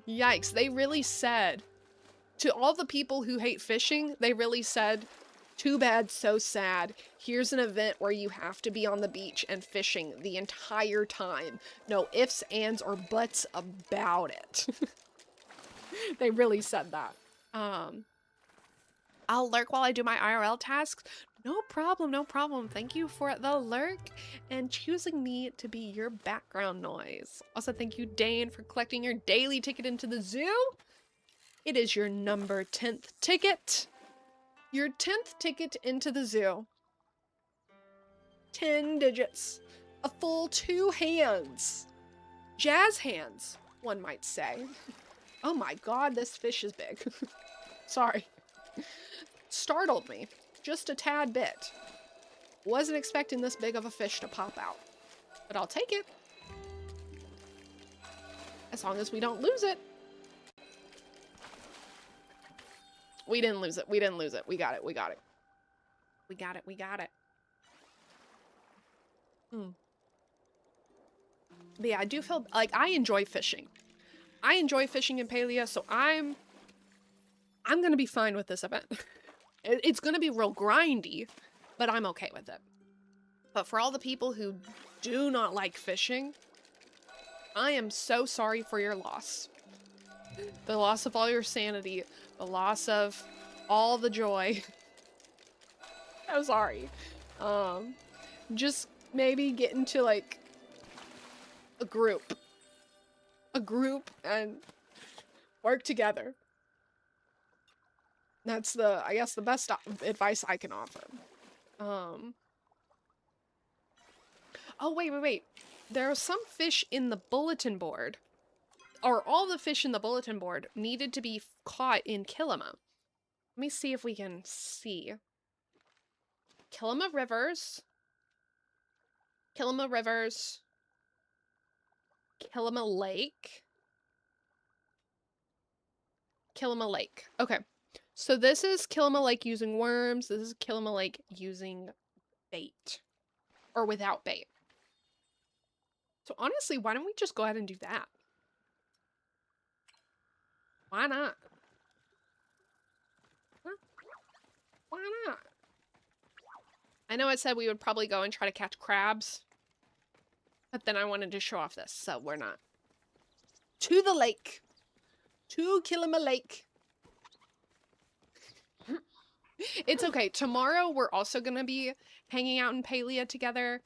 Yikes, they really said, to all the people who hate fishing, they really said, too bad, so sad. Here's an event where you have to be on the beach and fishing the entire time. No ifs, ands, or buts about it. They really said that. I'll lurk while I do my IRL tasks. No problem, no problem. Thank you for the lurk and choosing me to be your background noise. Also, thank you, Dane, for collecting your daily ticket into the zoo. It is your number 10th ticket. Your 10th ticket into the zoo. 10 digits. A full 2 hands. Jazz hands, one might say. Oh my god, this fish is big. Sorry. Startled me. Just a tad bit. Wasn't expecting this big of a fish to pop out. But I'll take it. As long as we don't lose it. We didn't lose it. We didn't lose it. We got it. We got it. We got it. We got it. But yeah, I do feel like I enjoy fishing. I enjoy fishing in Palia, so I'm gonna be fine with this event. It's gonna be real grindy, but I'm okay with it. But for all the people who do not like fishing, I am so sorry for your loss. The loss of all your sanity, the loss of all the joy. I'm sorry. Just maybe get into like a group and work together. That's I guess the best advice I can offer. Oh, wait. There are some fish in the bulletin board, or all the fish in the bulletin board needed to be caught in Kilima. Let me see if we can see. Kilima Rivers. Kilima Lake. Kilima Lake. Okay. So this is Kilima Lake using worms. This is Kilima Lake using bait. Or without bait. So honestly, why don't we just go ahead and do that? Why not? Huh? Why not? I know I said we would probably go and try to catch crabs. But then I wanted to show off this, so we're not. To the lake. To Kilima Lake. It's okay. Tomorrow we're also going to be hanging out in Palia together.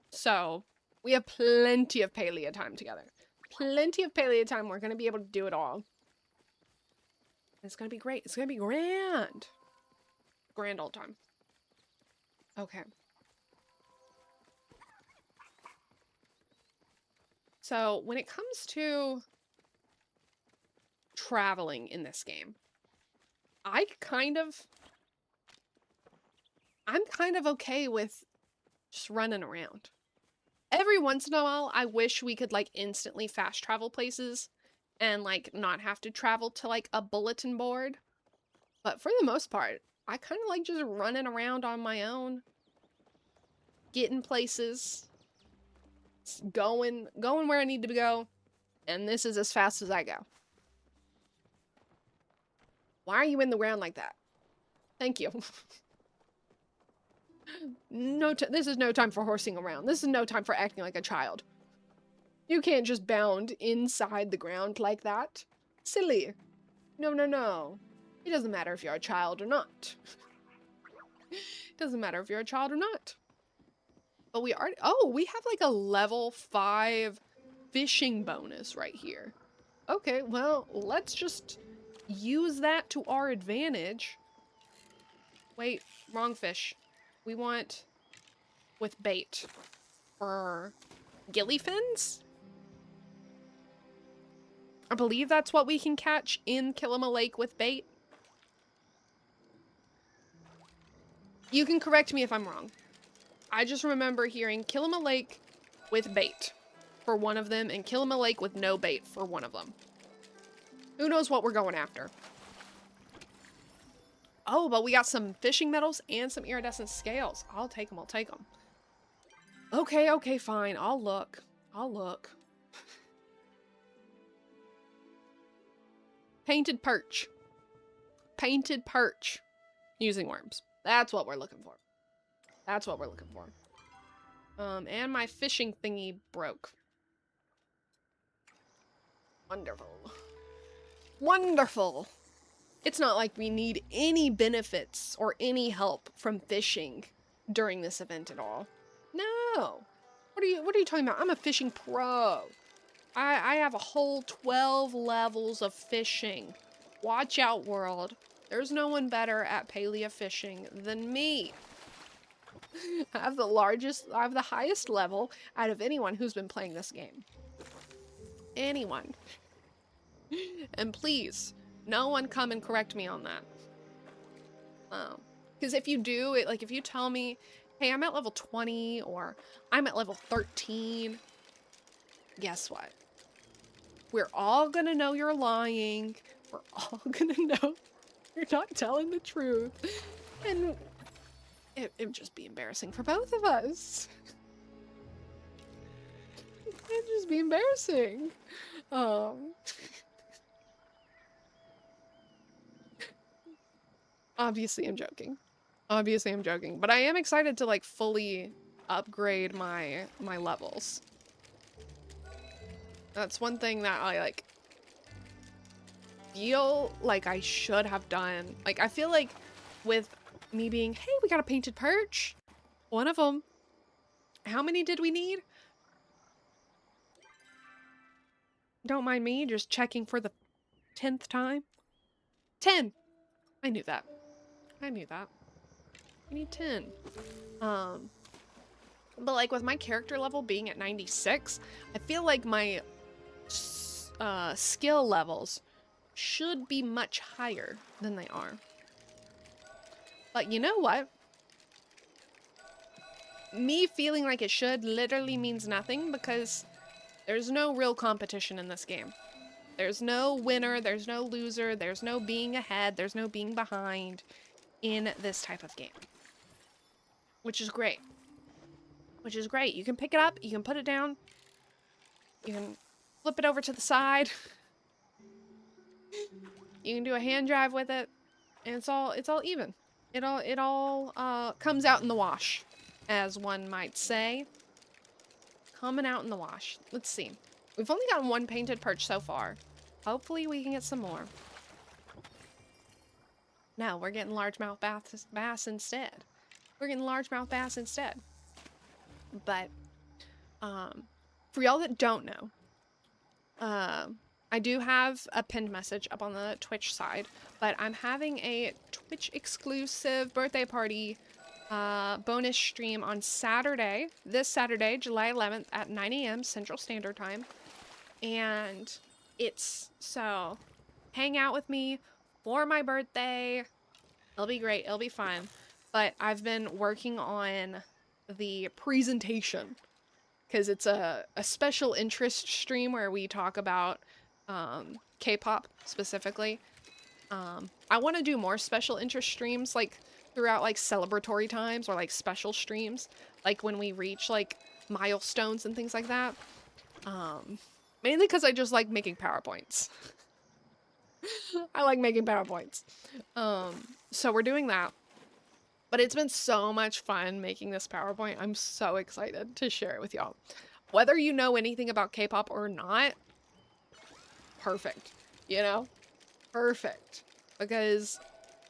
So we have plenty of Palia time together. Plenty of Palia time. We're going to be able to do it all. It's going to be great. It's going to be grand. Grand old time. Okay. So when it comes to traveling in this game, I'm kind of okay with just running around. Every once in a while, I wish we could like instantly fast travel places and like not have to travel to like a bulletin board. But for the most part, I kind of like just running around on my own, getting places, going where I need to go, and this is as fast as I go. Why are you in the ground like that? Thank you. This is no time for horsing around. This is no time for acting like a child. You can't just bound inside the ground like that. Silly. No, no, no. It doesn't matter if you're a child or not. It doesn't matter if you're a child or not. But we already, oh, we have like a level 5 fishing bonus right here. Okay, well, let's just use that to our advantage. Wait, wrong fish. We want with bait for gilly fins? I believe that's what we can catch in Kilima Lake with bait. You can correct me if I'm wrong. I just remember hearing Kilima Lake with bait for one of them and Kilima Lake with no bait for one of them. Who knows what we're going after? Oh, but we got some fishing metals and some iridescent scales. I'll take them, I'll take them. Okay, okay, fine. I'll look. I'll look. Painted perch. Painted perch. Using worms. That's what we're looking for. That's what we're looking for. And my fishing thingy broke. Wonderful. Wonderful. It's not like we need any benefits or any help from fishing during this event at all. No. What are you talking about? I'm a fishing pro. I have a whole 12 levels of fishing. Watch out, world. There's no one better at Palia fishing than me. I have the highest level out of anyone who's been playing this game. Anyone. And please, no one come and correct me on that. Because if you do, if you tell me, hey, I'm at level 20 or I'm at level 13, guess what? We're all gonna know you're lying. We're all gonna know you're not telling the truth. And it would just be embarrassing for both of us. It'd just be embarrassing. Obviously I'm joking. Obviously I'm joking. But I am excited to like fully upgrade my levels. That's one thing that I like feel like I should have done. Like I feel like with me being, hey, we got a painted perch. One of them. How many did we need? Don't mind me just checking for the 10th time. 10! I knew that. I knew that. We need 10. But like with my character level being at 96, I feel like my skill levels should be much higher than they are. But you know what? Me feeling like it should literally means nothing because there's no real competition in this game. There's no winner, there's no loser, there's no being ahead, there's no being behind in this type of game. Which is great. Which is great. You can pick it up, you can put it down, you can flip it over to the side. You can do a hand drive with it, and it's all even. It all comes out in the wash, as one might say. Coming out in the wash. Let's see. We've only gotten one painted perch so far. Hopefully we can get some more. No, we're getting largemouth bass instead. We're getting largemouth bass instead. But, for y'all that don't know, I do have a pinned message up on the Twitch side, but I'm having a Twitch exclusive birthday party bonus stream on Saturday, this Saturday, July 11th at 9 AM Central Standard Time. And so hang out with me for my birthday. It'll be great. It'll be fun. But I've been working on the presentation because it's a special interest stream where we talk about K-pop specifically. I want to do more special interest streams like throughout like celebratory times or like special streams, like when we reach like milestones and things like that. Mainly because I just like making PowerPoints. I like making PowerPoints. So we're doing that. But it's been so much fun making this PowerPoint. I'm so excited to share it with y'all. Whether you know anything about K-pop or not, perfect, you know? Perfect. Because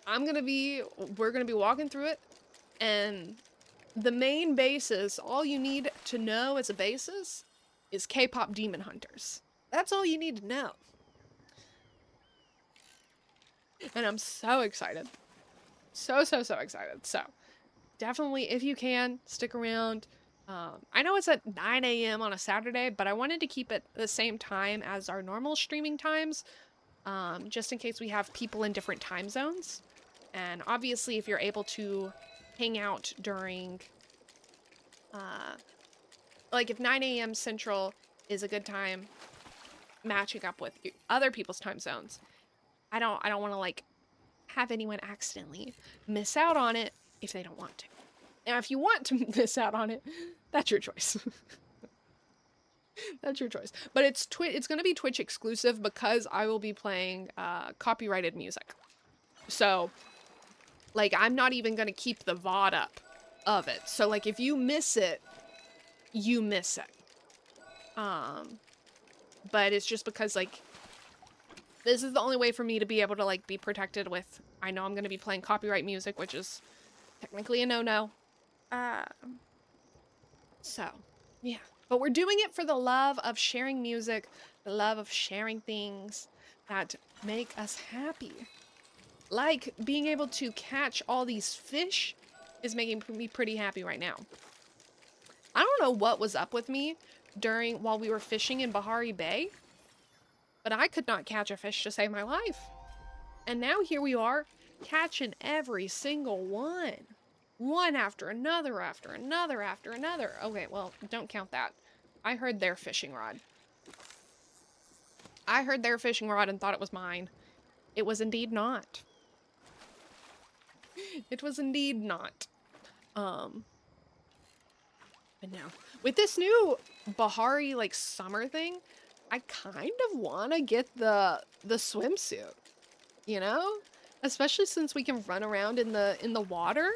we're gonna be walking through it, and the main basis, all you need to know as a basis, is K-pop Demon Hunters. That's all you need to know. And I'm so excited. So excited. So, definitely, if you can, stick around. I know it's at 9 a.m. on a Saturday, but I wanted to keep it the same time as our normal streaming times, just in case we have people in different time zones. And obviously, if you're able to hang out during, like if 9 a.m. Central is a good time matching up with other people's time zones, I don't want to like have anyone accidentally miss out on it if they don't want to. Now, if you want to miss out on it, that's your choice. That's your choice. But it's going to be Twitch exclusive because I will be playing copyrighted music. So, like, I'm not even going to keep the VOD up of it. So, like, if you miss it, you miss it. But it's just because, like, this is the only way for me to be able to, like, be protected with, I know I'm going to be playing copyright music, which is technically a no-no. So, yeah. But we're doing it for the love of sharing music, the love of sharing things that make us happy. Like being able to catch all these fish is making me pretty happy right now. I don't know what was up with me while we were fishing in Bahari Bay, but I could not catch a fish to save my life. And now here we are, catching every single one. One after another, after another, after another. Okay, well, don't count that. I heard their fishing rod. I heard their fishing rod and thought it was mine. It was indeed not. It was indeed not. But no. With this new Bahari, like, summer thing, I kind of want to get the swimsuit. You know? Especially since we can run around in the water.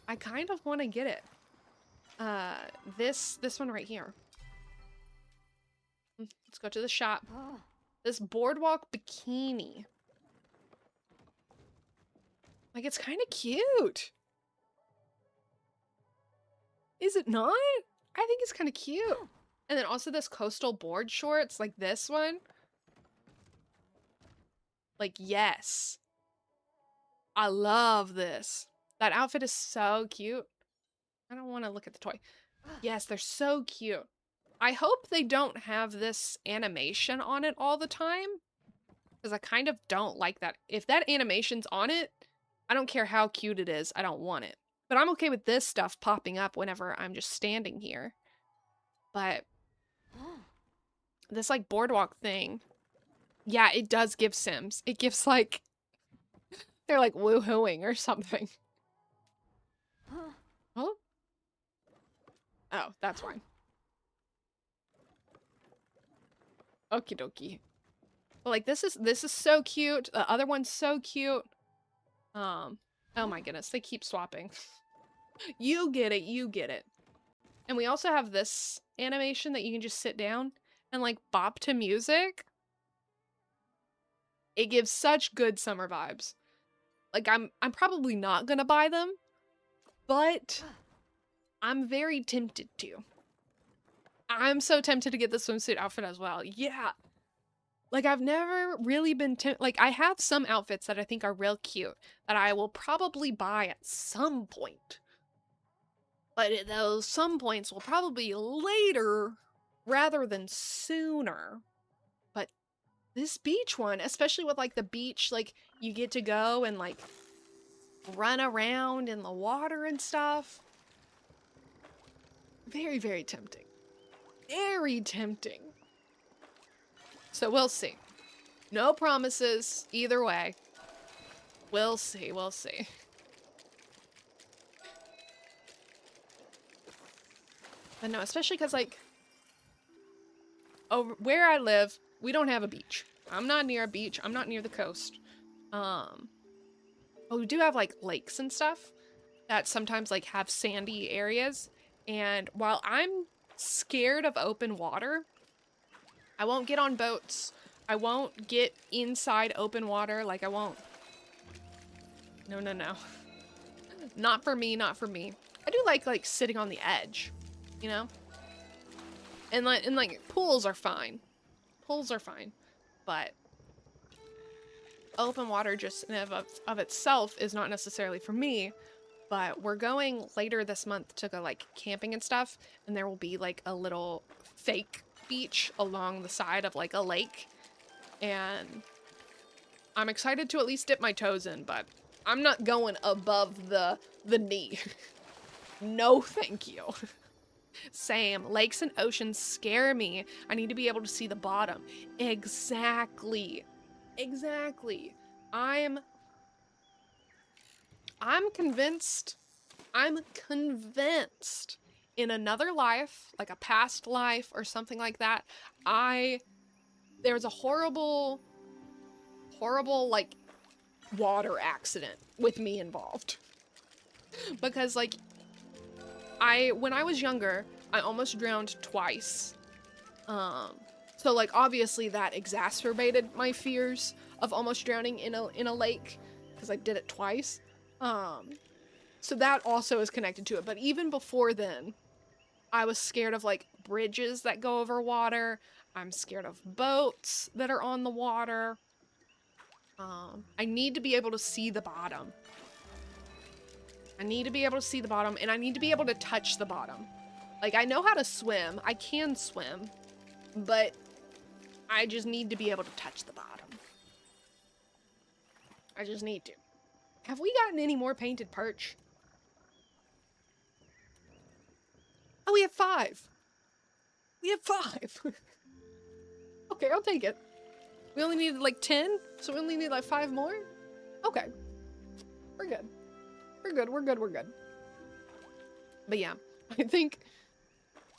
I kind of want to get it. This one right here. Let's go to the shop. This boardwalk bikini. Like, it's kind of cute. Is it not? I think it's kind of cute. And then also this coastal board shorts, like this one. Like, yes. I love this. That outfit is so cute. I don't want to look at the toy. Yes, they're so cute. I hope they don't have this animation on it all the time, because I kind of don't like that. If that animation's on it, I don't care how cute it is. I don't want it. But I'm okay with this stuff popping up whenever I'm just standing here. But this, like, boardwalk thing, yeah, it does give Sims. It gives, like, they're, like, woohooing or something. Oh? Oh, that's fine. Okie dokie. But, like, this is so cute. The other one's so cute. Oh my goodness, they keep swapping. You get it, you get it. And we also have this animation that you can just sit down and, like, bop to music. It gives such good summer vibes. Like, I'm probably not gonna buy them, but I'm very tempted to. I'm so tempted to get the swimsuit outfit as well. Yeah. Like, I've never really been like, I have some outfits that I think are real cute that I will probably buy at some point. But those some points will probably be later rather than sooner. But this beach one, especially with, like, the beach, like, you get to go and, like, run around in the water and stuff. Very, very tempting. Very tempting. So we'll see. No promises either way. We'll see, we'll see. But no, especially because, like, over where I live, we don't have a beach. I'm not near a beach. I'm not near the coast. But we do have, like, lakes and stuff that sometimes, like, have sandy areas. And while I'm scared of open water. I won't get on boats. I won't get inside open water. Like, I won't. No, no, no. Not for me, not for me. I do like sitting on the edge, you know? And like pools are fine. Pools are fine. But open water just in of itself is not necessarily for me. But we're going later this month to go like camping and stuff, and there will be like a little fake beach along the side of like a lake, and I'm excited to at least dip my toes in, but I'm not going above the knee. No, thank you. Same. Lakes and oceans scare me. I need to be able to see the bottom. Exactly. Exactly. I'm convinced in another life, like a past life or something like that, there was a horrible like water accident with me involved. Because like when I was younger, I almost drowned twice. So like obviously that exacerbated my fears of almost drowning in a lake, because I did it twice. So that also is connected to it. But even before then, I was scared of like bridges that go over water. I'm scared of boats that are on the water. I need to be able to see the bottom. I need to be able to see the bottom, and I need to be able to touch the bottom. Like, I know how to swim. I can swim, but I just need to be able to touch the bottom. I just need to. Have we gotten any more painted perch? Oh, we have 5. We have 5. Okay, I'll take it. We only needed like 10, so we only need like 5 more? Okay. We're good. We're good, we're good, we're good. But yeah, I think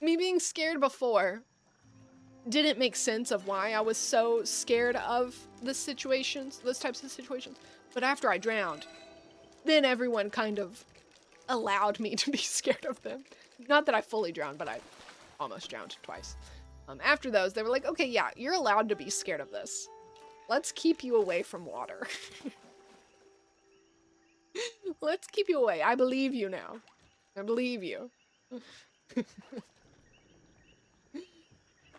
me being scared before didn't make sense of why I was so scared of the situations, those types of situations. But after I drowned, then everyone kind of allowed me to be scared of them. Not that I fully drowned, but I almost drowned twice. After those, they were like, okay, yeah, you're allowed to be scared of this. Let's keep you away from water. Let's keep you away. I believe you now. I believe you.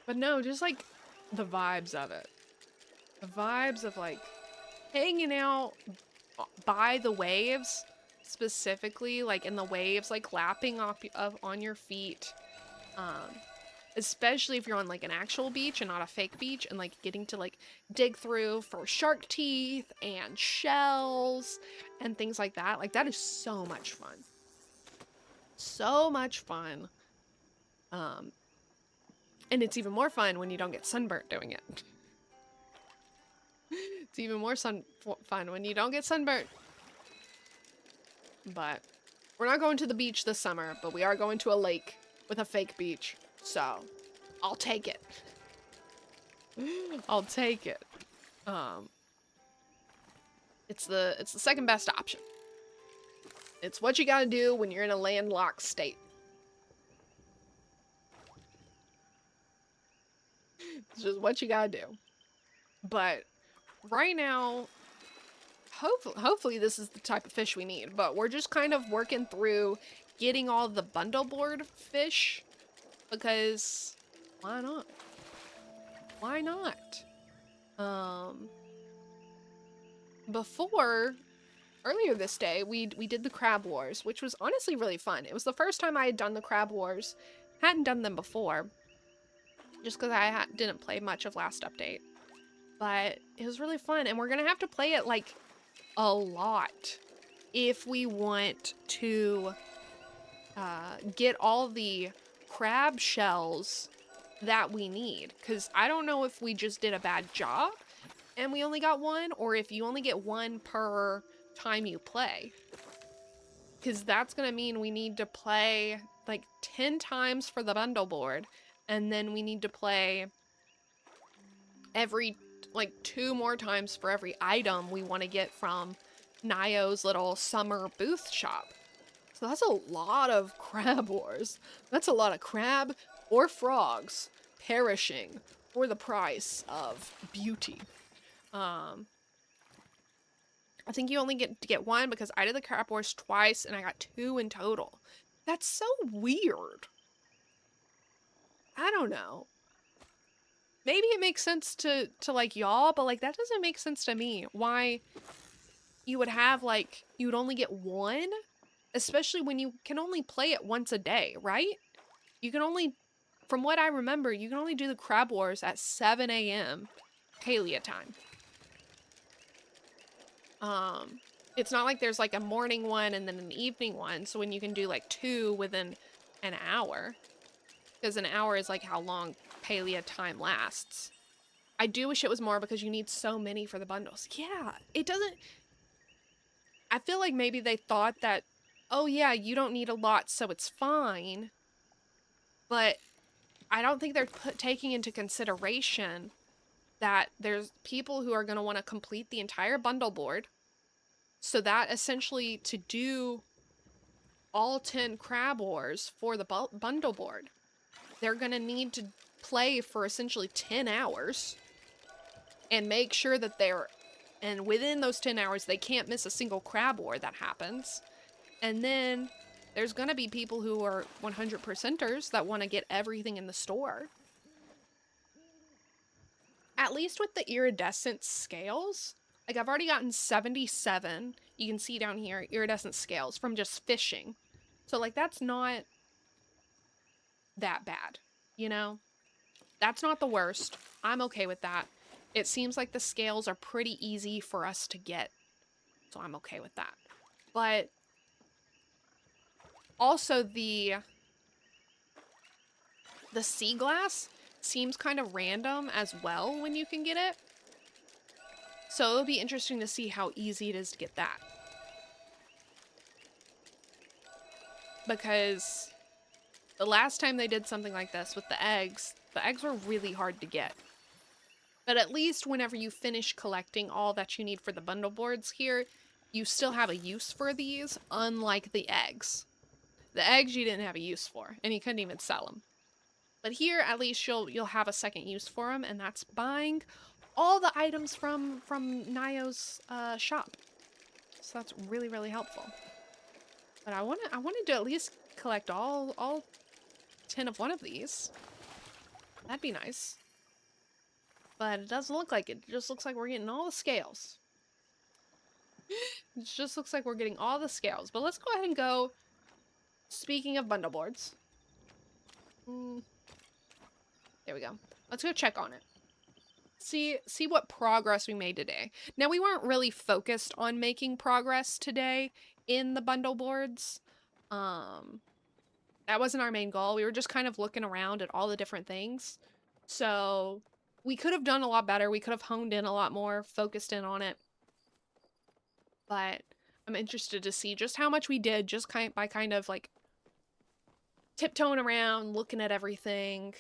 But no, just like the vibes of it. The vibes of like hanging out by the waves, specifically like in the waves, like lapping up on your feet. Especially if you're on like an actual beach and not a fake beach, and like getting to like dig through for shark teeth and shells and things like that. Like that is so much fun. So much fun. And it's even more fun when you don't get sunburnt doing it. It's even more fun when you don't get sunburnt. But we're not going to the beach this summer, but we are going to a lake with a fake beach. So, I'll take it. I'll take it. It's the second best option. It's what you gotta do when you're in a landlocked state. It's just what you gotta do. But right now, hopefully this is the type of fish we need. But we're just kind of working through getting all the bundle board fish. Because why not? Why not? Earlier this day, we did the Crab Wars, which was honestly really fun. It was the first time I had done the Crab Wars. Hadn't done them before, just because I didn't play much of last update. But it was really fun, and we're gonna have to play it like a lot if we want to get all the crab shells that we need, because I don't know if we just did a bad job and we only got one, or if you only get one per time you play, because that's gonna mean we need to play like 10 times for the bundle board, and then we need to play every like 2 more times for every item we want to get from Nio's little summer booth shop. So that's a lot of Crab Wars. That's a lot of crab or frogs perishing for the price of beauty. I think you only get to get one because I did the Crab Wars twice and I got 2 in total. That's so weird. I don't know. Maybe it makes sense to like y'all, but like that doesn't make sense to me. Why you would have like, you would only get 1, especially when you can only play it once a day, right? You can only, from what I remember, you can only do the Crab Wars at 7 a.m. Palia time. It's not like there's like a morning one and then an evening one, so when you can do like 2 within an hour, because an hour is like how long Palia time lasts. I do wish it was more because you need so many for the bundles. Yeah, it doesn't, I feel like maybe they thought that, oh yeah, you don't need a lot, so it's fine, but I don't think they're taking into consideration that there's people who are going to want to complete the entire bundle board. So that essentially to do all 10 Crab Wars for the bundle board, they're going to need to play for essentially 10 hours and make sure that and within those 10 hours, they can't miss a single Crab War that happens. And then there's going to be people who are 100%ers that want to get everything in the store. At least with the iridescent scales, like I've already gotten 77. You can see down here, iridescent scales from just fishing. So like that's not that bad, you know? That's not the worst. I'm okay with that. It seems like the scales are pretty easy for us to get. So I'm okay with that. But also the sea glass seems kind of random as well when you can get it. So it'll be interesting to see how easy it is to get that. Because the last time they did something like this with the eggs were really hard to get. But at least whenever you finish collecting all that you need for the bundle boards here, you still have a use for these, unlike the eggs. The eggs you didn't have a use for, and you couldn't even sell them. But here, at least you'll have a second use for them, and that's buying all the items from Nayo's shop. So that's really, really helpful. But I wanted to at least collect all 10 of one of these. That'd be nice. But it doesn't look like it. It just looks like we're getting all the scales. It just looks like we're getting all the scales. But let's go ahead and go. Speaking of bundle boards. There we go. Let's go check on it. See what progress we made today. Now, we weren't really focused on making progress today in the bundle boards. That wasn't our main goal. We were just kind of looking around at all the different things. So we could have done a lot better. We could have honed in a lot more, focused in on it. But I'm interested to see just how much we did just by kind of like tiptoeing around, looking at everything.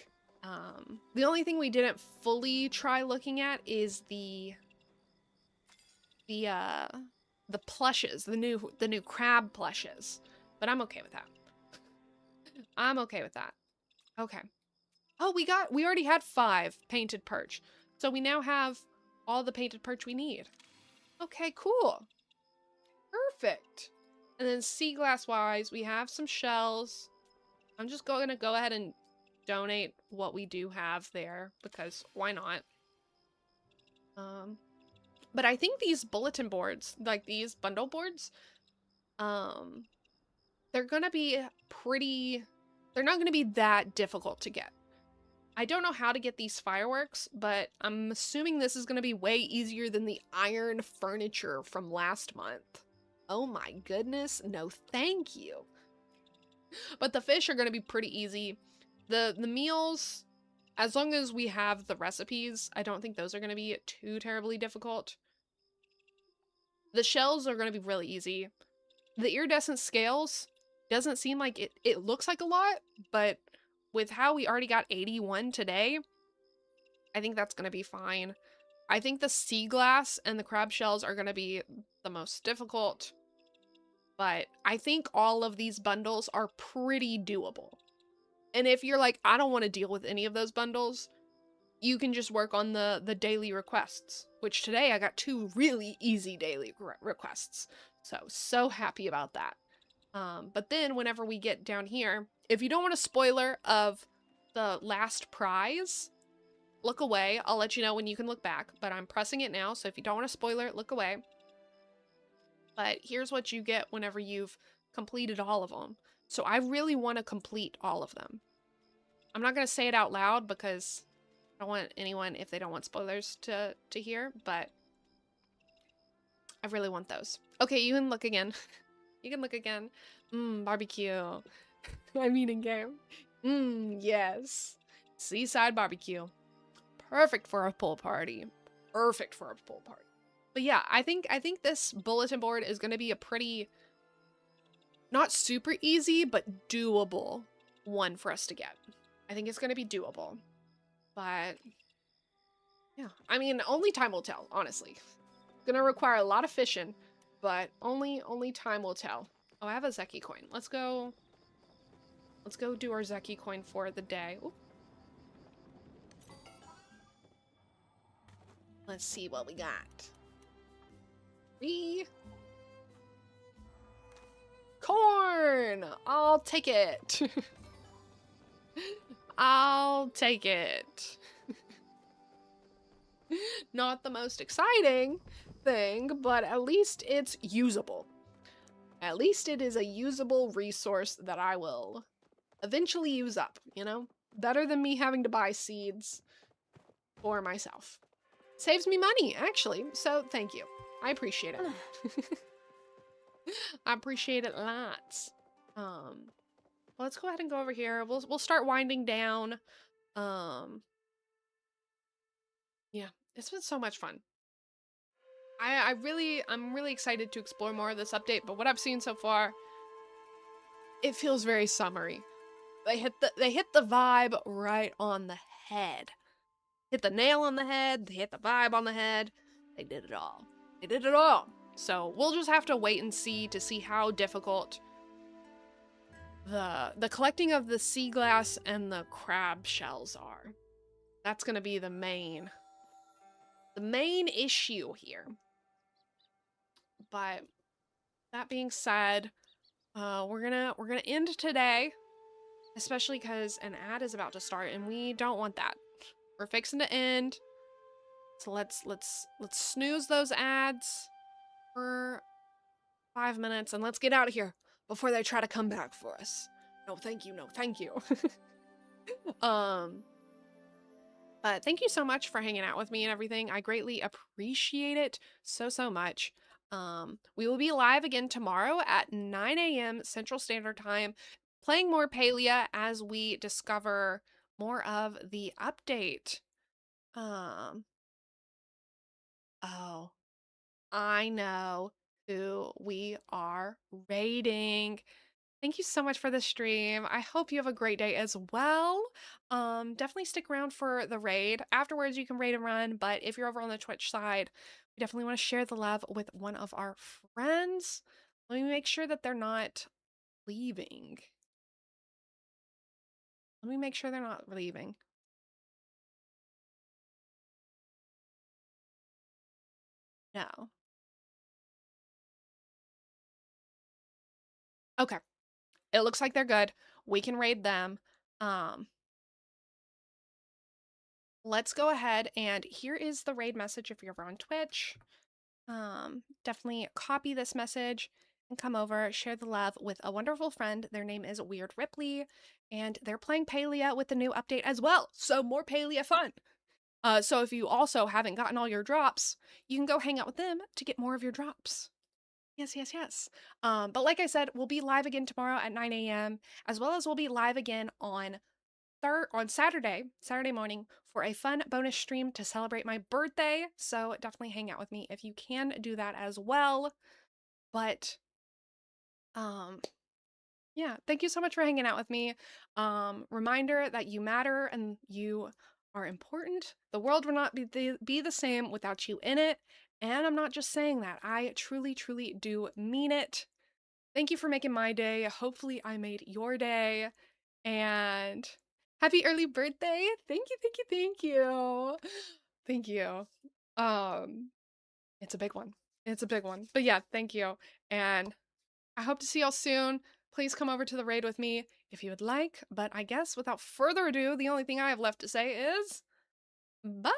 The only thing we didn't fully try looking at is the plushes, the new crab plushes. But I'm okay with that. I'm okay with that. Okay. Oh, we already had 5 painted perch. So we now have all the painted perch we need. Okay, cool. Perfect. And then sea glass wise, we have some shells. I'm just going to go ahead and donate what we do have there because why not? But I think these bulletin boards, like these bundle boards, they're gonna be they're not gonna be that difficult to get. I don't know how to get these fireworks, but I'm assuming this is gonna be way easier than the iron furniture from last month. Oh my goodness, no thank you. But the fish are gonna be pretty easy. The meals, as long as we have the recipes, I don't think those are gonna be too terribly difficult. The shells are gonna be really easy. The iridescent scales doesn't seem like it looks like a lot, but with how we already got 81 today, I think that's gonna be fine. I think the sea glass and the crab shells are gonna be the most difficult, but I think all of these bundles are pretty doable. And if you're like, I don't want to deal with any of those bundles, you can just work on the daily requests, which today I got 2 really easy daily requests. So happy about that. But then whenever we get down here, if you don't want a spoiler of the last prize, look away. I'll let you know when you can look back, but I'm pressing it now. So if you don't want a spoiler, look away. But here's what you get whenever you've completed all of them. So I really want to complete all of them. I'm not going to say it out loud because I don't want anyone, if they don't want spoilers, to hear, but I really want those. Okay, you can look again. You can look again. Barbecue. I mean in game. Yes. Seaside barbecue. Perfect for a pool party. Perfect for a pool party. But yeah, I think this bulletin board is going to be a pretty, not super easy, but doable one for us to get. I think it's going to be doable. But yeah, I mean, only time will tell, honestly. Gonna require a lot of fishing, but only time will tell. Oh, I have a Zeki coin. Let's go do our Zeki coin for the day. Ooh. Let's see what we got. 3 corn. I'll take it. I'll take it. Not the most exciting thing, but at least it's usable. At least it is a usable resource that I will eventually use up, you know? Better than me having to buy seeds for myself. Saves me money, actually, so thank you. I appreciate it. I appreciate it lots. Let's go ahead and go over here. We'll start winding down. Yeah, it's been so much fun. I'm really excited to explore more of this update, but what I've seen so far, it feels very summery. They hit the vibe right on the head. Hit the nail on the head, they hit the vibe on the head. They did it all. They did it all. So we'll just have to wait and see to see how difficult the collecting of the sea glass and the crab shells are. That's gonna be the main issue here. But that being said, we're gonna end today, especially because an ad is about to start and we don't want that. We're fixing to end, so let's snooze those ads for 5 minutes and let's get out of here before they try to come back for us. No, thank you. No, thank you. But thank you so much for hanging out with me and everything. I greatly appreciate it so much. We will be live again tomorrow at 9 a.m. Central Standard Time, playing more Palia as we discover more of the update. Oh, I know who we are raiding. Thank you so much for the stream. I hope you have a great day as well. Definitely stick around for the raid. Afterwards, you can raid and run, but if you're over on the Twitch side, we definitely want to share the love with one of our friends. Let me make sure that they're not leaving. Let me make sure they're not leaving. No. Okay. It looks like they're good. We can raid them. Let's go ahead and here is the raid message if you're over on Twitch. Definitely copy this message and come over, share the love with a wonderful friend. Their name is Weird Ripley, and they're playing Palia with the new update as well. So more Palia fun. So if you also haven't gotten all your drops, you can go hang out with them to get more of your drops. Yes. But like I said, we'll be live again tomorrow at 9 a.m. as well as we'll be live again on Saturday morning for a fun bonus stream to celebrate my birthday. So definitely hang out with me if you can do that as well. But yeah, thank you so much for hanging out with me. Reminder that you matter and you are important. The world will not be the same without you in it. And I'm not just saying that. I truly do mean it. Thank you for making my day. Hopefully I made your day. And happy early birthday. Thank you, thank you, thank you. Thank you. It's a big one. It's a big one. But yeah, thank you. And I hope to see y'all soon. Please come over to the raid with me if you would like. But I guess without further ado, the only thing I have left to say is bye.